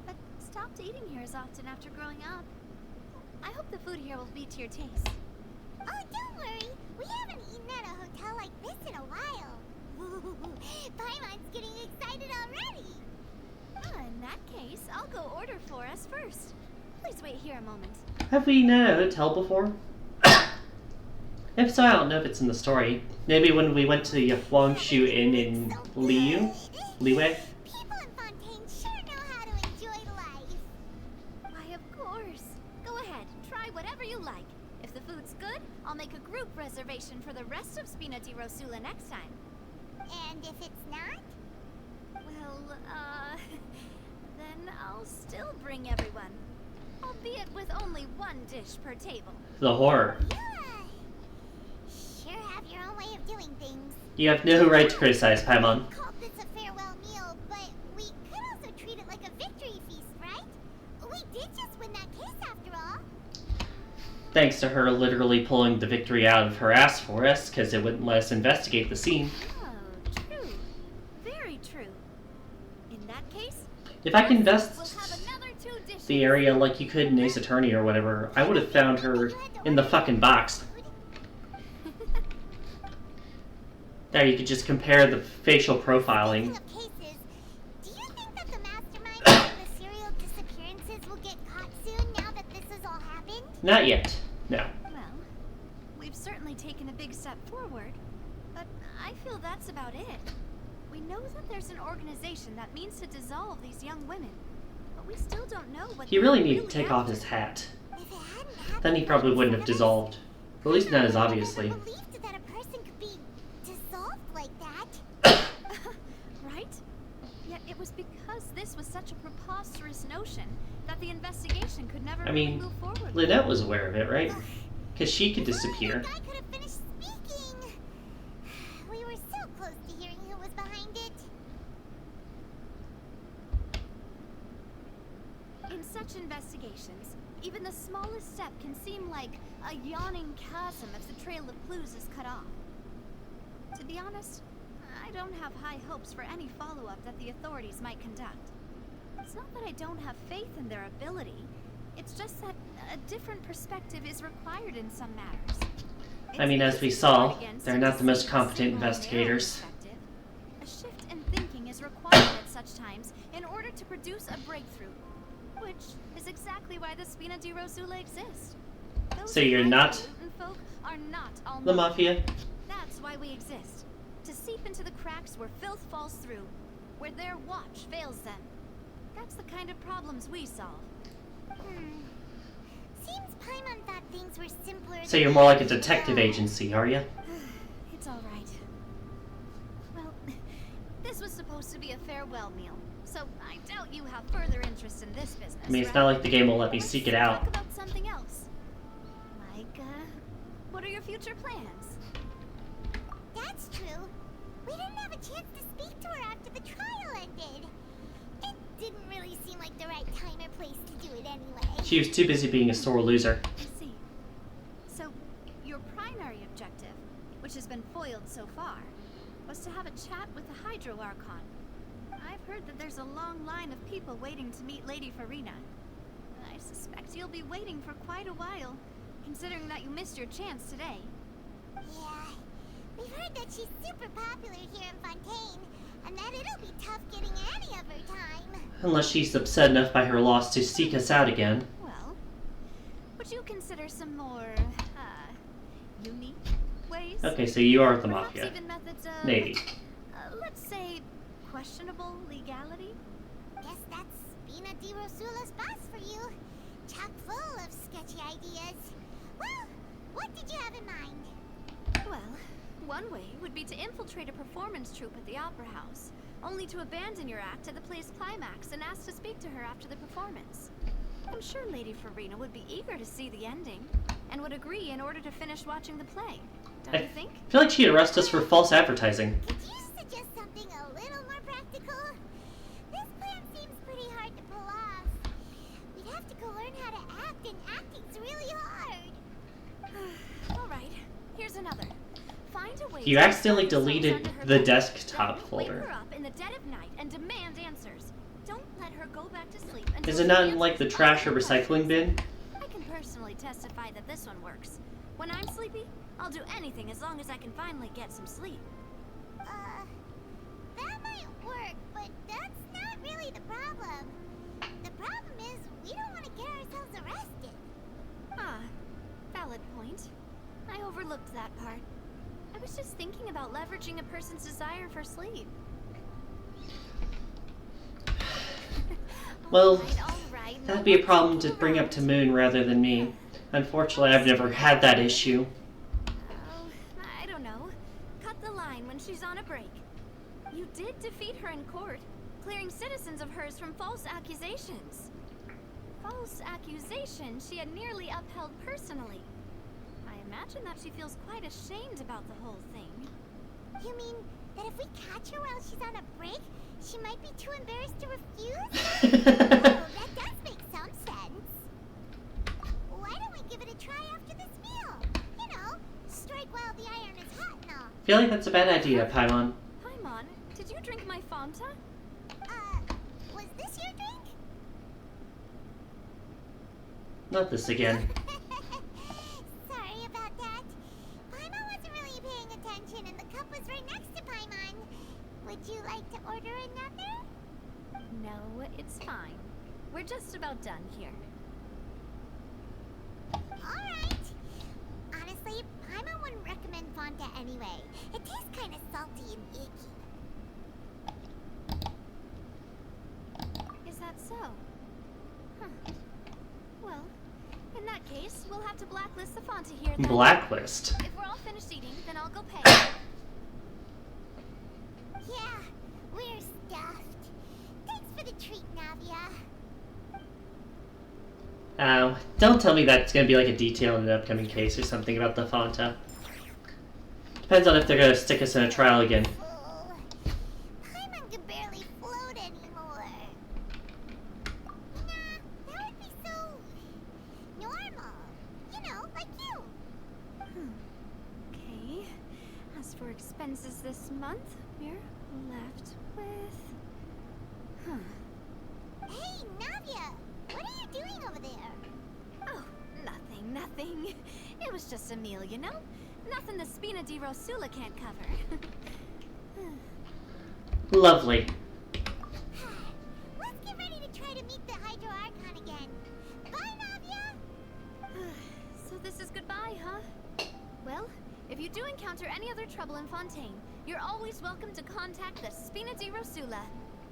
but stopped eating here as often after growing up. I hope the food here will be to your taste. Oh, don't worry. We haven't eaten at a hotel like this in a while. Paimon's getting excited already. In that case, I'll go order for us first. Please wait here a moment. Have we eaten at a hotel before? If so, I don't know if it's in the story. Maybe when we went to the Huangshu Inn in Liwei? People in Fontaine sure know how to enjoy life. Why, of course. Go ahead, try whatever you like. If the food's good, I'll make a group reservation for the rest of Spina di Rosula next time. And if it's not? Well, then I'll still bring everyone. Albeit with only one dish per table. The horror. Sure have your own way of doing things. You have no right to criticize, Paimon. We called this a farewell meal, but we could also treat it like a victory feast, right? We did just win that case after all. Thanks to her literally pulling the victory out of her ass for us, because it wouldn't let us investigate the scene. Oh, true. Very true. In that case, If I can invest we'll have another 2 dishes. the area like you could in Ace Attorney or whatever, I would have found her in the fucking box. There, you could just compare the facial profiling. Cases, do you think that the mastermind behind the serial disappearances will get caught soon now that this has all happened? Not yet. No. Well, we've certainly taken a big step forward, but I feel that's about it. We know that there's an organization that means to dissolve these young women, but we still don't know what He really needed to take off his hat. Then he probably wouldn't have dissolved. Or at least not as obviously. Believed that a person could be dissolved like that. Right? Yet it was because this was such a preposterous notion that the investigation could never I really mean, move forward. Lynette was aware of it, right? Because she could disappear. I could have finished speaking. We were so close to hearing who was behind it. In such investigations, even the smallest step can seem like a yawning chasm if the trail of clues is cut off. To be honest, I don't have high hopes for any follow-up that the authorities might conduct. It's not that I don't have faith in their ability, it's just that a different perspective is required in some matters. I mean, as we saw, they're not the most competent investigators. A shift in thinking is required at such times in order to produce a breakthrough, which is exactly why the Spina di Rosula exists. So you're not Folk are not all the Mafia? That's why we exist. To seep into the cracks where filth falls through, where their watch fails them. That's the kind of problems we solve. Seems Paimon thought things were simpler. So you're more like a detective agency, are you? It's all right. Well, this was supposed to be a farewell meal, so I doubt you have further interest in this business. I mean, it's not like the game will let me seek it out. Talk about something else. Like, what are your future plans? That's true. We didn't have a chance to speak to her after the trial ended. It didn't really seem like the right time or place to do it anyway. She was too busy being a sore loser. I see. So, your primary objective, which has been foiled so far, was to have a chat with the Hydro Archon. I've heard that there's a long line of people waiting to meet Lady Farina. I suspect you'll be waiting for quite a while, considering that you missed your chance today. Yeah, we've heard that she's super popular here in Fontaine, and that it'll be tough getting any of her time. Unless she's upset enough by her loss to seek us out again. Well, would you consider some more, unique ways? Okay, so you are the Perhaps Mafia. even methods of, Maybe. Let's say, questionable legality? Guess that's Spina di Rosula's boss for you. Chock full of sketchy ideas. Well, what did you have in mind? Well, one way would be to infiltrate a performance troupe at the Opera House, only to abandon your act at the play's climax and ask to speak to her after the performance. I'm sure Lady Farina would be eager to see the ending, and would agree in order to finish watching the play. Don't you think? I feel like she'd arrest us for false advertising. Could you suggest something a little more practical? This plan seems pretty hard to pull off. We'd have to go learn how to act, and acting's really hard. Alright, here's another. Find a way You to accidentally insert yourselves deleted under her the bed. desktop Then folder. Wake her up in the dead of night and demand answers. Don't let her go back to sleep until Is it she not in answers like the all trash or your recycling bin? I can personally testify that this one works. When I'm sleepy, I'll do anything as long as I can finally get some sleep. That might work, but that's not really the problem. The problem is we don't want to get ourselves arrested. Ah, valid point. I overlooked that part. I was just thinking about leveraging a person's desire for sleep. Well, that'd be a problem to bring up to Moon rather than me. Unfortunately, I've never had that issue. Oh, I don't know. Cut the line when she's on a break. You did defeat her in court, clearing citizens of hers from false accusations. False accusations she had nearly upheld personally. I imagine that she feels quite ashamed about the whole thing. You mean that if we catch her while she's on a break, she might be too embarrassed to refuse? That does make some sense. Why don't we give it a try after this meal? You know, strike while the iron is hot and all. I feel like that's a bad idea, Paimon. Paimon, did you drink my Fanta? Was this your drink? Not this again. Sorry about that. Paimon wasn't really paying attention and the cup was right next to Paimon. Would you like to order another? No, it's fine. We're just about done here. Alright. Honestly, Paimon wouldn't recommend Fanta anyway. It tastes kind of salty and icky. Is that so? Huh. Well, in that case, we'll have to blacklist the Fanta here then. Blacklist? If we're all finished eating, then I'll go pay. Yeah, we're stuffed. Thanks for the treat, Navia. Don't tell me that's gonna be like a detail in an upcoming case or something about the Fanta. Depends on if they're gonna stick us in a trial again. Paimon can barely float anymore. Nah, that would be so normal. You know, like you. Okay. As for expenses this month, we're left with... Hey, Navia! What are you doing over there? Oh, nothing. It was just a meal, you know? Nothing the Spina di Rosula can't cover. Lovely. Let's get ready to try to meet the Hydro Archon again. Bye, Navia! So this is goodbye, huh? Well, if you do encounter any other trouble in Fontaine, you're always welcome to contact the Spina di Rosula.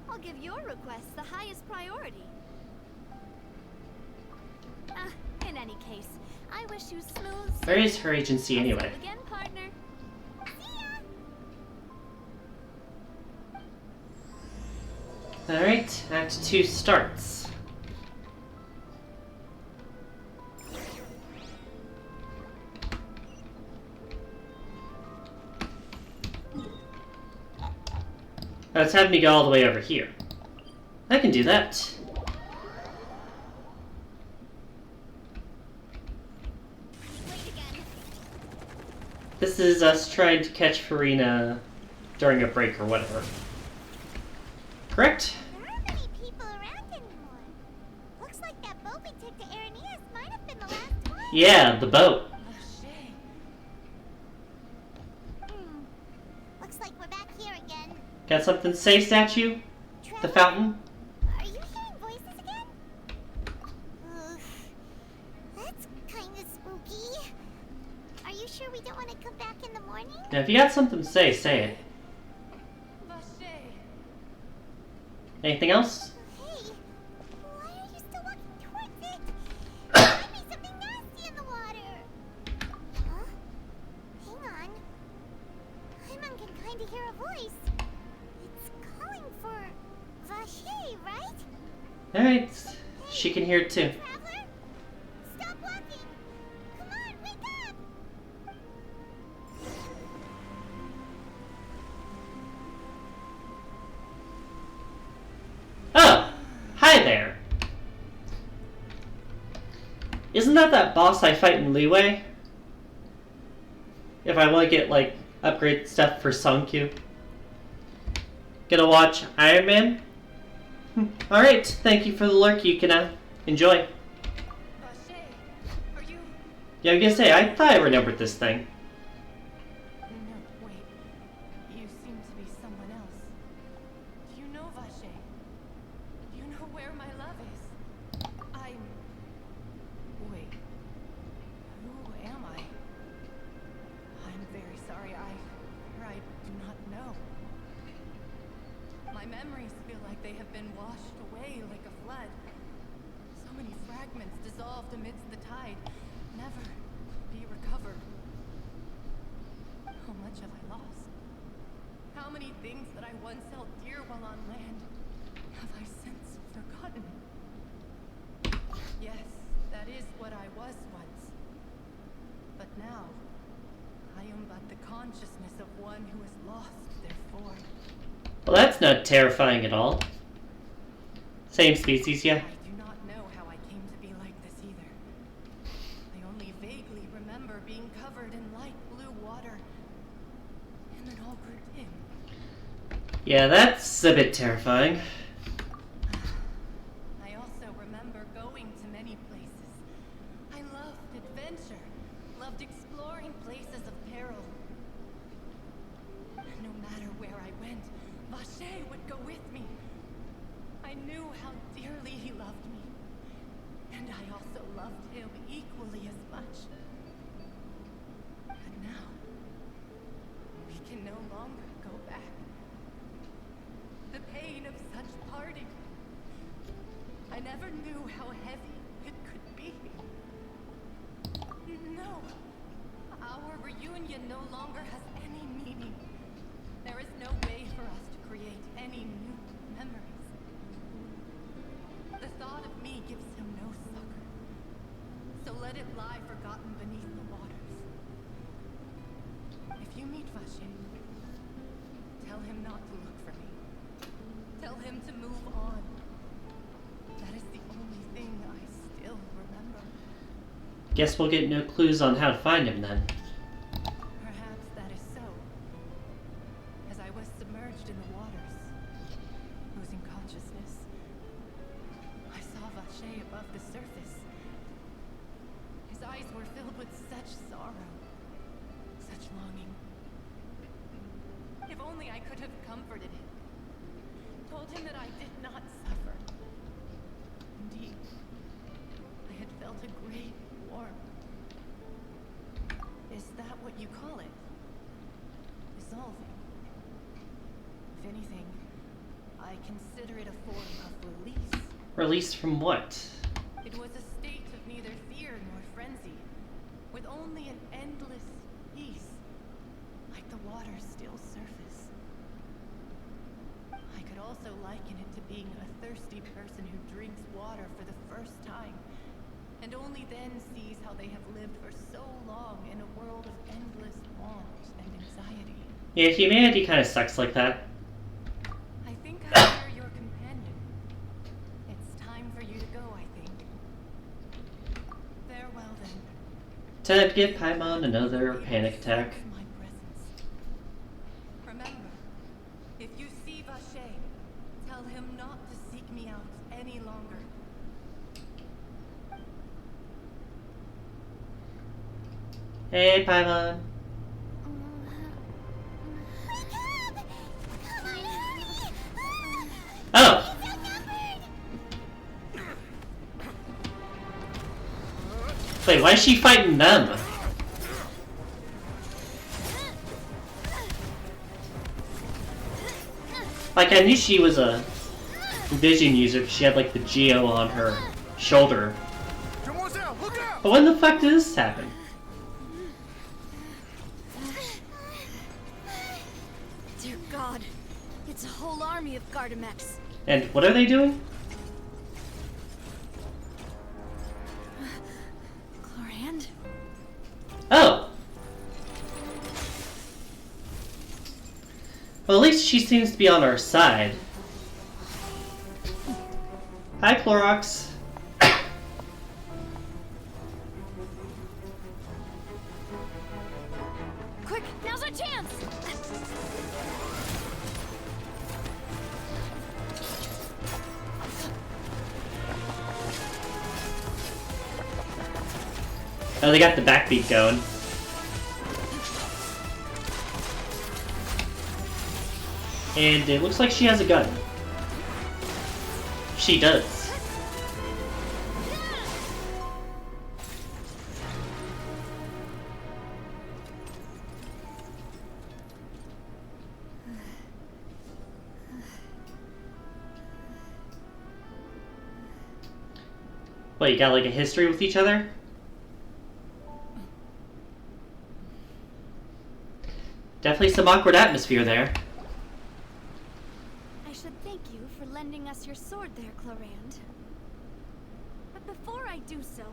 I'll give your request the highest priority. In any case, I wish you smooth... Where is her agency anyway? See you again, partner. Alright, Act 2 starts. Now it's having me go all the way over here. I can do that. This is us trying to catch Farina during a break or whatever. Correct? There aren't many people around anymore. Looks like that boat we took to Araneas might have been the last one. Yeah, the boat. Looks like we're back here again. Got something to say, statue? The fountain? Are you hearing voices again? That's kind of spooky. Are you sure we don't want to come back in the morning? Now, if you got something to say, say it. Anything else? Hey, why are you still walking towards it? There might be something nasty in the water. Alright, she can hear it too. Traveler? Stop walking! Come on, wake up! Oh! Hi there! Isn't that boss I fight in Leeway? If I want to get, like, upgrade stuff for Sunkyu. Gonna watch Iron Man? Alright, thank you for the lurk, Yukina. Enjoy. Are you... Yeah, I was gonna say, I thought I remembered this thing. No, wait. You seem to be someone else. Do you know Vache? Do you know where my love is? I'm... Wait. Who am I? I'm very sorry. I do not know. My memories feel like they have been washed away like a flood. So many fragments dissolved amidst the tide, never be recovered. How much have I lost? How many things that I once held dear while on land have I since forgotten? Yes, that is what I was once. But now, I am but the consciousness of one who is lost, therefore. Well, that's not terrifying at all. Same species, yeah. I do not know how I came to be like this either. I only vaguely remember being covered in light blue water, and then all grew dim. Yeah, that's a bit terrifying. I also remember going to many places. I loved adventure, loved exploring places of peril. And no matter where I went, Vache would go with me. I knew how dearly he loved me, and I also loved him equally as much. But now, we can no longer go back. The pain of such parting. I never knew how heavy it could be. No, our reunion no longer has any meaning. There is no way for us to create any new memories. The thought of me gives him no succor. So let it lie forgotten beneath the waters. If you meet Vache, tell him not to look for me. Tell him to move on. That is the only thing I still remember. Guess we'll get no clues on how to find him then. Perhaps that is so. As I was submerged in the waters, losing consciousness, I saw Vache above the surface. His eyes were filled with such sorrow, such longing. If only I could have comforted him, told him that I did not suffer. Indeed, I had felt a great warmth. Is that what you call it? Dissolving. If anything, I consider it a form of release. Release from what? It was a state of neither fear nor frenzy, with only an endless peace, like the water's still surface. I could also liken it to being a thirsty person who drinks water for the first time, and only then sees how they have lived for so long in a world of endless want and anxiety. Yeah, humanity kind of sucks like that. I think I hear your companion. It's time for you to go, I think. Farewell, then. Time to give Paimon another panic attack. My presence. Remember, if you see Vache, tell him not to seek me out any longer. Hey, Paimon. Oh! Wait, why is she fighting them? Like, I knew she was a vision user because she had, like, the geo on her shoulder. But when the fuck did this happen? Dear God, it's a whole army of Gardamex. And what are they doing? Oh! Well, at least she seems to be on our side. Hi, Clorox. Quick, now's our chance! Oh, they got the backbeat going. And it looks like she has a gun. She does. What, you got like a history with each other? Definitely some awkward atmosphere there. I should thank you for lending us your sword there, Clorand. But before I do so,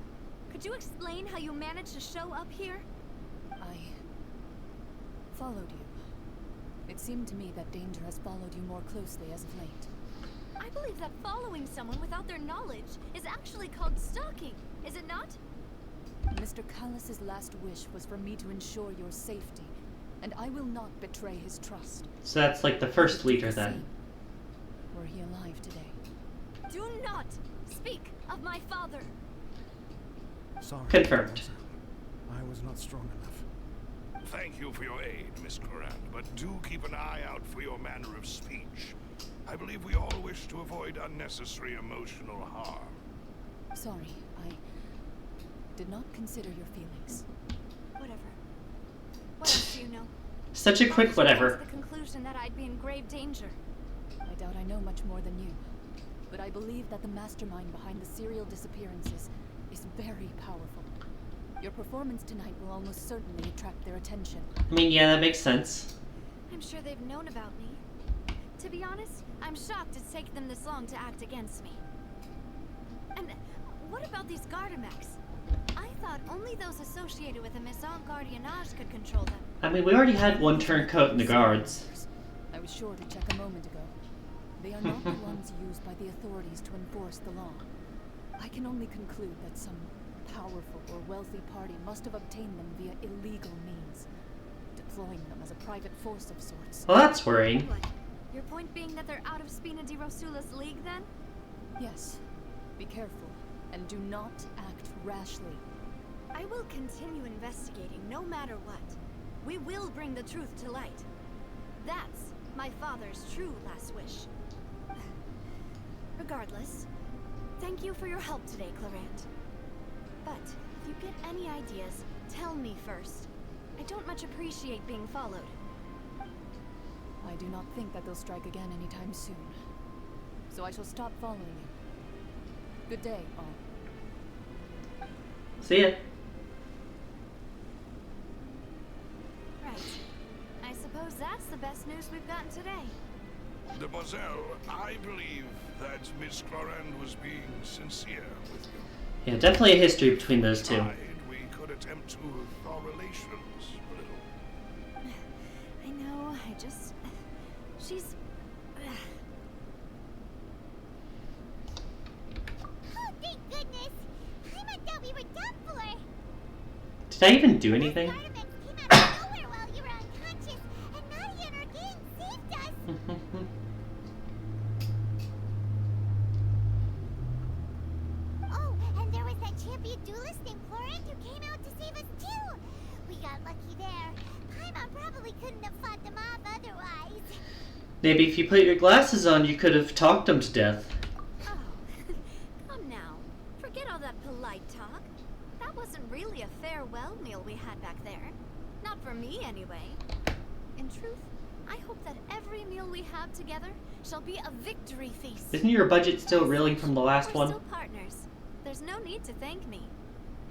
could you explain how you managed to show up here? I followed you. It seemed to me that danger has followed you more closely as of late. I believe that following someone without their knowledge is actually called stalking, is it not? Mr. Callus's last wish was for me to ensure your safety, and I will not betray his trust. So that's like the first leader then. Were he alive today? Do not speak of my father. Sorry. Confirmed. I was not strong enough. Thank you for your aid, Miss Corand, but do keep an eye out for your manner of speech. I believe we all wish to avoid unnecessary emotional harm. Sorry, I did not consider your feelings. Whatever. What else do you know? Such a quick whatever. The conclusion that I'd be in grave danger. I doubt I know much more than you, but I believe that the mastermind behind the serial disappearances is very powerful. Your performance tonight will almost certainly attract their attention. I mean, yeah, that makes sense. I'm sure they've known about me. To be honest, I'm shocked it's taken them this long to act against me. And what about these Gardamex? I thought only those associated with the Maison Gardiennage could control them. I mean, we already had one turncoat in the guards. I was sure to check a moment ago. They are not the ones used by the authorities to enforce the law. I can only conclude that some powerful or wealthy party must have obtained them via illegal means, deploying them as a private force of sorts. Well, that's worrying. What? Your point being that they're out of Spina di Rosula's league, then? Yes. Be careful, and do not act rashly. I will continue investigating no matter what. We will bring the truth to light. That's my father's true last wish. Regardless, thank you for your help today, Clorand. But if you get any ideas, tell me first. I don't much appreciate being followed. I do not think that they'll strike again anytime soon. So I shall stop following you. Good day, all. See ya. Right. I suppose that's the best news we've gotten today. Demoiselle, I believe that Miss Clorand was being sincere with you. Yeah, definitely a history between those two. We could attempt to thaw relations a little. I know, she's... Oh, thank goodness! I thought we were done for! Did I even do anything? Gardamex came out of nowhere while you were unconscious, and Nadia and her gang saved us! Oh, and there was that champion duelist named Clorand who came out to save us too! We got lucky there. Paimon probably couldn't have fought them off otherwise. Maybe if you put your glasses on, you could have talked them to death. Oh, come now. Forget all that polite talk. That wasn't really a farewell meal we had back there. Not for me, anyway. In truth, I hope that every meal we have together shall be a victory feast. Isn't your budget still reeling from the last We're one? still partners. There's no need to thank me.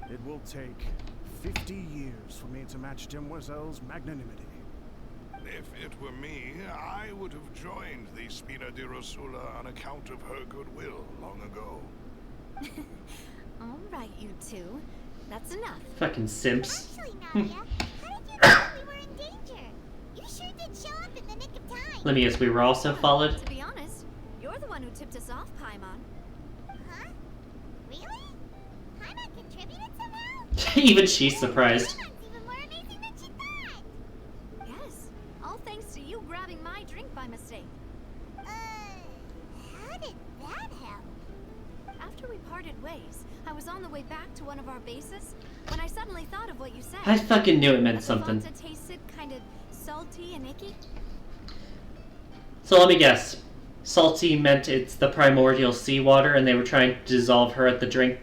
It will take 50 years for me to match Demoiselle's magnanimity. If it were me, I would have joined the Spina di Rosula on account of her goodwill long ago. All right, you two. That's enough. Fucking simps. Actually, Nadia, how did you know we were in danger? You sure did show up in the nick of time. Let me guess, we were also followed? To be honest, you're the one who tipped us off, Paimon. Huh? Really? Paimon contributed somehow? Even she's surprised. Paimon's even more amazing than she thought. Yes, all thanks to you grabbing my drink by mistake. How did that help? After we parted ways, I was on the way back to one of our bases when I suddenly thought of what you said. I fucking knew it meant That the something. Fanta tasted kind of salty and icky. So let me guess. Salty meant it's the primordial seawater and they were trying to dissolve her at the drink.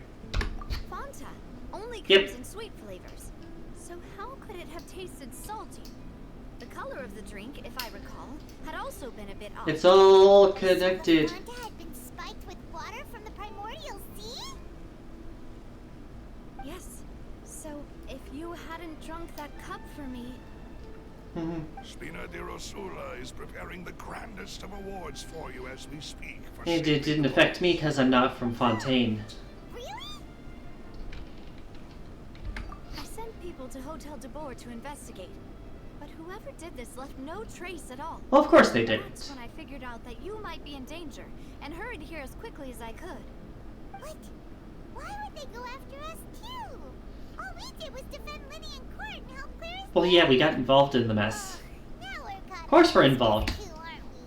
Fanta only comes Yep. in sweet flavors. So how could it have tasted salty? The color of the drink, if I recall, had also been a bit off. It's all connected. So the Fanta had been spiked with water from the primordial sea? Yes. So if you hadn't drunk that cup for me, Spina di Rosula is preparing the grandest of awards for you as we speak. For And it didn't affect me because I'm not from Fontaine. I sent people to Hotel de Boer to investigate. But whoever did this left no trace at all. Well, of course they didn't. That's when I figured out that you might be in danger and hurried here as quickly as I could. What? Why would they go after us too? All we did was defend Linny in court and help clear his Well, yeah, we got involved in the mess. Now we're caught Of course we're involved. too, aren't we?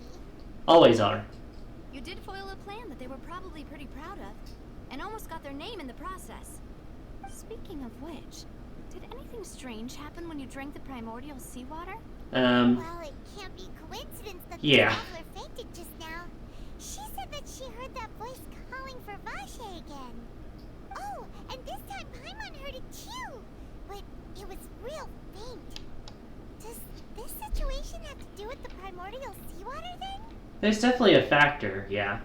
Always are. You did foil a plan that they were probably pretty proud of, and almost got their name in the process. Speaking of which, did anything strange happen when you drank the primordial seawater? Well, it can't be coincidence that Yeah. the traveler fainted just now. She said that she heard that voice calling for Vache again. Oh, and this time Paimon heard it too, but it was real faint. Does this situation have to do with the primordial seawater then? There's definitely a factor, yeah.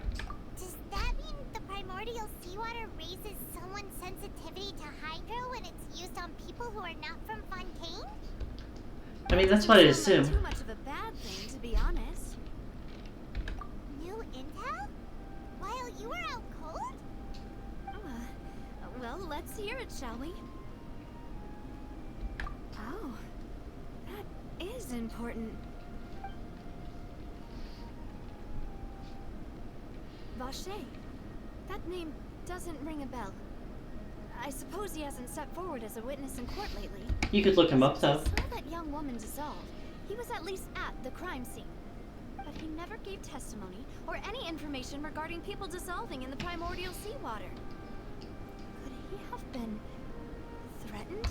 Does that mean the primordial seawater raises someone's sensitivity to hydro when it's used on people who are not from Fontaine? I mean, that's what I assume. Too much of a bad thing, to be honest. New intel? While you were out cold? Well, let's hear it, shall we? Oh, that is important. Vache. That name doesn't ring a bell. I suppose he hasn't stepped forward as a witness in court lately. You could look him up, though. Since I saw that young woman dissolve, he was at least at the crime scene. But he never gave testimony or any information regarding people dissolving in the primordial seawater. Could he have been threatened?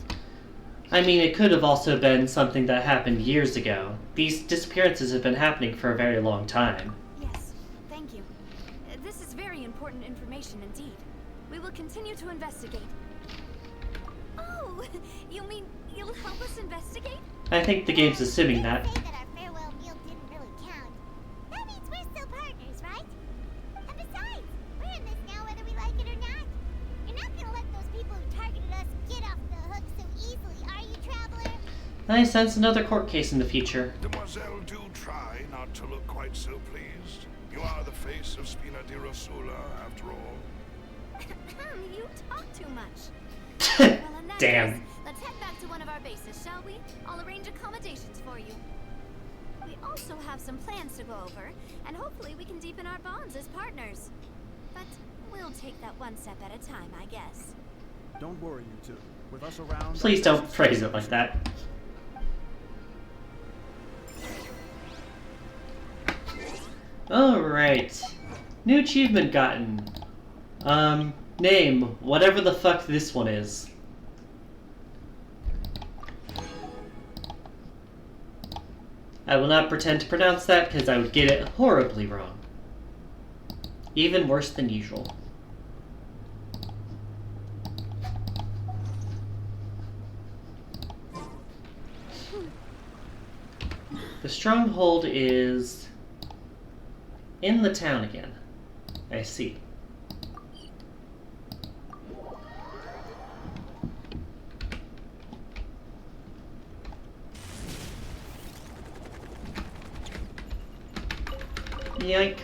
I mean, it could have also been something that happened years ago. These disappearances have been happening for a very long time. Yes, thank you. This is very important information indeed. We will continue to investigate. Oh, you mean you'll help us investigate? I think the game's assuming that. Say that our farewell meal didn't really count. That means we're still partners, right? And besides, we're in this now whether we like it or not. You're not gonna let those people who targeted us get off the hook so easily, are you, Traveler? I sense another court case in the future. Demoiselle, do try not to look quite so pleased. You are the face of Spina di Rosula, after all. You talk too much. Well, in that Damn. case, let's head back to one of our bases, shall we? I'll arrange accommodations for you. We also have some plans to go over, and hopefully we can deepen our bonds as partners. But we'll take that one step at a time, I guess. Don't worry, you two. With us around... Please don't phrase it like that. Alright. New achievement gotten. Name, whatever the fuck this one is. I will not pretend to pronounce that because I would get it horribly wrong. Even worse than usual. The stronghold is in the town again. I see. Yike.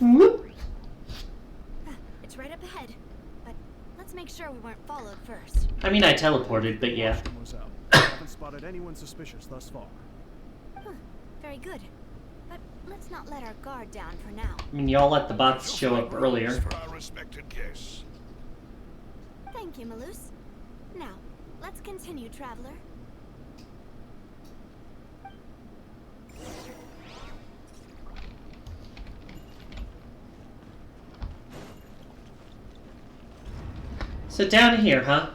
Whoop. It's right up ahead, but let's make sure we weren't followed first. I mean, I teleported, but yeah. Was out. Haven't spotted anyone suspicious thus far. Huh, very good. But let's not let our guard down for now. I mean, y'all let the bots show up earlier. For our respected guests. Thank you, Malus. Now, let's continue, traveler. So down here, huh?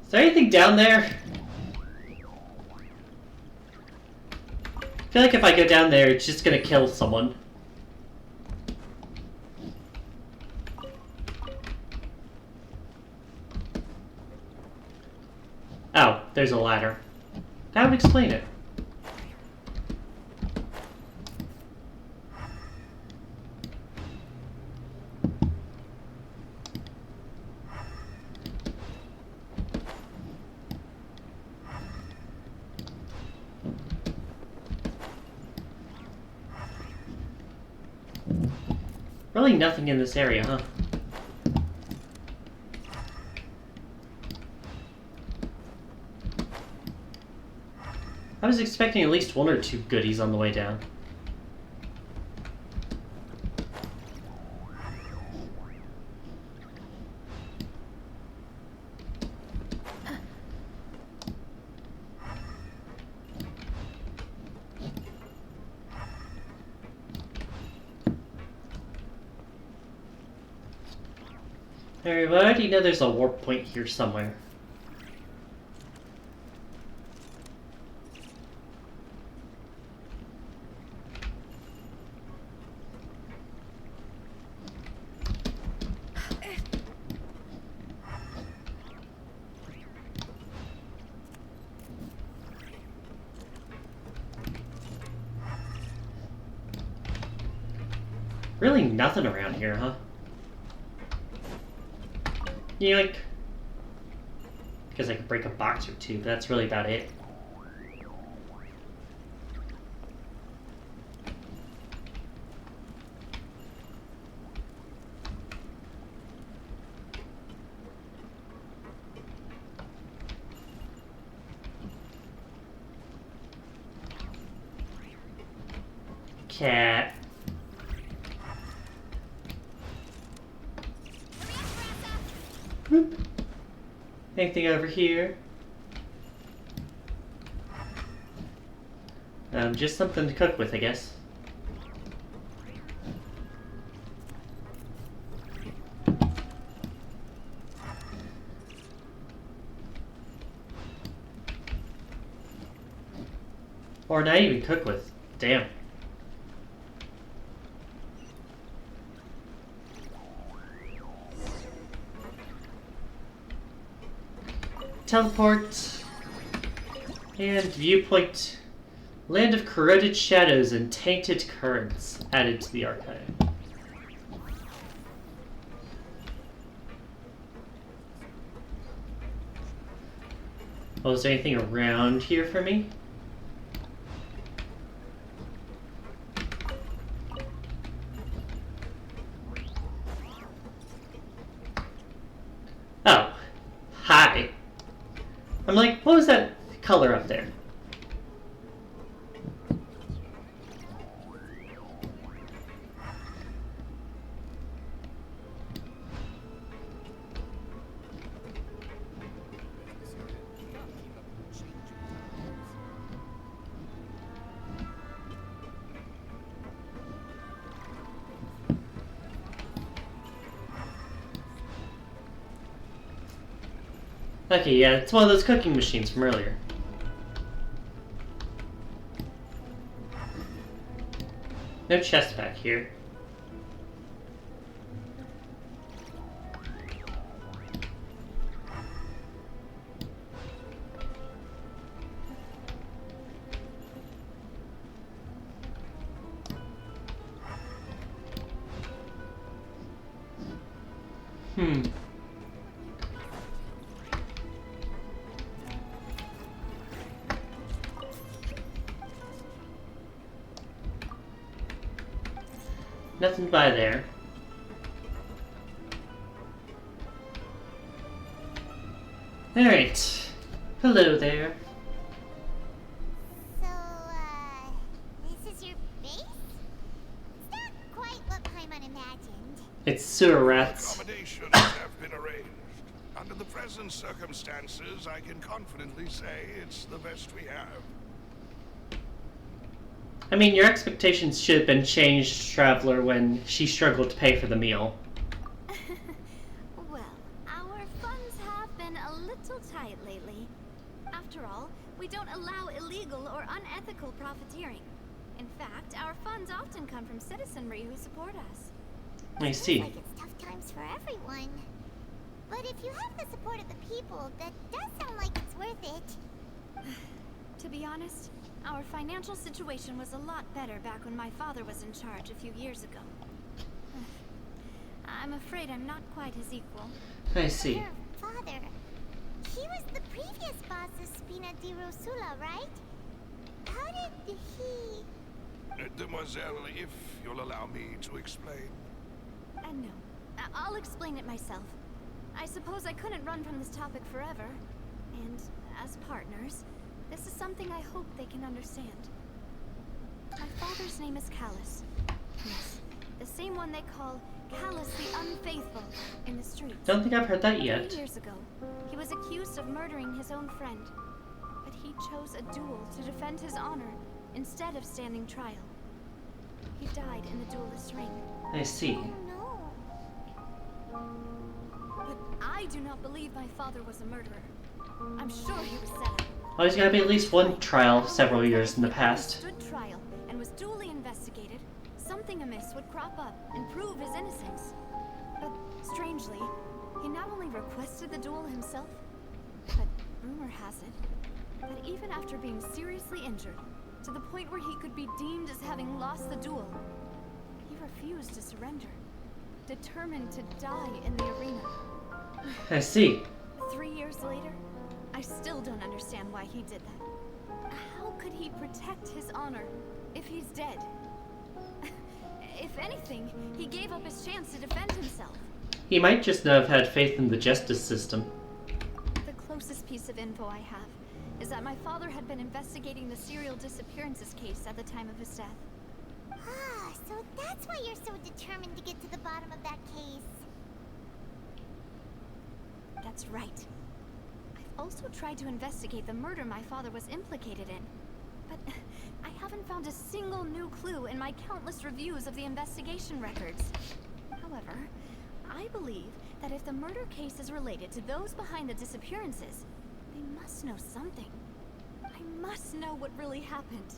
Is there anything down there? I feel like if I go down there, it's just gonna kill someone. Oh, there's a ladder. That would explain it. Really nothing in this area, huh? I was expecting at least one or two goodies on the way down. Alright, well, I already know there's a warp point here somewhere. Really nothing around here, huh? Yoink. Because I could break a box or two, but that's really about it. Cat. Whoop. Anything over here? Just something to cook with, I guess. Or not even cook with. Damn. Teleport. And viewpoint. Land of corroded shadows and tainted currents added to the archive. Oh, is there anything around here for me? Oh. Hi. I'm like, what was that color up there? Okay, yeah, it's one of those cooking machines from earlier. No chest back here. nothing by there. Alright. Hello there. So, this is your base? It's not quite what Paimon imagined. It's sewer rats. Accommodations have been arranged. Under the present circumstances, I can confidently say it's the best we have. I mean, your expectations should have been changed, Traveler, when she struggled to pay for the meal. Well, our funds have been a little tight lately. After all, we don't allow illegal or unethical profiteering. In fact, our funds often come from citizenry who support us. I see. Like it's tough times for everyone. But if you have the support of the people, that does sound like it's worth it. To be honest, our financial situation was a lot better back when my father was in charge a few years ago. I'm afraid I'm not quite his equal. I see. Your father, he was the previous boss of Spina di Rosula, right? How did he... Demoiselle, if you'll allow me to explain. No. I'll explain it myself. I suppose I couldn't run from this topic forever. And as partners, this is something I hope they can understand. My father's name is Callus. Yes, the same one they call Callus the Unfaithful in the streets. Don't think I've heard that yet. 3 years ago, he was accused of murdering his own friend. But he chose a duel to defend his honor instead of standing trial. He died in the duelist's ring. I see. But I do not believe my father was a murderer. I'm sure he was set up. Oh, there's gotta be at least one trial several years in the past. Stood trial and was duly investigated, something amiss would crop up and prove his innocence. But strangely, he not only requested the duel himself, but rumor has it that even after being seriously injured, to the point where he could be deemed as having lost the duel, he refused to surrender, determined to die in the arena. I see. 3 years later, I still don't understand why he did that. How could he protect his honor if he's dead? If anything, he gave up his chance to defend himself. He might just not have had faith in the justice system. The closest piece of info I have is that my father had been investigating the serial disappearances case at the time of his death. Ah, so that's why you're so determined to get to the bottom of that case. That's right. I've also tried to investigate the murder my father was implicated in, but I haven't found a single new clue in my countless reviews of the investigation records. However, I believe that if the murder case is related to those behind the disappearances, they must know something. I must know what really happened.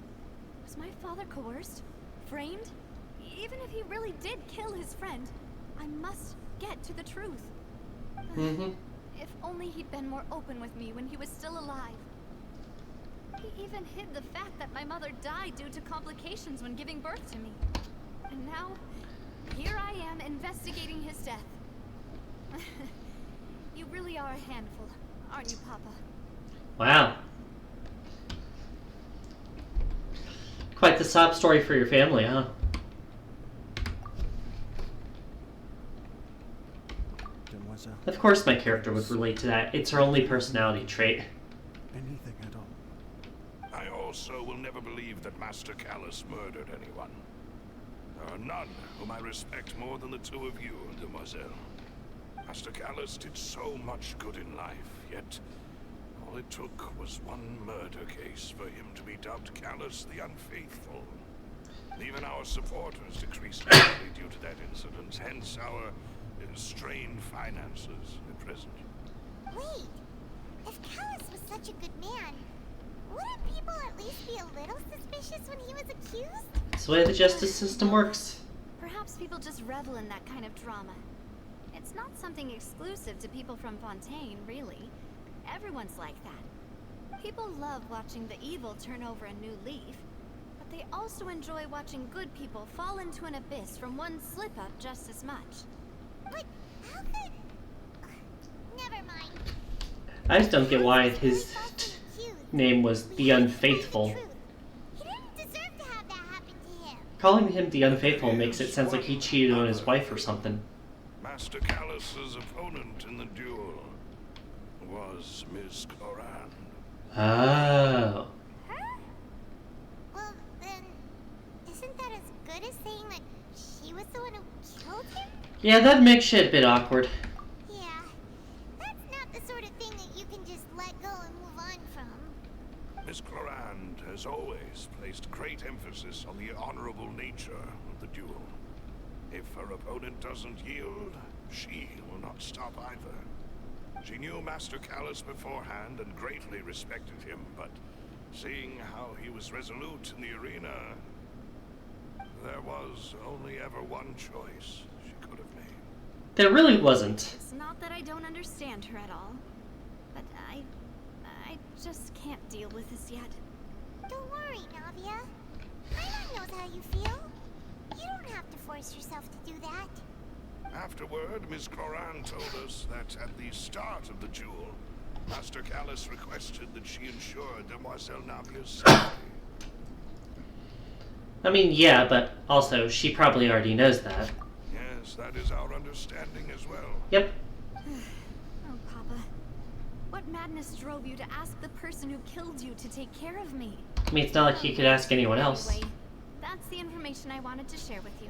Was my father coerced? Framed? Even if he really did kill his friend, I must get to the truth. If only he'd been more open with me when he was still alive. He even hid the fact that my mother died due to complications when giving birth to me. And now, here I am investigating his death. You really are a handful, aren't you, Papa? Wow. Quite the sob story for your family, huh? Of course my character would relate to that. It's her only personality trait. Anything at all. I also will never believe that Master Callus murdered anyone. There are none whom I respect more than the two of you, Demoiselle. Master Callus did so much good in life, yet all it took was one murder case for him to be dubbed Callus the Unfaithful. Even our supporters decreased greatly due to that incident, hence our strained finances at present. Wait, if Callus was such a good man, wouldn't people at least be a little suspicious when he was accused? That's the way the justice system works. Perhaps people just revel in that kind of drama. It's not something exclusive to people from Fontaine, really. Everyone's like that. People love watching the evil turn over a new leaf, but they also enjoy watching good people fall into an abyss from one slip-up just as much. But how could... Never mind. I just don't get why his name was the Unfaithful. He didn't deserve to have that happen to him. Calling him the unfaithful makes it sound like he cheated on his wife or something. Master Callus's opponent in the duel was Miss Cloran. Oh. Well, then, isn't that as good as saying that she was the one who killed him? Yeah, that makes shit a bit awkward. Yeah, that's not the sort of thing that you can just let go and move on from. Miss Cloran has always placed great emphasis on the honorable nature of the duel. If her opponent doesn't yield, she will not stop either. She knew Master Callus beforehand and greatly respected him, but seeing how he was resolute in the arena, there was only ever one choice she could have made. There really wasn't. It's not that I don't understand her at all, but I just can't deal with this yet. Don't worry, Navia. Paimon knows how you feel. You don't have to force yourself to do that. Afterward, Miss Cloran told us that at the start of the duel, Master Callus requested that she ensure Demoiselle Navia's safety. I mean, yeah, but also, she probably already knows that. Yes, that is our understanding as well. Yep. Oh, Papa. What madness drove you to ask the person who killed you to take care of me? I mean, it's not like he could ask anyone else. Anyway, that's the information I wanted to share with you.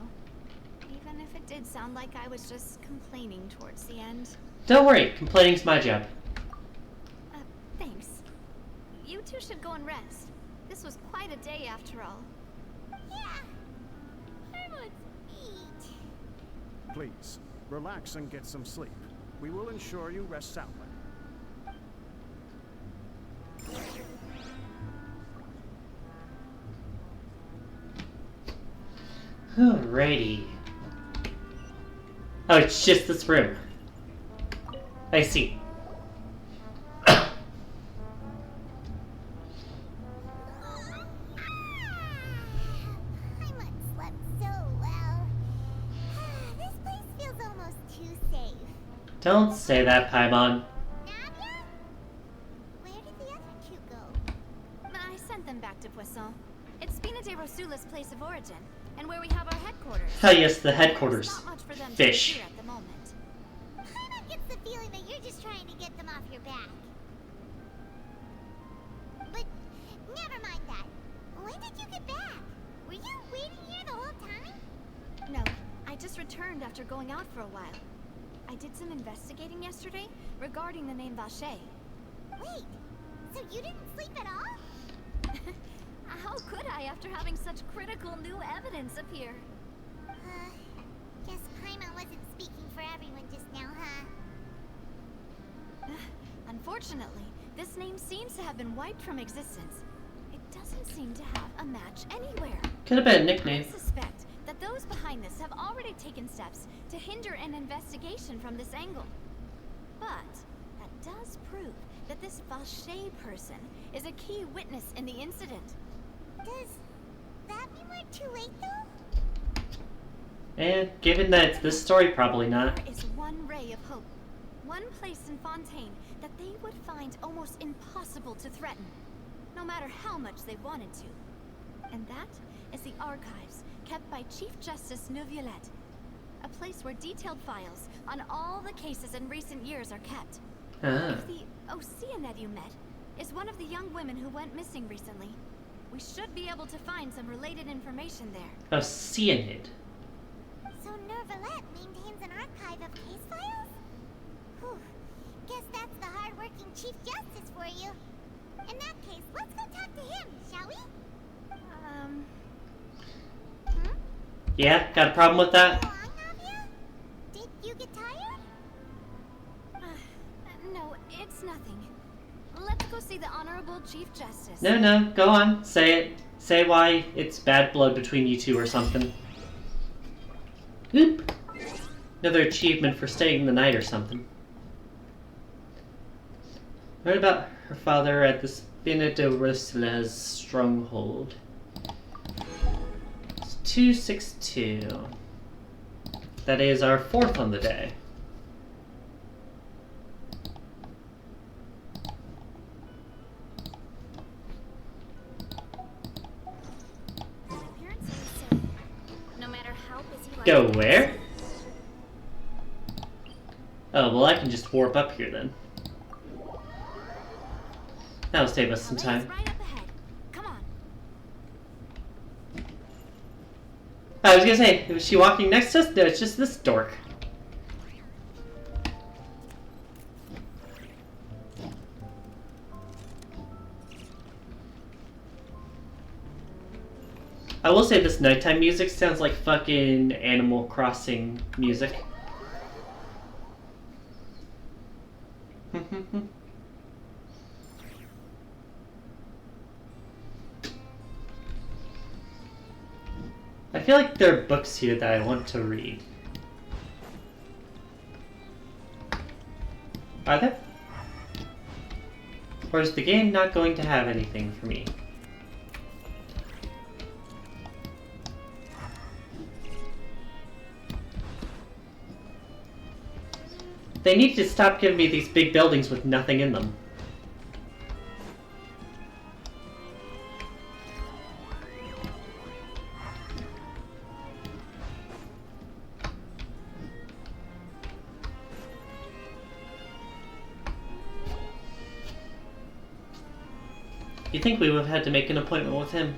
Even if it did sound like I was just complaining towards the end. Don't worry, complaining's my job. Thanks. You two should go and rest. This was quite a day after all. Yeah. I want to eat. Please, relax and get some sleep. We will ensure you rest soundly. Alrighty. Oh, it's just this room. I see. I must slept so well. This place feels almost too safe. Don't say that, Paimon. Navia? Where did the other two go? I sent them back to Poisson. It's Spina de Rosula's place of origin, and where we have our headquarters. Hell yes, the headquarters. There's not much for them Fish. to do here at the moment. Paimon gets the feeling that you're just trying to get them off your back. But never mind that. When did you get back? Were you waiting here the whole time? No, I just returned after going out for a while. I did some investigating yesterday regarding the name Vache. Wait, so you didn't sleep at all? How could I after having such critical new evidence appear? Guess Paimon wasn't speaking for everyone just now, huh? Unfortunately, this name seems to have been wiped from existence. It doesn't seem to have a match anywhere. Could have been a nickname. I suspect that those behind this have already taken steps to hinder an investigation from this angle. But that does prove that this Vache person is a key witness in the incident. Does that mean we're too late, though? And given that it's this story, probably not. There is one ray of hope. One place in Fontaine that they would find almost impossible to threaten, no matter how much they wanted to. And that is the archives kept by Chief Justice Neuvillette. A place where detailed files on all the cases in recent years are kept. Ah. If the Oceanid you met is one of the young women who went missing recently, we should be able to find some related information there. Oceanid. So Neuvillette maintains an archive of case files? Whew. Guess that's the hard-working Chief Justice for you. In that case, let's go talk to him, shall we? Yeah, got a problem with that? Go on, Navia? Did you get tired? No, it's nothing. Let's go see the Honorable Chief Justice. No, go on. Say it. Say why it's bad blood between you two or something. Oop. Another achievement for staying the night or something. What about her father at the Spina de Rosula's stronghold? It's 262. That is our fourth on the day. Go where? Oh, well I can just warp up here then. That'll save us some time. Right up ahead. Come on. I was gonna say, was she walking next to us? No, it's just this dork. I will say this nighttime music sounds like fucking Animal Crossing music. I feel like there are books here that I want to read. Are there? Or is the game not going to have anything for me? They need to stop giving me these big buildings with nothing in them. You think we would have had to make an appointment with him?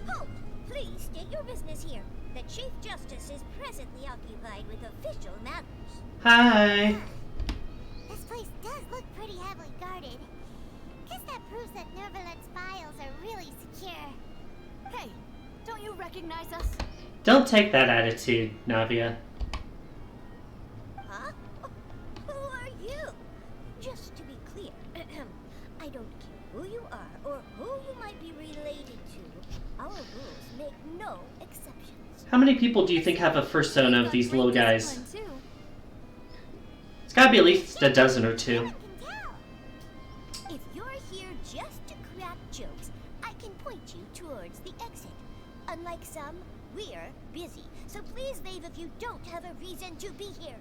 Halt! Please state your business here. The Chief Justice is presently occupied with official matters. Hi! This place does look pretty heavily guarded. Guess that proves that Nervalet's files are really secure. Hey, don't you recognize us? Don't take that attitude, Navia. Huh? Who are you? Just to be clear, I don't care who you are or who you might be related to. Our rules make no exceptions. How many people do you think have a persona of these little guys? It's gotta be at least a dozen or two. If you're here just to crack jokes, I can point you towards the exit. Unlike some, we're busy, so please leave if you don't have a reason to be here.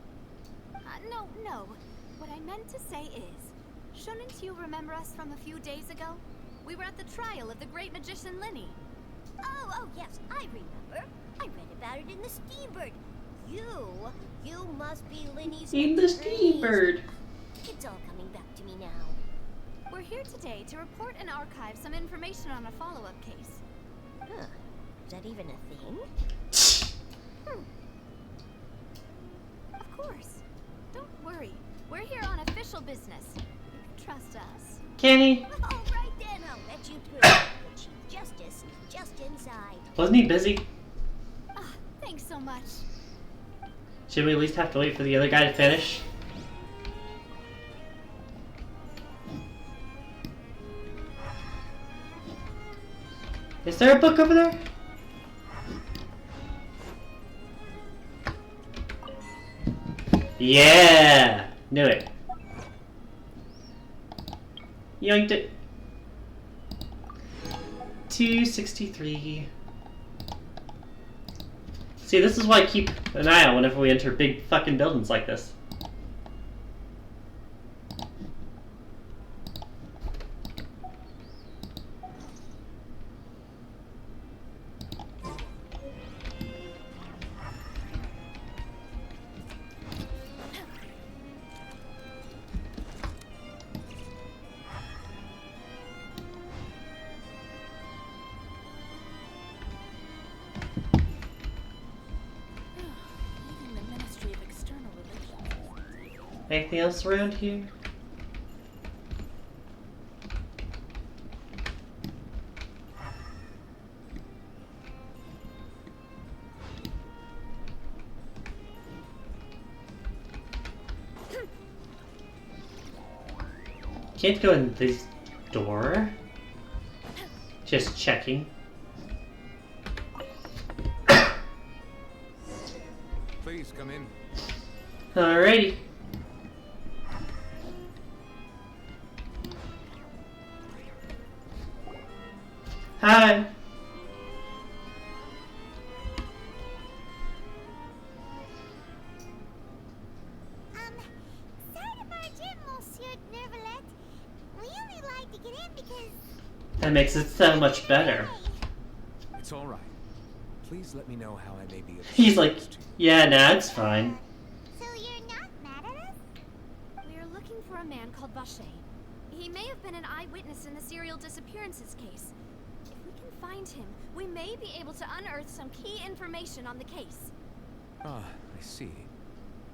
No. What I meant to say is, shouldn't you remember us from a few days ago? We were at the trial of the great magician Linny. Oh, yes, I remember. I read about it in the Steambird. You must be Linny's In the Steambird. It's all coming back to me now. We're here today to report and archive some information on a follow-up case. Huh. Is that even a thing? Of course. Don't worry. We're here on official business. You can trust us. Kenny? All right then, I'll let you through. The Chief Justice is just inside. Wasn't he busy? Thanks so much. Should we at least have to wait for the other guy to finish? Is there a book over there? Yeah! Knew it. Yoinked it. 263. See, this is why I keep an eye out whenever we enter big fucking buildings like this. Anything else around here? Can't go in this door. Just checking. Please come in. Alrighty. Hi. Sorry to barge in, Monsieur Nervalet. We only lied to get in because That makes it so much better. It's all right. Please let me know how I may be of He's like, service to you. yeah, nah, it's fine. So you're not mad at us? We're looking for a man called Vache. He may have been an eyewitness in the serial disappearances case. If we can find him, we may be able to unearth some key information on the case. Ah, I see.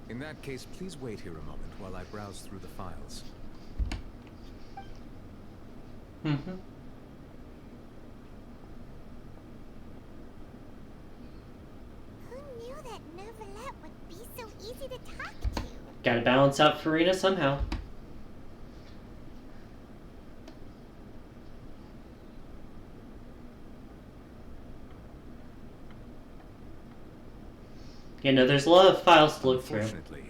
In that case, please wait here a moment while I browse through the files. Mm-hmm. Who knew that Neuvillette would be so easy to talk to? Gotta balance out Farina somehow. You know, there's a lot of files to look through. Unfortunately,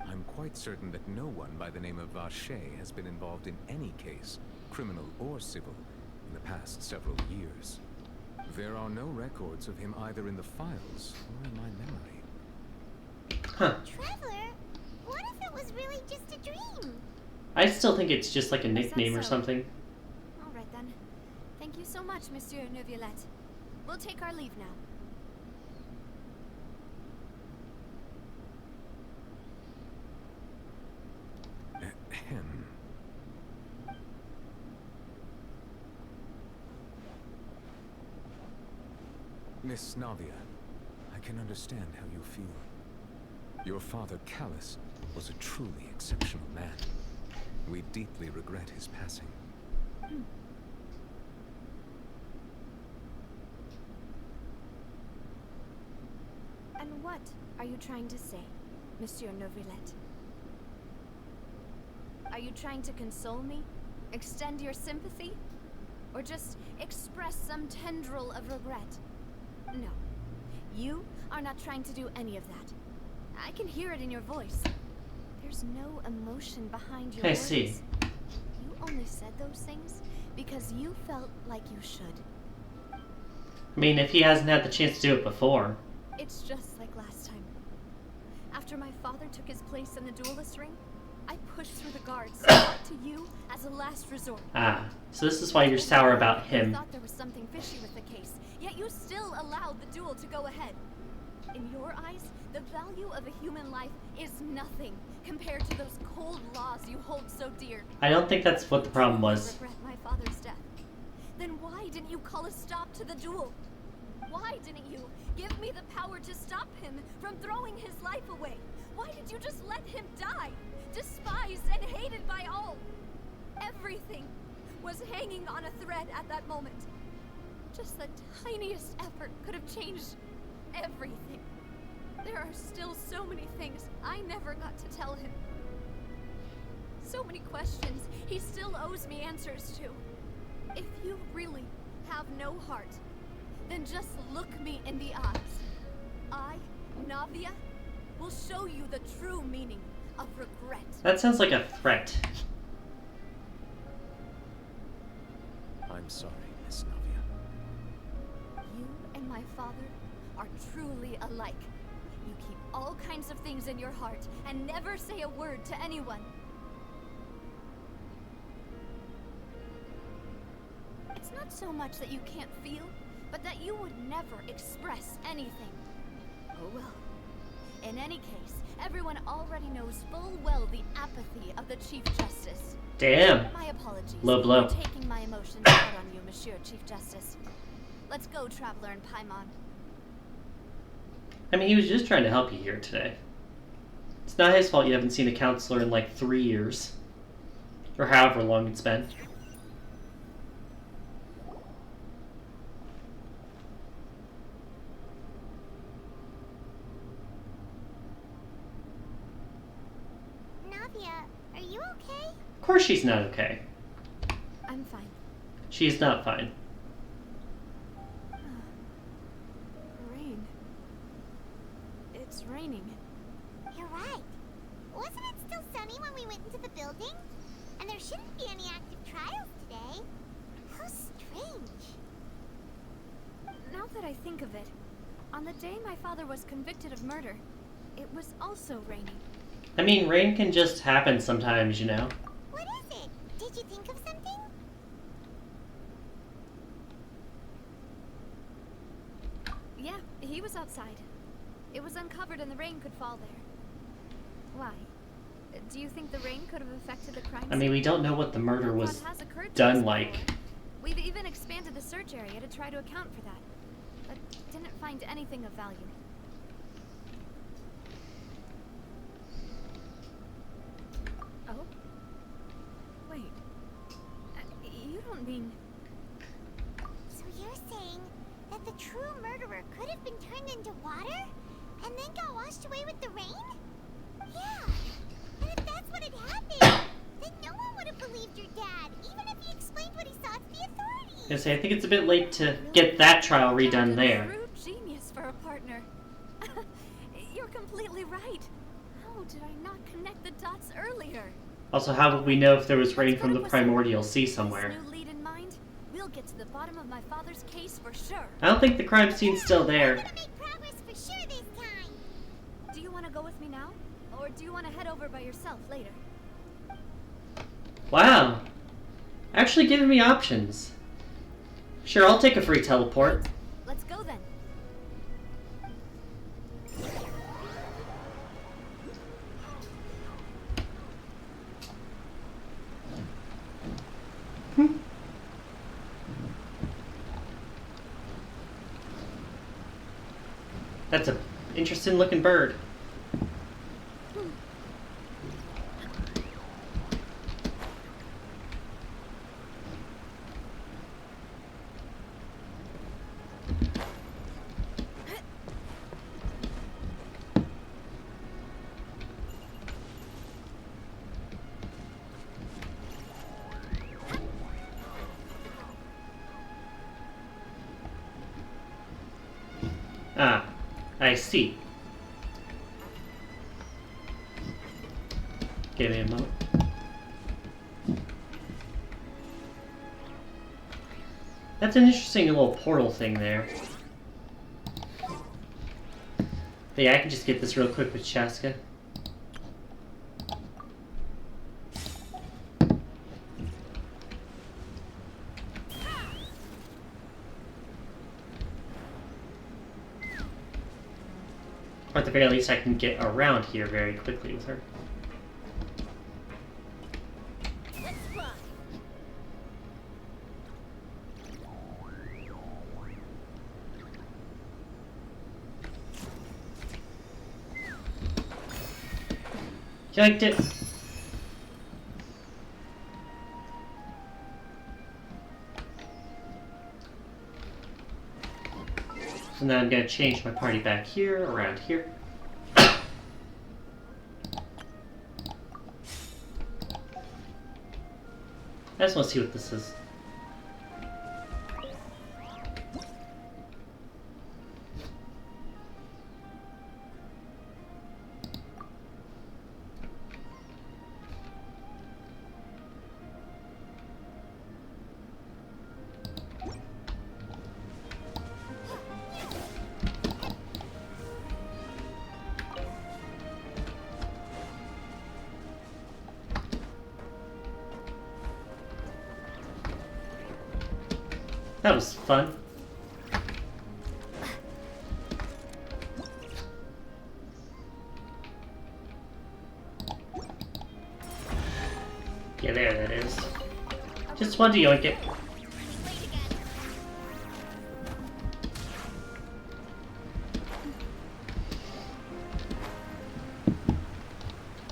I'm quite certain that no one by the name of Vache has been involved in any case, criminal or civil, in the past several years. There are no records of him either in the files or in my memory. Huh. Traveler, what if it was really just a dream? I still think it's just like a nickname or so? something. All right then. Thank you so much, Monsieur Neuvillette. We'll take our leave now. Ahem. Miss Navia, I can understand how you feel. Your father, Callus, was a truly exceptional man. We deeply regret his passing. And what are you trying to say, Monsieur Neuvillette? Are you trying to console me? Extend your sympathy? Or just express some tendril of regret? No. You are not trying to do any of that. I can hear it in your voice. There's no emotion behind your words. I see. You only said those things because you felt like you should. I mean, if he hasn't had the chance to do it before. It's just like last time. After my father took his place in the duelist ring, I pushed through the guards to you as a last resort. Ah, so this is why you're sour about him. I thought there was something fishy with the case, yet you still allowed the duel to go ahead. In your eyes, the value of a human life is nothing compared to those cold laws you hold so dear. I don't think that's what the problem was. Regret my father's death. Then why didn't you call a stop to the duel? Why didn't you give me the power to stop him from throwing his life away? Why did you just let him die? Despised and hated by all. Everything was hanging on a thread at that moment. Just the tiniest effort could have changed everything. There are still so many things I never got to tell him. So many questions he still owes me answers to. If you really have no heart, then just look me in the eyes. I, Navia, will show you the true meaning of regret. That sounds like a threat. I'm sorry, Miss Navia. You and my father are truly alike. You keep all kinds of things in your heart and never say a word to anyone. It's not so much that you can't feel, but that you would never express anything. Oh well. In any case, everyone already knows full well the apathy of the Chief Justice. Damn. My apologies Low blow. for taking my emotions out on you, Monsieur Chief Justice. Let's go, Traveler and Paimon. I mean, he was just trying to help you here today. It's not his fault you haven't seen a counselor in like 3 years. Or however long it's been. Navia, are you okay? Of course she's not okay. I'm fine. She's not fine. Rain. It's raining. You're right. Wasn't it still sunny when we went into the building? And there shouldn't be any active trials today. How strange. Now that I think of it, on the day my father was convicted of murder, it was also raining. I mean, rain can just happen sometimes, you know? What is it? Did you think of something? He was outside. It was uncovered and the rain could fall there. Why? Do you think the rain could have affected the crime scene? I mean, we don't know what the murder That was thought has occurred to done us like. before. We've even expanded the search area to try to account for that, but didn't find anything of value. Oh? Wait. You don't mean... So you're saying that the true murderer could have been turned into water and then got washed away with the rain? Yeah. And if that's what had happened, then no one would have believed your dad, even if he explained what he saw to the authorities. I say, I think it's a bit late to get that trial redone there. True genius for a partner. You're completely right. How did I not connect the dots earlier? Also, how would we know if there was rain from the primordial sea somewhere? With this new lead in mind, we'll get to the bottom of my father's case for sure. I don't think the crime scene's still there. We're gonna make progress for sure this time. Do you want to go with me now? Or do you want to head over by yourself later? Wow. Actually giving me options. Sure, I'll take a free teleport. Let's go then. That's a interesting looking bird. Ah, I see. Give me a moment. That's an interesting little portal thing there. But yeah, I can just get this real quick with Chaska. Or at the very least, I can get around here very quickly with her. Let's fly. You liked it? So now I'm going to change my party back here, around here. I just want to see what this is. That was fun. Yeah, there that is. Just wanted to yoink it.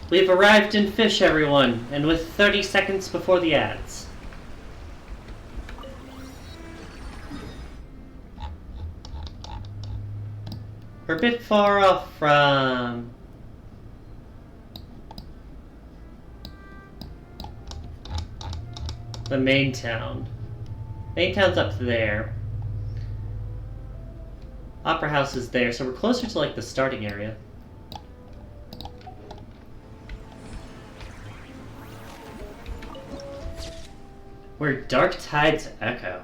We've arrived in Fish, everyone, and with 30 seconds before the ads. We're a bit far off from... the main town. Main town's up there. Opera House is there, so we're closer to like the starting area. Where dark tides echo.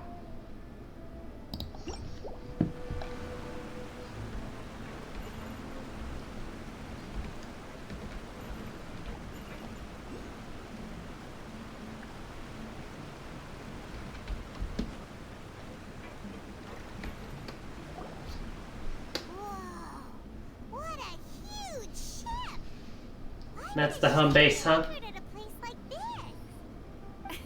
That's the home base, huh? At a place like this.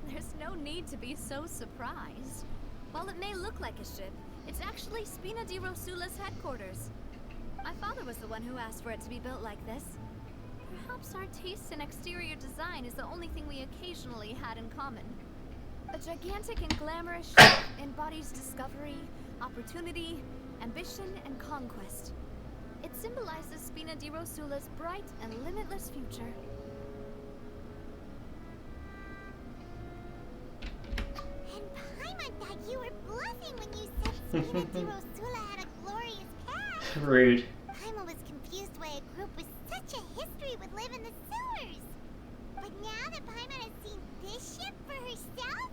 There's no need to be so surprised. While it may look like a ship, it's actually Spina di Rosula's headquarters. My father was the one who asked for it to be built like this. Perhaps our taste in exterior design is the only thing we occasionally had in common. A gigantic and glamorous ship embodies discovery, opportunity, ambition, and conquest. It symbolizes Spina di Rosula's bright and limitless future. And Paimon thought you were bluffing when you said Spina di Rosula had a glorious past. Rude. Paimon was confused why a group with such a history would live in the sewers. But now that Paimon has seen this ship for herself,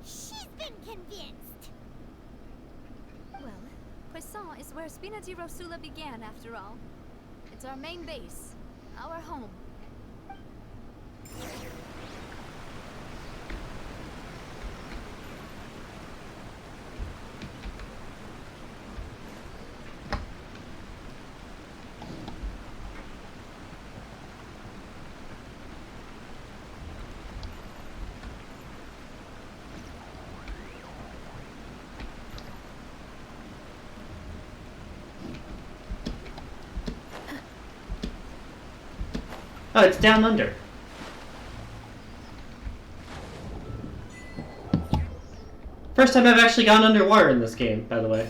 she's been convinced. Well, Poisson is where Spina di Rosula began, after all. It's our main base, our home. Oh, it's down under. First time I've actually gone underwater in this game, by the way.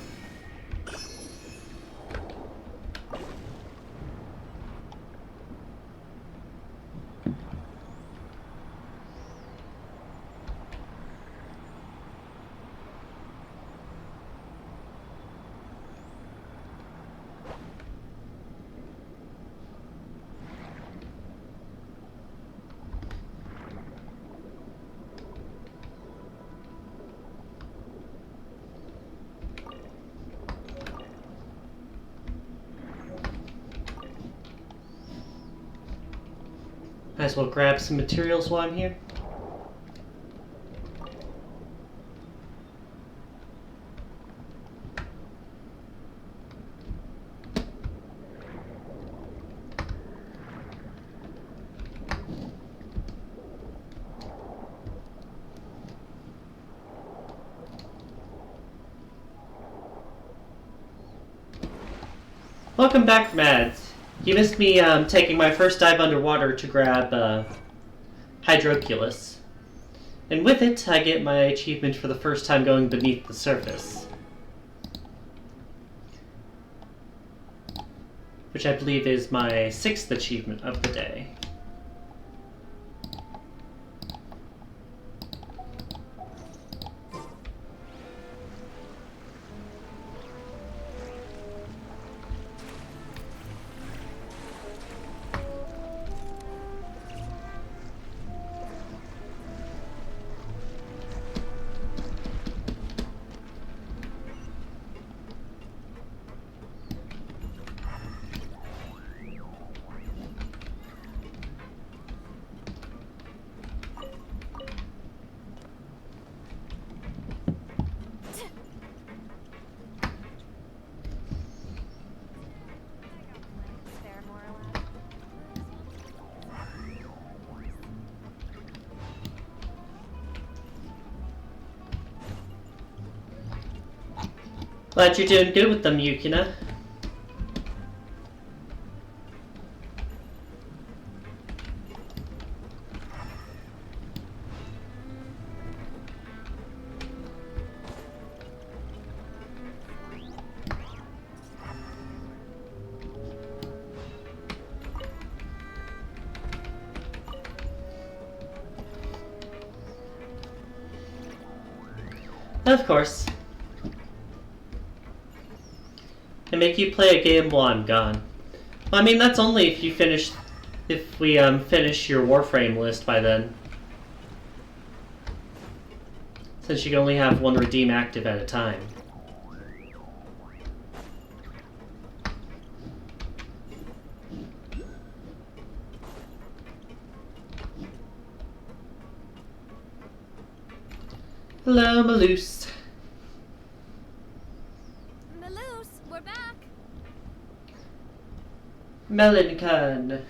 Might as well grab some materials while I'm here. Welcome back, Mads. You missed me taking my first dive underwater to grab Hydroculus. And with it, I get my achievement for the first time going beneath the surface. Which I believe is my 6th achievement of the day. Glad you're doing good with them, Yukina. Of course. And make you play a game while I'm gone. Well, I mean, that's only if you finish, if we finish your Warframe list by then. Since you can only have one redeem active at a time. Hello, Maloose. Maloose, we're back. Melancon.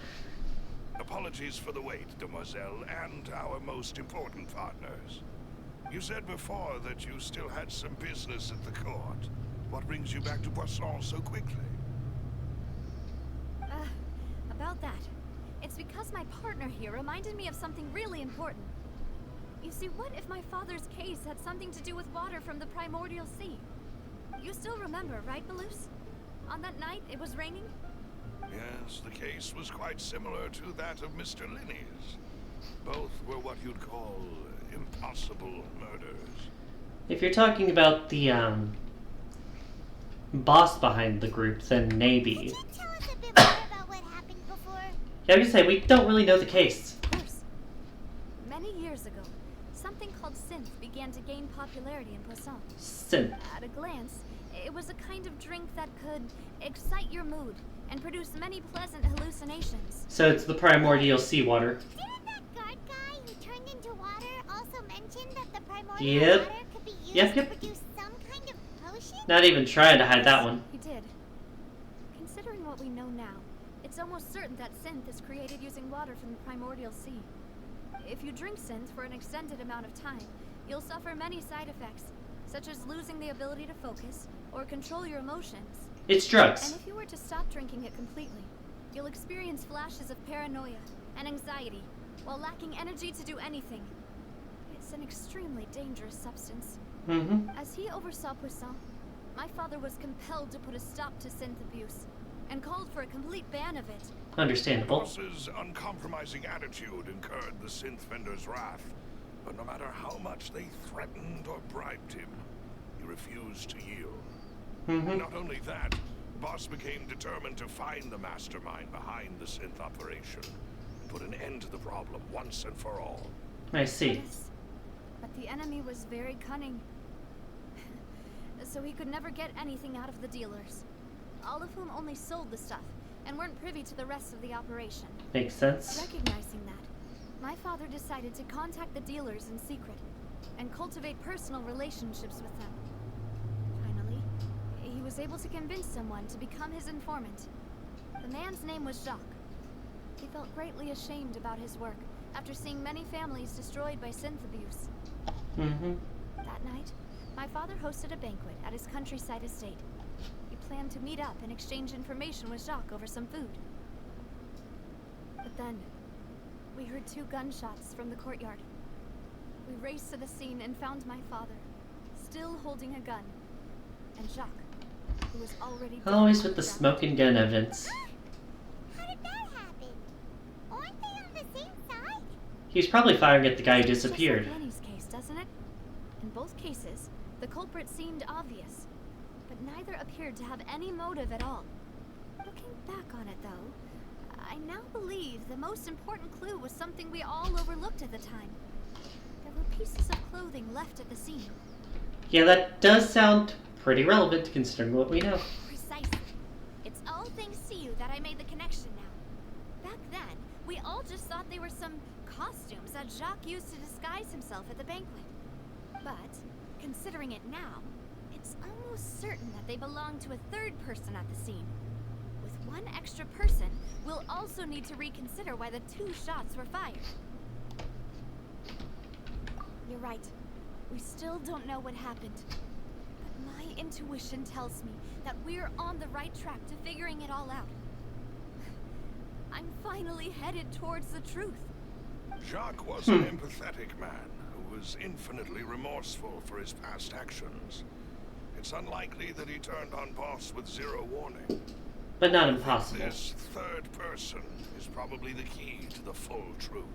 apologies for the wait, demoiselle, and our most important partners. You said before that you still had some business at the court. What brings you back to Poisson so quickly? About that. It's because my partner here reminded me of something really important. You see, what if my father's case had something to do with water from the primordial sea? You still remember, right, Balus? On that night, it was raining? Yes, the case was quite similar to that of Mr. Linney's. Both were what you'd call impossible murders. If you're talking about the boss behind the group, then maybe. Could you tell us a bit more about what happened before? Yeah, I was gonna say, we don't really know the case. Of course. Many years ago, something called synth began to gain popularity in Poisson. Synth. At a glance, it was a kind of drink that could excite your mood and produce many pleasant hallucinations. So it's the primordial seawater. Didn't that guard guy who turned into water also mention that the primordial water could be used to produce some kind of potion? Not even trying to hide that one. He did. Considering what we know now, it's almost certain that synth is created using water from the primordial sea. If you drink synth for an extended amount of time, you'll suffer many side effects, such as losing the ability to focus or control your emotions. It's drugs. And if you were to stop drinking it completely, you'll experience flashes of paranoia and anxiety while lacking energy to do anything. It's an extremely dangerous substance. As he oversaw Poisson, my father was compelled to put a stop to synth abuse and called for a complete ban of it. Understandable. The boss's uncompromising attitude incurred the synth vendor's wrath, but no matter how much they threatened or bribed him, he refused to yield. Not only that, the boss became determined to find the mastermind behind the synth operation and put an end to the problem once and for all. I see. Yes, but the enemy was very cunning. So he could never get anything out of the dealers, all of whom only sold the stuff and weren't privy to the rest of the operation. Makes sense. Recognizing that, my father decided to contact the dealers in secret and cultivate personal relationships with them. Finally, he was able to convince someone to become his informant. The man's name was Jacques. He felt greatly ashamed about his work after seeing many families destroyed by synth abuse. That night, my father hosted a banquet at his countryside estate. He planned to meet up and exchange information with Jacques over some food. But then, we heard 2 gunshots from the courtyard. We raced to the scene and found my father, still holding a gun, and Jacques, who was already dead. Always with the smoke and gun evidence. How did that happen? Aren't they on the same side? He was probably firing at the guy who It's disappeared. just like Lenny's case, doesn't it? In both cases, the culprit seemed obvious, but neither appeared to have any motive at all. Looking back on it, though, I now believe the most important clue was something we all overlooked at the time. There were pieces of clothing left at the scene. Yeah, that does sound pretty relevant considering what we know. Precisely. It's all thanks to you that I made the connection now. Back then, we all just thought they were some costumes that Jacques used to disguise himself at the banquet. But, considering it now, it's almost certain that they belong to a third person at the scene. With one extra person, we'll also need to reconsider why the 2 shots were fired. You're right. We still don't know what happened. But my intuition tells me that we're on the right track to figuring it all out. I'm finally headed towards the truth. Jacques was an empathetic man who was infinitely remorseful for his past actions. It's unlikely that he turned on Boss with 0 warning. But not impossible. This third person is probably the key to the full truth.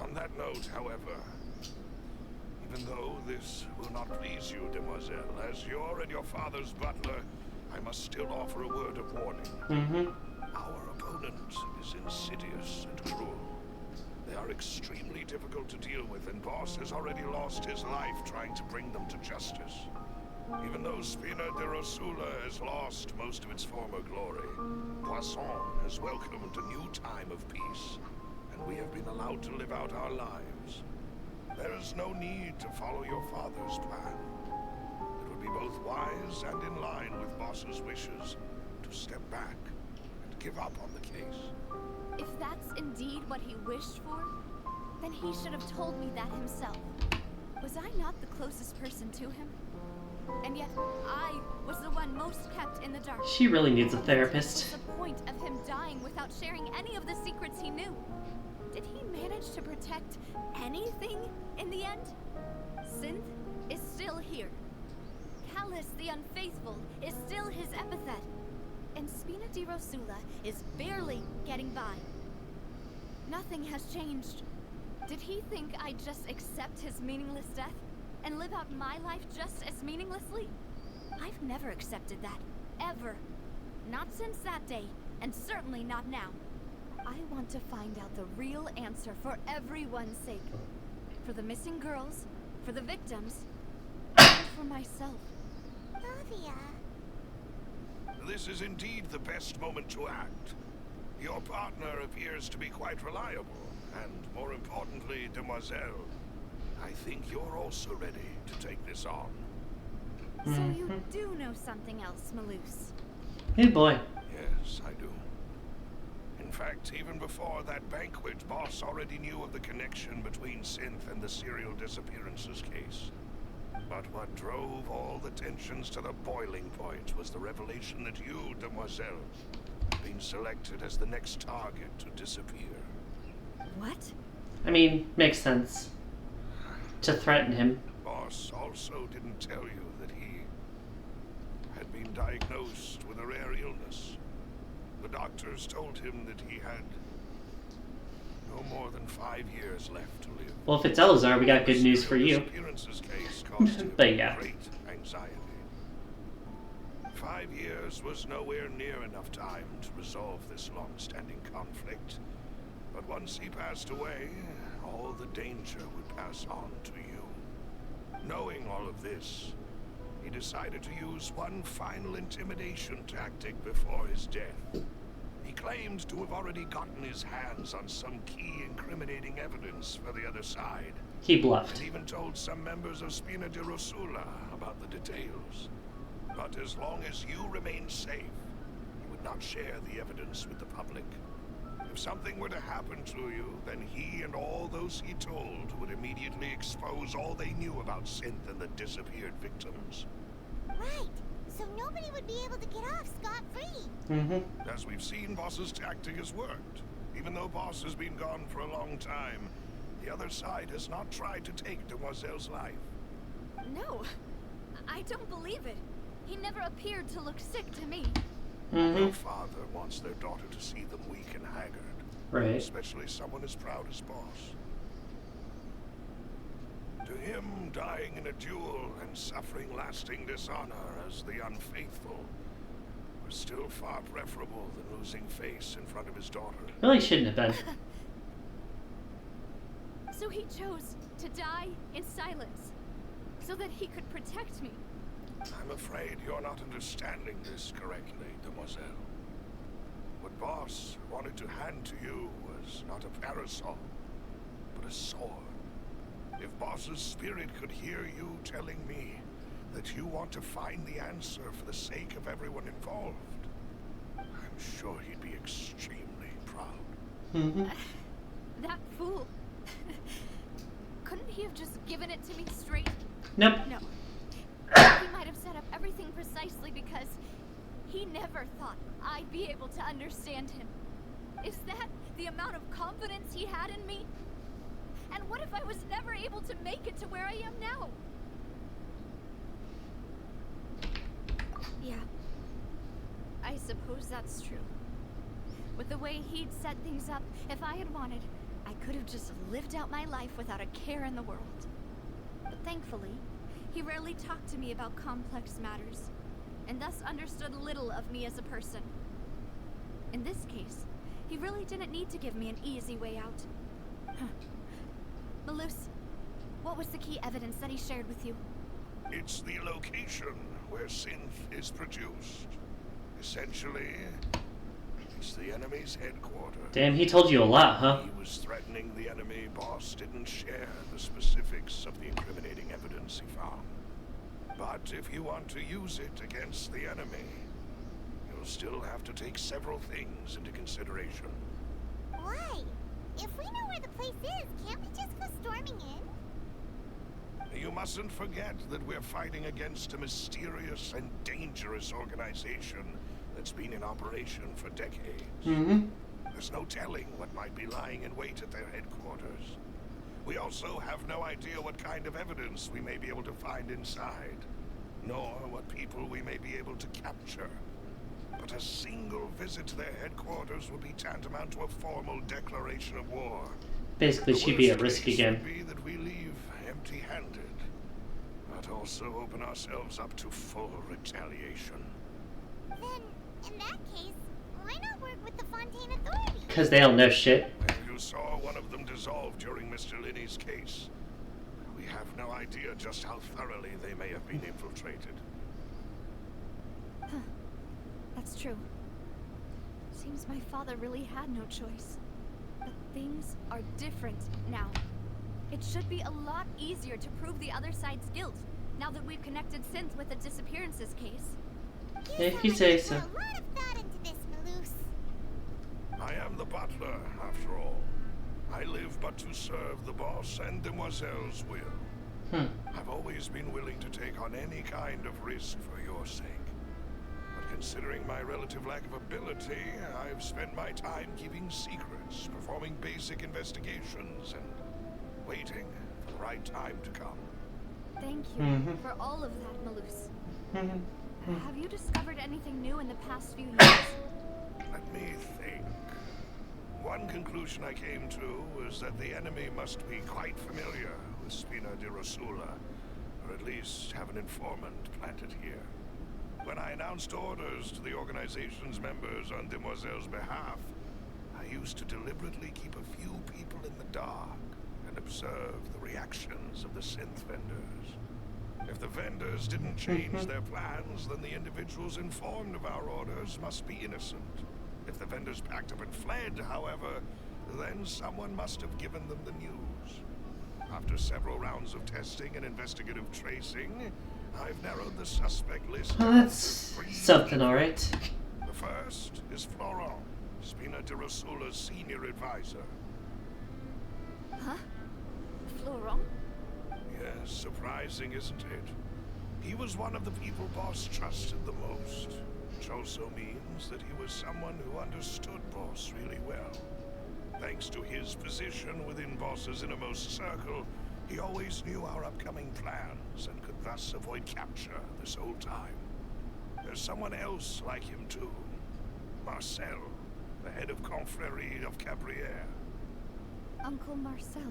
On that note, however, even though this will not please you, demoiselle, as you're and your father's butler, I must still offer a word of warning. Our opponent is insidious and cruel. They are extremely difficult to deal with, and Boss has already lost his life trying to bring them to justice. Even though Spina de Rosula has lost most of its former glory, Poisson has welcomed a new time of peace, and we have been allowed to live out our lives. There is no need to follow your father's plan. It would be both wise and in line with Boss's wishes to step back and give up on the case. If that's indeed what he wished for, then he should have told me that himself. Was I not the closest person to him? And yet, I was the one most kept in the dark. She really needs a What therapist. was the point of him dying without sharing any of the secrets he knew? Did he manage to protect anything in the end? Synth is still here. Callus the Unfaithful is still his epithet. And Spina di Rosula is barely getting by. Nothing has changed. Did he think I'd just accept his meaningless death and live out my life just as meaninglessly? I've never accepted that, ever. Not since that day, and certainly not now. I want to find out the real answer for everyone's sake. For the missing girls, for the victims, and for myself. Navia. This is indeed the best moment to act. Your partner appears to be quite reliable, and more importantly, Demoiselle, I think you're also ready to take this on. So you do know something else, Maloose? Hey boy. Yes, I do. In fact, even before that banquet, Boss already knew of the connection between Synth and the serial disappearances case. But what drove all the tensions to the boiling point was the revelation that you, Demoiselle, have been selected as the next target to disappear. What? I mean, makes sense. To threaten him. Boss also didn't tell you that he had been diagnosed with a rare illness. The doctors told him that he had no more than 5 years left to live. Well, if it's Elazar, we got good news for you. Disappearances case caused him But yeah. great anxiety. 5 years was nowhere near enough time to resolve this long-standing conflict. But once he passed away, all the danger would pass on to you. Knowing all of this, he decided to use one final intimidation tactic before his death. He claimed to have already gotten his hands on some key incriminating evidence for the other side. He bluffed. And even told some members of Spina di Rosula about the details. But as long as you remained safe, he would not share the evidence with the public. If something were to happen to you, then he and all those he told would immediately expose all they knew about Synth and the disappeared victims. Right. So nobody would be able to get off scot-free. As we've seen, Boss's tactic has worked. Even though Boss has been gone for a long time, the other side has not tried to take Demoiselle's life. No, I don't believe it. He never appeared to look sick to me. No father wants their daughter to see them weak and haggard. Right. Especially someone as proud as Boss. To him, dying in a duel and suffering lasting dishonor as the Unfaithful was still far preferable than losing face in front of his daughter. Really shouldn't have been. So he chose to die in silence, so that he could protect me. I'm afraid you're not understanding this correctly, Demoiselle. What Boss wanted to hand to you was not a parasol, but a sword. If Boss's spirit could hear you telling me that you want to find the answer for the sake of everyone involved, I'm sure he'd be extremely proud. That fool. Couldn't he have just given it to me straight? Nope. No. He might have set up everything precisely because he never thought I'd be able to understand him. Is that the amount of confidence he had in me? And what if I was never able to make it to where I am now? Yeah. I suppose that's true. With the way he'd set things up, if I had wanted, I could have just lived out my life without a care in the world. But thankfully, he rarely talked to me about complex matters, and thus understood little of me as a person. In this case, he really didn't need to give me an easy way out. Maloose, what was the key evidence that he shared with you? It's the location where Synth is produced. Essentially, it's the enemy's headquarters. Damn, he told you a lot, huh? He was threatening the enemy. Boss didn't share the specifics of the incriminating evidence he found. But if you want to use it against the enemy, we'll still have to take several things into consideration. Why? If we know where the place is, can't we just go storming in? You mustn't forget that we're fighting against a mysterious and dangerous organization that's been in operation for decades. There's no telling what might be lying in wait at their headquarters. We also have no idea what kind of evidence we may be able to find inside, nor what people we may be able to capture. But a single visit to their headquarters would be tantamount to a formal declaration of war. Basically, she'd be at risk again. Would be that we leave empty-handed, but also open ourselves up to full retaliation. Then, in that case, why not work with the Fontaine authorities? Because they don't know shit. You saw one of them dissolve during Mr. Linney's case. We have no idea just how thoroughly they may have been infiltrated. Huh. That's true. Seems my father really had no choice. But things are different now. It should be a lot easier to prove the other side's guilt, now that we've connected Synth with the disappearances case. If you say so. A lot of thought into this, Malus. I am the butler, after all. I live but to serve the boss and Demoiselle's will. I've always been willing to take on any kind of risk for your sake. But considering my relative lack of ability, I've spent my time keeping secrets, performing basic investigations, and waiting for the right time to come. Thank you for all of that, Malus. Have you discovered anything new in the past few years? Let me think. One conclusion I came to was that the enemy must be quite familiar with Spina di Rosula, or at least have an informant planted here. When I announced orders to the organization's members on Demoiselle's behalf, I used to deliberately keep a few people in the dark and observe the reactions of the synth vendors. If the vendors didn't change their plans, then the individuals informed of our orders must be innocent. If the vendors packed up and fled, however, then someone must have given them the news. After several rounds of testing and investigative tracing, I've narrowed the suspect list. Well, that's something, alright. The first is Florent, Spina di Rosula's senior advisor. Huh? Florent? Yes, surprising, isn't it? He was one of the people Boss trusted the most, which also means that he was someone who understood Boss really well. Thanks to his position within Boss's innermost circle, he always knew our upcoming plans and could thus avoid capture this whole time. There's someone else like him too. Marcel, the head of Confrérie of Cabrières. Uncle Marcel.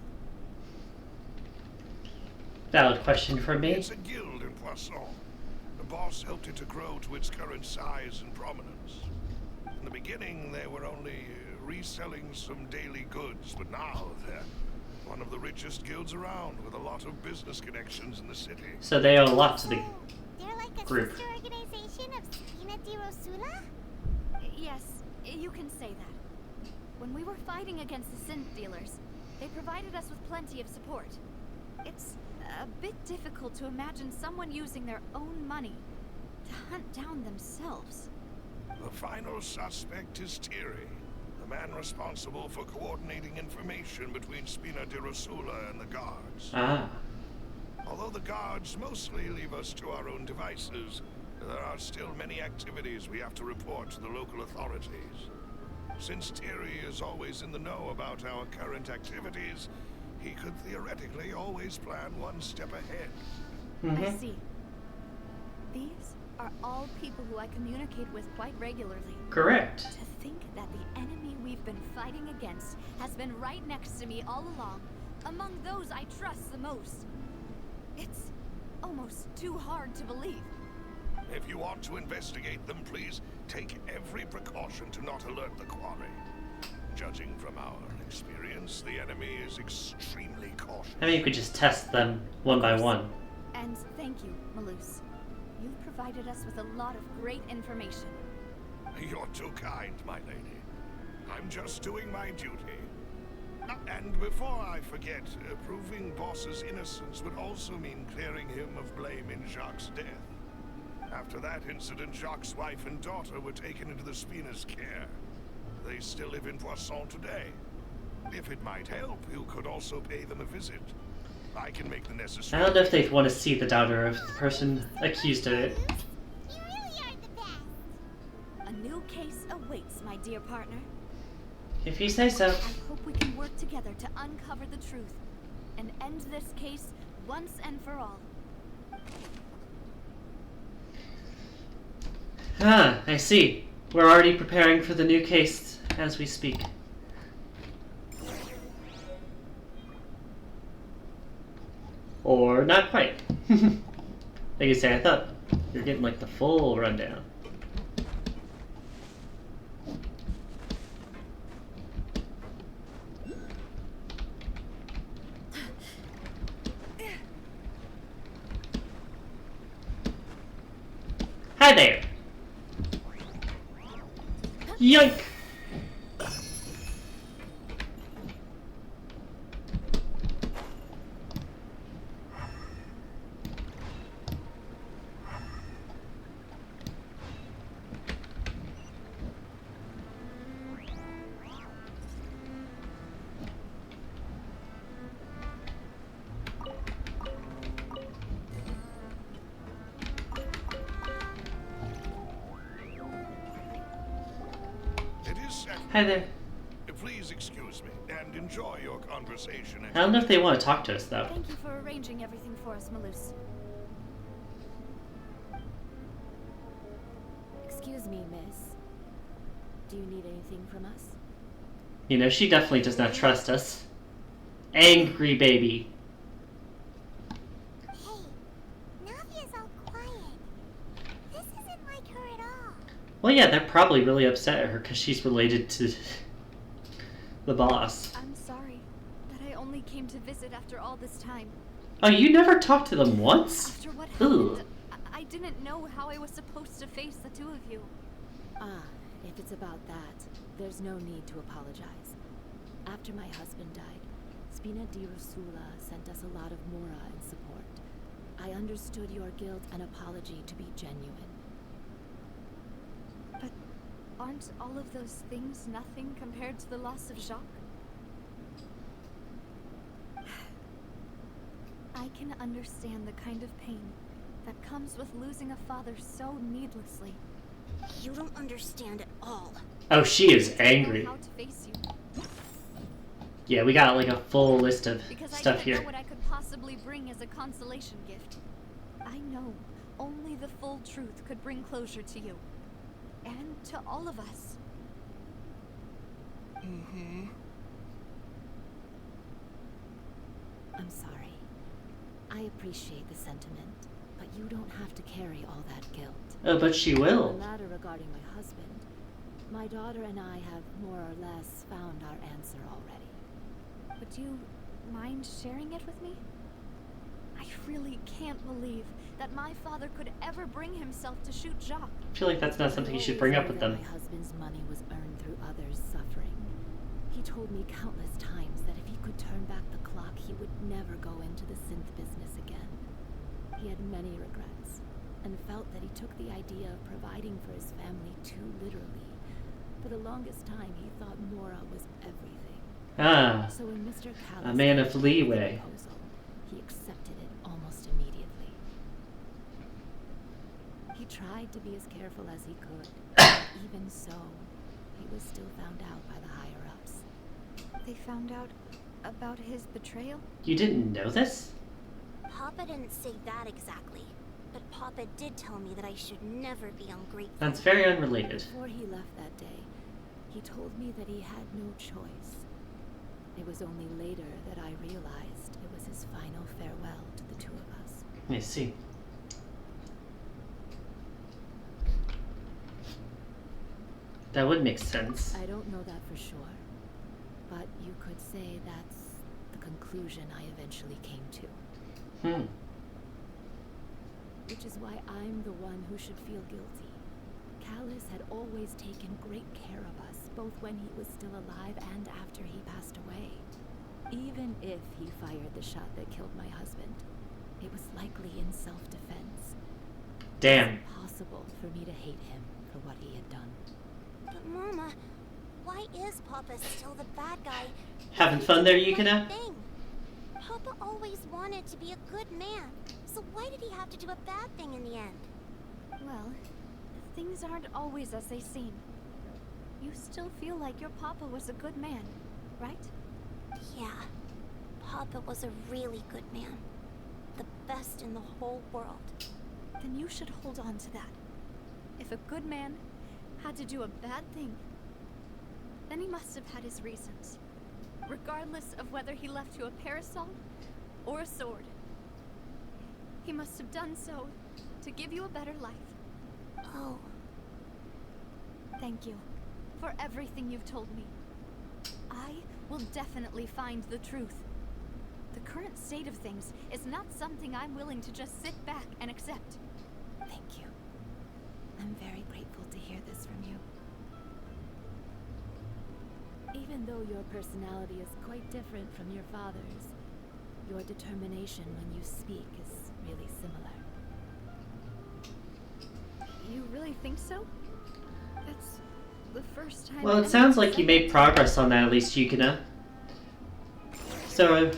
Valid question for me. It's a guild in Poisson. The boss helped it to grow to its current size and prominence. In the beginning, they were only reselling some daily goods, but now they're one of the richest guilds around, with a lot of business connections in the city. So they owe a lot to the They're like a group. sister organization of Spina di Rosula? Yes, you can say that. When we were fighting against the synth dealers, they provided us with plenty of support. It's a bit difficult to imagine someone using their own money to hunt down themselves. The final suspect is Thierry, the man responsible for coordinating information between Spina di Rosula and the guards. Ah. Although the guards mostly leave us to our own devices, there are still many activities we have to report to the local authorities. Since Thierry is always in the know about our current activities, he could theoretically always plan one step ahead. I see. These are all people who I communicate with quite regularly. Correct. To think that the enemy we've been fighting against has been right next to me all along, among those I trust the most. It's almost too hard to believe. If you want to investigate them, please take every precaution to not alert the quarry. Judging from our experience, the enemy is extremely cautious. I mean, you could just test them one by one. And thank you, Malus. You've provided us with a lot of great information. You're too kind, my lady. I'm just doing my duty. And before I forget, proving Boss's innocence would also mean clearing him of blame in Jacques' death. After that incident, Jacques' wife and daughter were taken into the Spina's care. They still live in Poisson today. If it might help, you could also pay them a visit. I can make the necessary... I don't know if they'd want to see the daughter of the person accused of it. You really are the best. A new case awaits, my dear partner. If you say so. I hope we can work together to uncover the truth and end this case once and for all. Ah, I see. We're already preparing for the new case as we speak. Or not quite. Like I say, I thought you're getting like the full rundown. Hi there. Yoink. Hi there. Please excuse me and enjoy your conversation. I don't know if they want to talk to us though. Thank you for arranging everything for us, Malus. Excuse me, miss. Do you need anything from us? You know, she definitely does not trust us. Angry baby. Hey, Navia's all quiet. This isn't like her at all. Well, yeah, they're probably really upset at her because she's related to the boss. I'm sorry that I only came to visit after all this time. Oh, you never talked to them once? After what Ooh. happened, I didn't know how I was supposed to face the two of you. Ah, if it's about that, there's no need to apologize. After my husband died, Spina di Rosula sent us a lot of mora in support. I understood your guilt and apology to be genuine. But aren't all of those things nothing compared to the loss of Jacques? I can understand the kind of pain that comes with losing a father so needlessly. You don't understand at all. Oh, she is angry. How to face you. Yeah, we got like a full list of Because stuff I didn't here. know what I could possibly bring as a consolation gift. I know only the full truth could bring closure to you. And to all of us. Mm-hmm. I'm sorry. I appreciate the sentiment, but you don't have to carry all that guilt. Oh, but she will. The matter regarding my husband, my daughter and I have more or less found our answer already. Would you mind sharing it with me? I really can't believe that my father could ever bring himself to shoot Jacques. I feel like that's not something you should bring up with them. My husband's money was earned through others' suffering. He told me countless times that if he could turn back the clock, he would never go into the synth business again. He had many regrets, and felt that he took the idea of providing for his family too literally. For the longest time, he thought Mora was everything. Ah, So when Mr. Callis a man of came with the leeway. proposal, he accepted it almost immediately. He tried to be as careful as he could. Even so, he was still found out by the higher-ups. They found out about his betrayal? You didn't know this? Papa didn't say that exactly, but Papa did tell me that I should never be ungrateful. That's very unrelated. Before he left that day, he told me that he had no choice. It was only later that I realized it was his final farewell to the two of us. I see. That would make sense. I don't know that for sure, but you could say that's the conclusion I eventually came to. Which is why I'm the one who should feel guilty. Callis had always taken great care of us, both when he was still alive and after he passed away. Even if he fired the shot that killed my husband, it was likely in self-defense. Damn. It's impossible for me to hate him for what he had done. But Mama, why is Papa still the bad guy? Having fun there, Yukina? Thing. Papa always wanted to be a good man, so why did he have to do a bad thing in the end? Well, things aren't always as they seem. You still feel like your papa was a good man, right? Yeah, Papa was a really good man. The best in the whole world. Then you should hold on to that. If a good man had to do a bad thing, then he must have had his reasons. Regardless of whether he left you a parasol or a sword. He must have done so to give you a better life. Oh. Thank you for everything you've told me. I will definitely find the truth. The current state of things is not something I'm willing to just sit back and accept. Thank you. I'm very grateful to hear this from you. Even though your personality is quite different from your father's, your determination when you speak is really similar. You really think so? That's the first time. Well, it sounds like you made progress on that, at least, Yukina. So,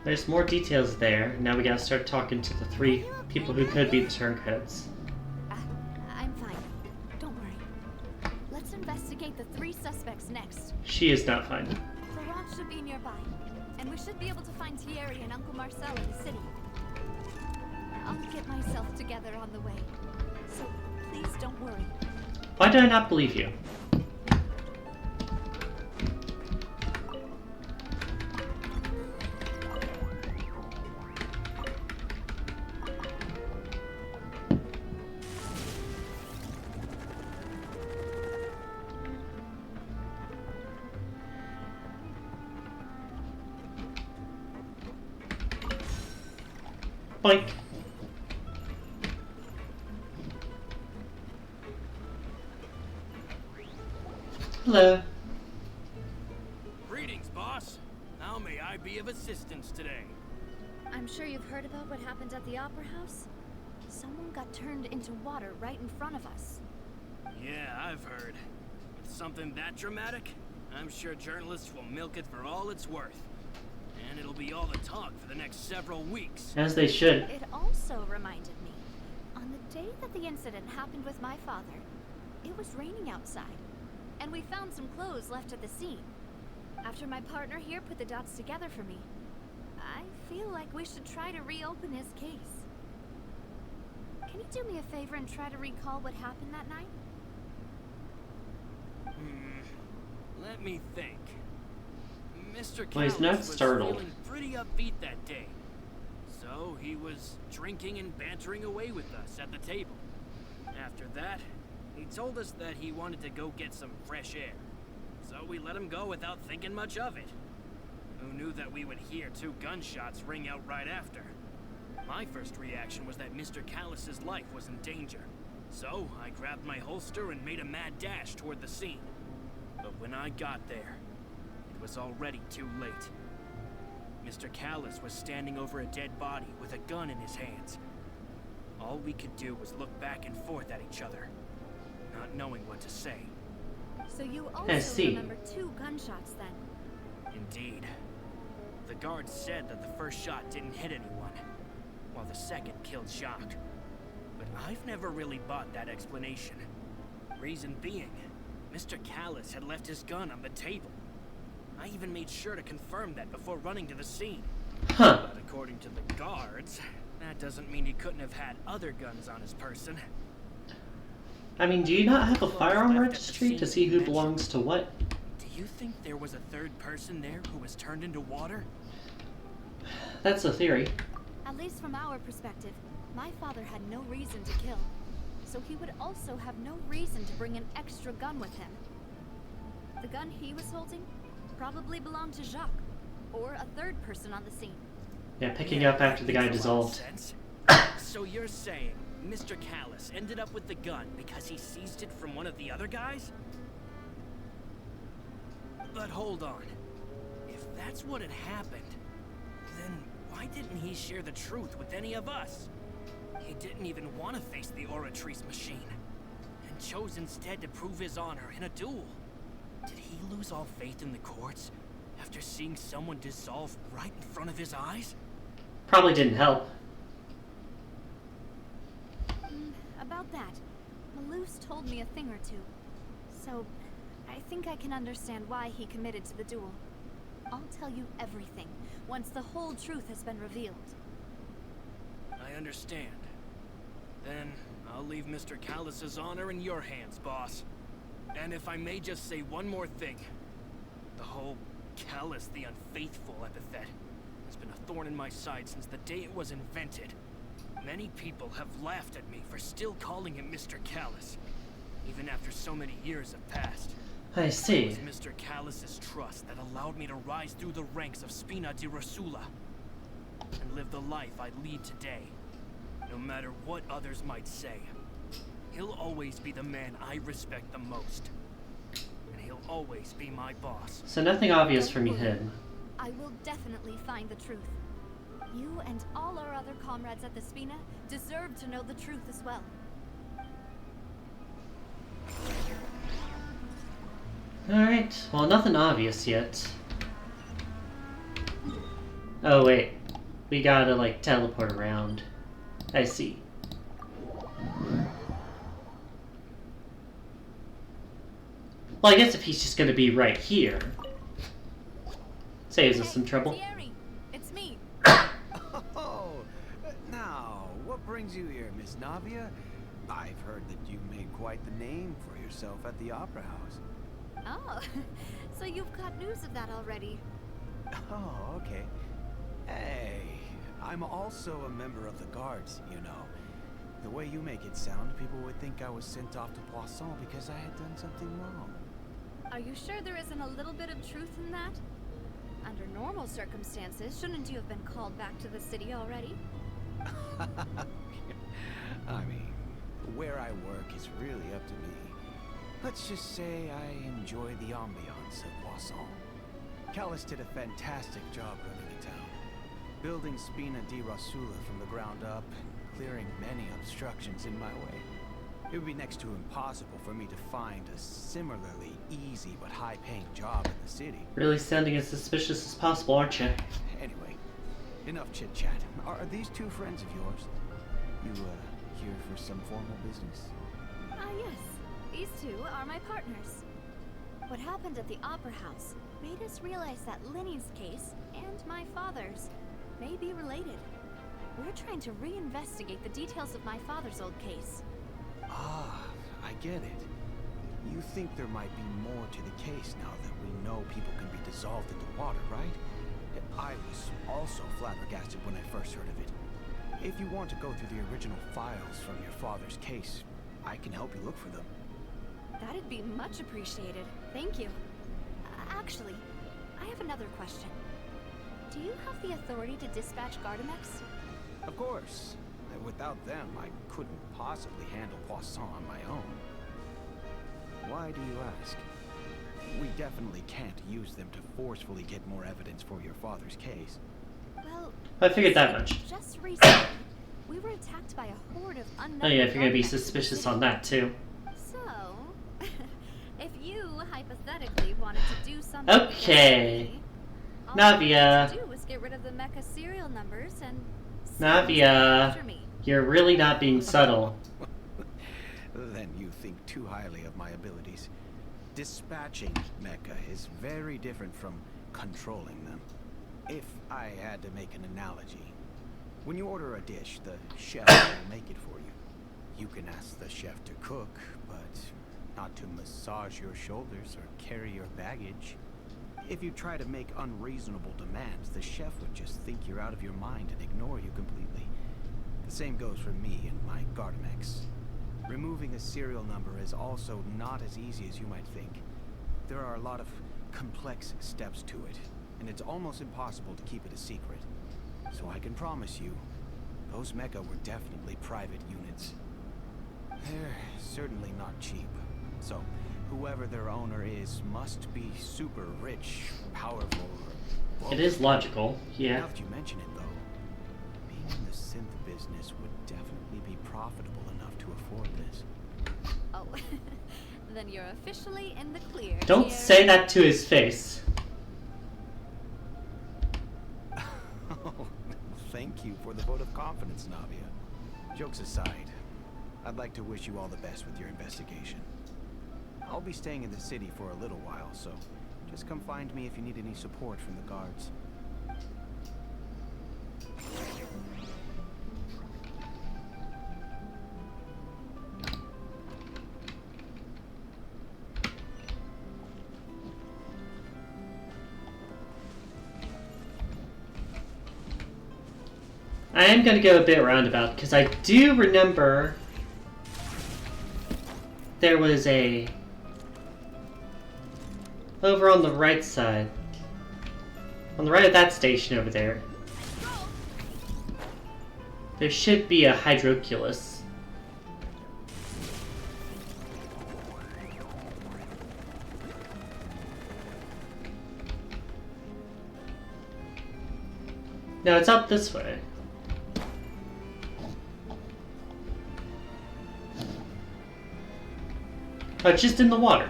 there's more details there. Now we gotta start talking to the 3 people who could be the turncoats. I'm fine. Don't worry. Let's investigate the 3 suspects next. She is not fine. The rock should be nearby, and we should be able to find Thierry and Uncle Marcel in the city. I'll get myself together on the way, so please don't worry. Why did I not believe you? Boink. Hello. Greetings, boss. How may I be of assistance today? I'm sure you've heard about what happened at the Opera House. Someone got turned into water right in front of us. Yeah, I've heard. With something that dramatic, I'm sure journalists will milk it for all it's worth. And it'll be all the talk for the next several weeks. As they should. It also reminded me, on the day that the incident happened with my father, it was raining outside, and we found some clothes left at the scene. After my partner here put the dots together for me, I feel like we should try to reopen his case. Can you do me a favor and try to recall what happened that night? Let me think. Mr. Well, he's Callis not was startled. feeling pretty upbeat that day. So he was drinking and bantering away with us at the table. After that, he told us that he wanted to go get some fresh air. So we let him go without thinking much of it. Who knew that we would hear 2 gunshots ring out right after? My first reaction was that Mr. Callis's life was in danger. So I grabbed my holster and made a mad dash toward the scene. But when I got there, it was already too late. Mr. Callis was standing over a dead body with a gun in his hands. All we could do was look back and forth at each other, not knowing what to say. So you also remember 2 gunshots then? Indeed. The guard said that the first shot didn't hit anyone, while the second killed Jacques. But I've never really bought that explanation. Reason being, Mr. Callis had left his gun on the table. I even made sure to confirm that before running to the scene. Huh. But according to the guards, that doesn't mean he couldn't have had other guns on his person. I mean, do you not have a firearm registry to see who belongs to what? Do you think there was a third person there who was turned into water? That's a theory. At least from our perspective, my father had no reason to kill. So he would also have no reason to bring an extra gun with him. The gun he was holding probably belonged to Jacques, or a third person on the scene. Yeah, picking up after the guy dissolved. So you're saying Mr. Callis ended up with the gun because he seized it from one of the other guys? But hold on. If that's what had happened, Why didn't he share the truth with any of us? He didn't even want to face the Oratrice machine, and chose instead to prove his honor in a duel. Did he lose all faith in the courts after seeing someone dissolve right in front of his eyes? Probably didn't help. About that, Maloof's told me a thing or two. So, I think I can understand why he committed to the duel. I'll tell you everything, once the whole truth has been revealed. I understand. Then, I'll leave Mr. Callus's honor in your hands, boss. And if I may just say one more thing. The whole Callus the Unfaithful epithet has been a thorn in my side since the day it was invented. Many people have laughed at me for still calling him Mr. Callus, even after so many years have passed. I see. It was Mr. Callus's trust that allowed me to rise through the ranks of Spina di Rosula and live the life I lead today. No matter what others might say, he'll always be the man I respect the most. And he'll always be my boss. So nothing obvious from him. I will definitely find the truth. You and all our other comrades at the Spina deserve to know the truth as well. Alright, well, nothing obvious yet. Oh, wait. We gotta, like, teleport around. I see. Well, I guess if he's just gonna be right here, saves us some trouble. Thierry, it's me. Oh, now, what brings you here, Miss Navia? I've heard that you made quite the name for yourself at the Opera House. Oh, so you've got news of that already. Oh, okay. Hey, I'm also a member of the guards, you know. The way you make it sound, people would think I was sent off to Poisson because I had done something wrong. Are you sure there isn't a little bit of truth in that? Under normal circumstances, shouldn't you have been called back to the city already? I mean, where I work is really up to me. Let's just say I enjoy the ambiance of Poisson. Callus did a fantastic job running the town, building Spina di Rosula from the ground up, clearing many obstructions in my way. It would be next to impossible for me to find a similarly easy but high-paying job in the city. Really sounding as suspicious as possible, aren't you? Anyway, enough chit-chat. Are these two friends of yours? You, here for some formal business? Ah, yes. These two are my partners. What happened at the Opera House made us realize that Linny's case and my father's may be related. We're trying to reinvestigate the details of my father's old case. Ah, I get it. You think there might be more to the case now that we know people can be dissolved into water, right? I was also flabbergasted when I first heard of it. If you want to go through the original files from your father's case, I can help you look for them. That'd be much appreciated. Thank you. Actually, I have another question. Do you have the authority to dispatch Gardamex? Of course. Without them, I couldn't possibly handle Poisson on my own. Why do you ask? We definitely can't use them to forcefully get more evidence for your father's case. Well, I figured that much. Just recently, we were attacked by a horde of unknown. Oh yeah, if you're gonna be suspicious on that too. So, if you hypothetically wanted to do something, Okay, all Navia. you had to do was get rid of the mecha serial numbers and Navia, you're really not being subtle. Then you think too highly of my abilities. Dispatching mecha is very different from controlling them. If I had to make an analogy, when you order a dish, the chef will make it for you. You can ask the chef to cook, but not to massage your shoulders or carry your baggage. If you try to make unreasonable demands, the chef would just think you're out of your mind and ignore you completely. The same goes for me and my Gardamex. Removing a serial number is also not as easy as you might think. There are a lot of complex steps to it, and it's almost impossible to keep it a secret. So I can promise you, those mecha were definitely private units. They're certainly not cheap. So, whoever their owner is must be super rich, powerful, or... It is logical, yeah. Now that you mention it, though, The synth business would definitely be profitable enough to afford this. Oh, then you're officially in the clear. Don't dear. say that to his face. Oh, thank you for the vote of confidence, Navia. Jokes aside, I'd like to wish you all the best with your investigation. I'll be staying in the city for a little while, so just come find me if you need any support from the guards. I am going to go a bit roundabout, because I do remember there was a... over on the right side. On the right of that station over there. There should be a hydroculus. No, it's up this way. Oh, it's just in the water.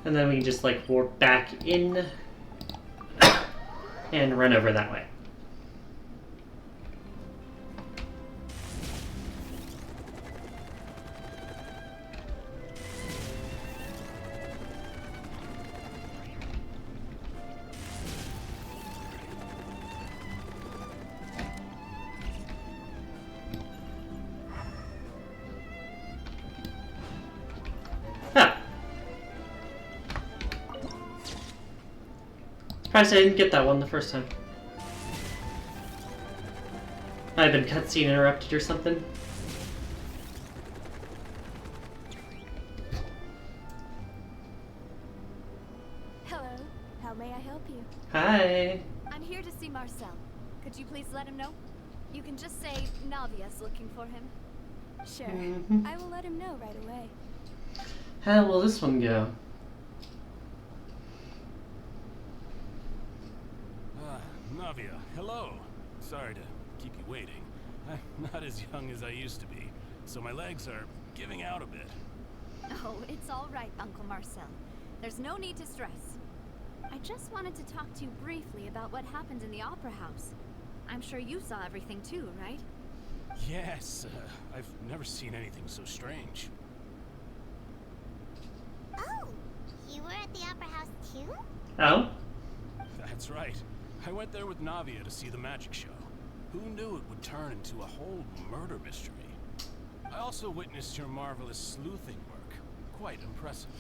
And then we can just like warp back in and run over that way. Surprised I didn't get that one the first time. Might have been cutscene interrupted or something. Hello, how may I help you? Hi. I'm here to see Marcel. Could you please let him know? You can just say Navia's looking for him. Sure. Mhm. I will let him know right away. How will this one go? Navia, hello. Sorry to keep you waiting. I'm not as young as I used to be, so my legs are giving out a bit. Oh, it's all right, Uncle Marcel. There's no need to stress. I just wanted to talk to you briefly about what happened in the Opera House. I'm sure you saw everything too, right? Yes, I've never seen anything so strange. Oh, you were at the Opera House too? Oh? That's right. I went there with Navia to see the magic show. Who knew it would turn into a whole murder mystery? I also witnessed your marvelous sleuthing work. Quite impressive.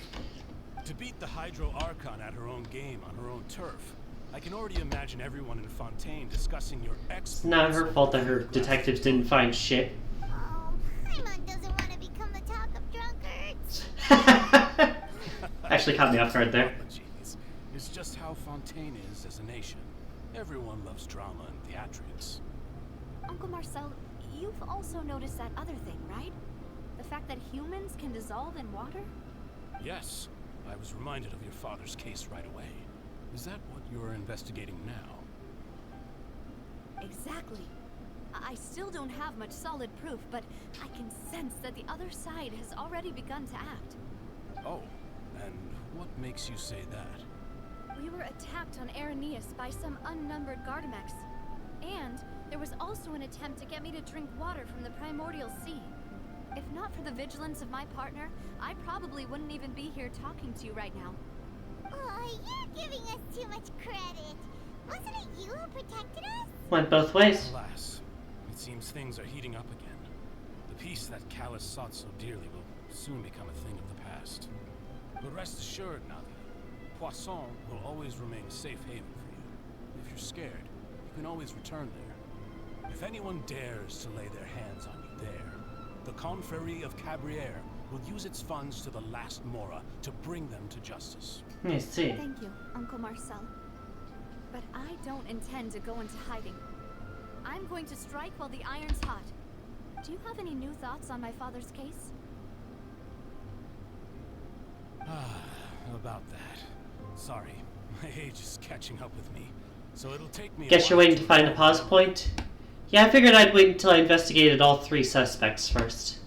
To beat the Hydro Archon at her own game on her own turf, I can already imagine everyone in Fontaine discussing your exploits. It's not her fault that her detectives didn't find shit. Oh, Paimon doesn't want to become the talk of drunkards. Actually caught me off guard there. Apologies. It's just how Fontaine is as a nation. Everyone loves drama and theatrics. Uncle Marcel, you've also noticed that other thing, right? The fact that humans can dissolve in water? Yes, I was reminded of your father's case right away. Is that what you're investigating now? Exactly. I still don't have much solid proof, but I can sense that the other side has already begun to act. Oh, and what makes you say that? We were attacked on Araneus by some unnumbered Gardamex. And there was also an attempt to get me to drink water from the primordial sea. If not for the vigilance of my partner, I probably wouldn't even be here talking to you right now. Oh, you're giving us too much credit. Wasn't it you who protected us? Went both ways. Alas, it seems things are heating up again. The peace that Callus sought so dearly will soon become a thing of the past. But rest assured, Navia, Poisson will always remain a safe haven for you. If you're scared, you can always return there. If anyone dares to lay their hands on you there, the Confrérie of Cabrières will use its funds to the last Mora to bring them to justice. I see. Thank you, Uncle Marcel. But I don't intend to go into hiding. I'm going to strike while the iron's hot. Do you have any new thoughts on my father's case? About that. Sorry, my age is catching up with me, so it'll take me. Guess you're waiting to find a pause point? Yeah, I figured I'd wait until I investigated all 3 suspects first.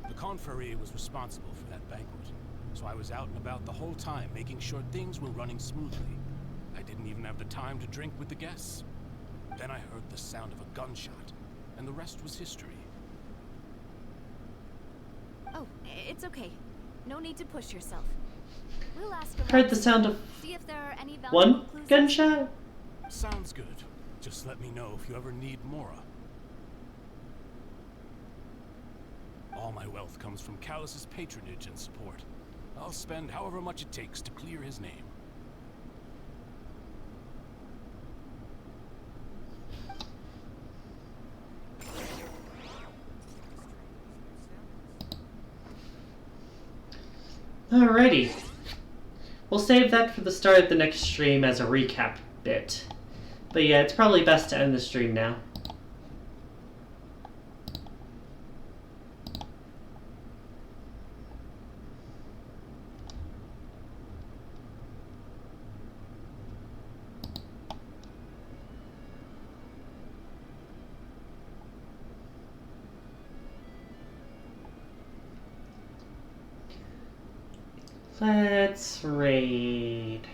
The confrérie was responsible for that banquet, so I was out and about the whole time making sure things were running smoothly. I didn't even have the time to drink with the guests. Then I heard the sound of a gunshot, and the rest was history. Oh, it's okay. No need to push yourself. We'll ask around. Heard the sound of See if there are any valuable 1 clues. gunshot? Sounds good. Just let me know if you ever need Mora. All my wealth comes from Callus's patronage and support. I'll spend however much it takes to clear his name. Alrighty. We'll save that for the start of the next stream as a recap bit. But yeah, it's probably best to end the stream now. Let's raid.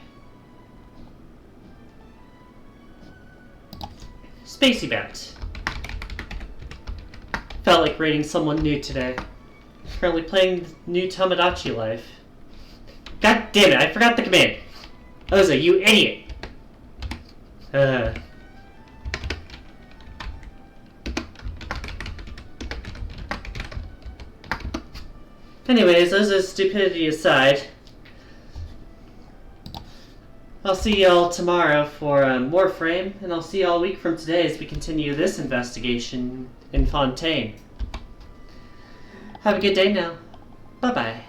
Spacey Bat. Felt like raiding someone new today. Currently playing the new Tomodachi Life. God damn it, I forgot the command. Oza, you idiot. Anyways, Oza's stupidity aside, I'll see y'all tomorrow for more Frame, and I'll see y'all a week from today as we continue this investigation in Fontaine. Have a good day now. Bye-bye.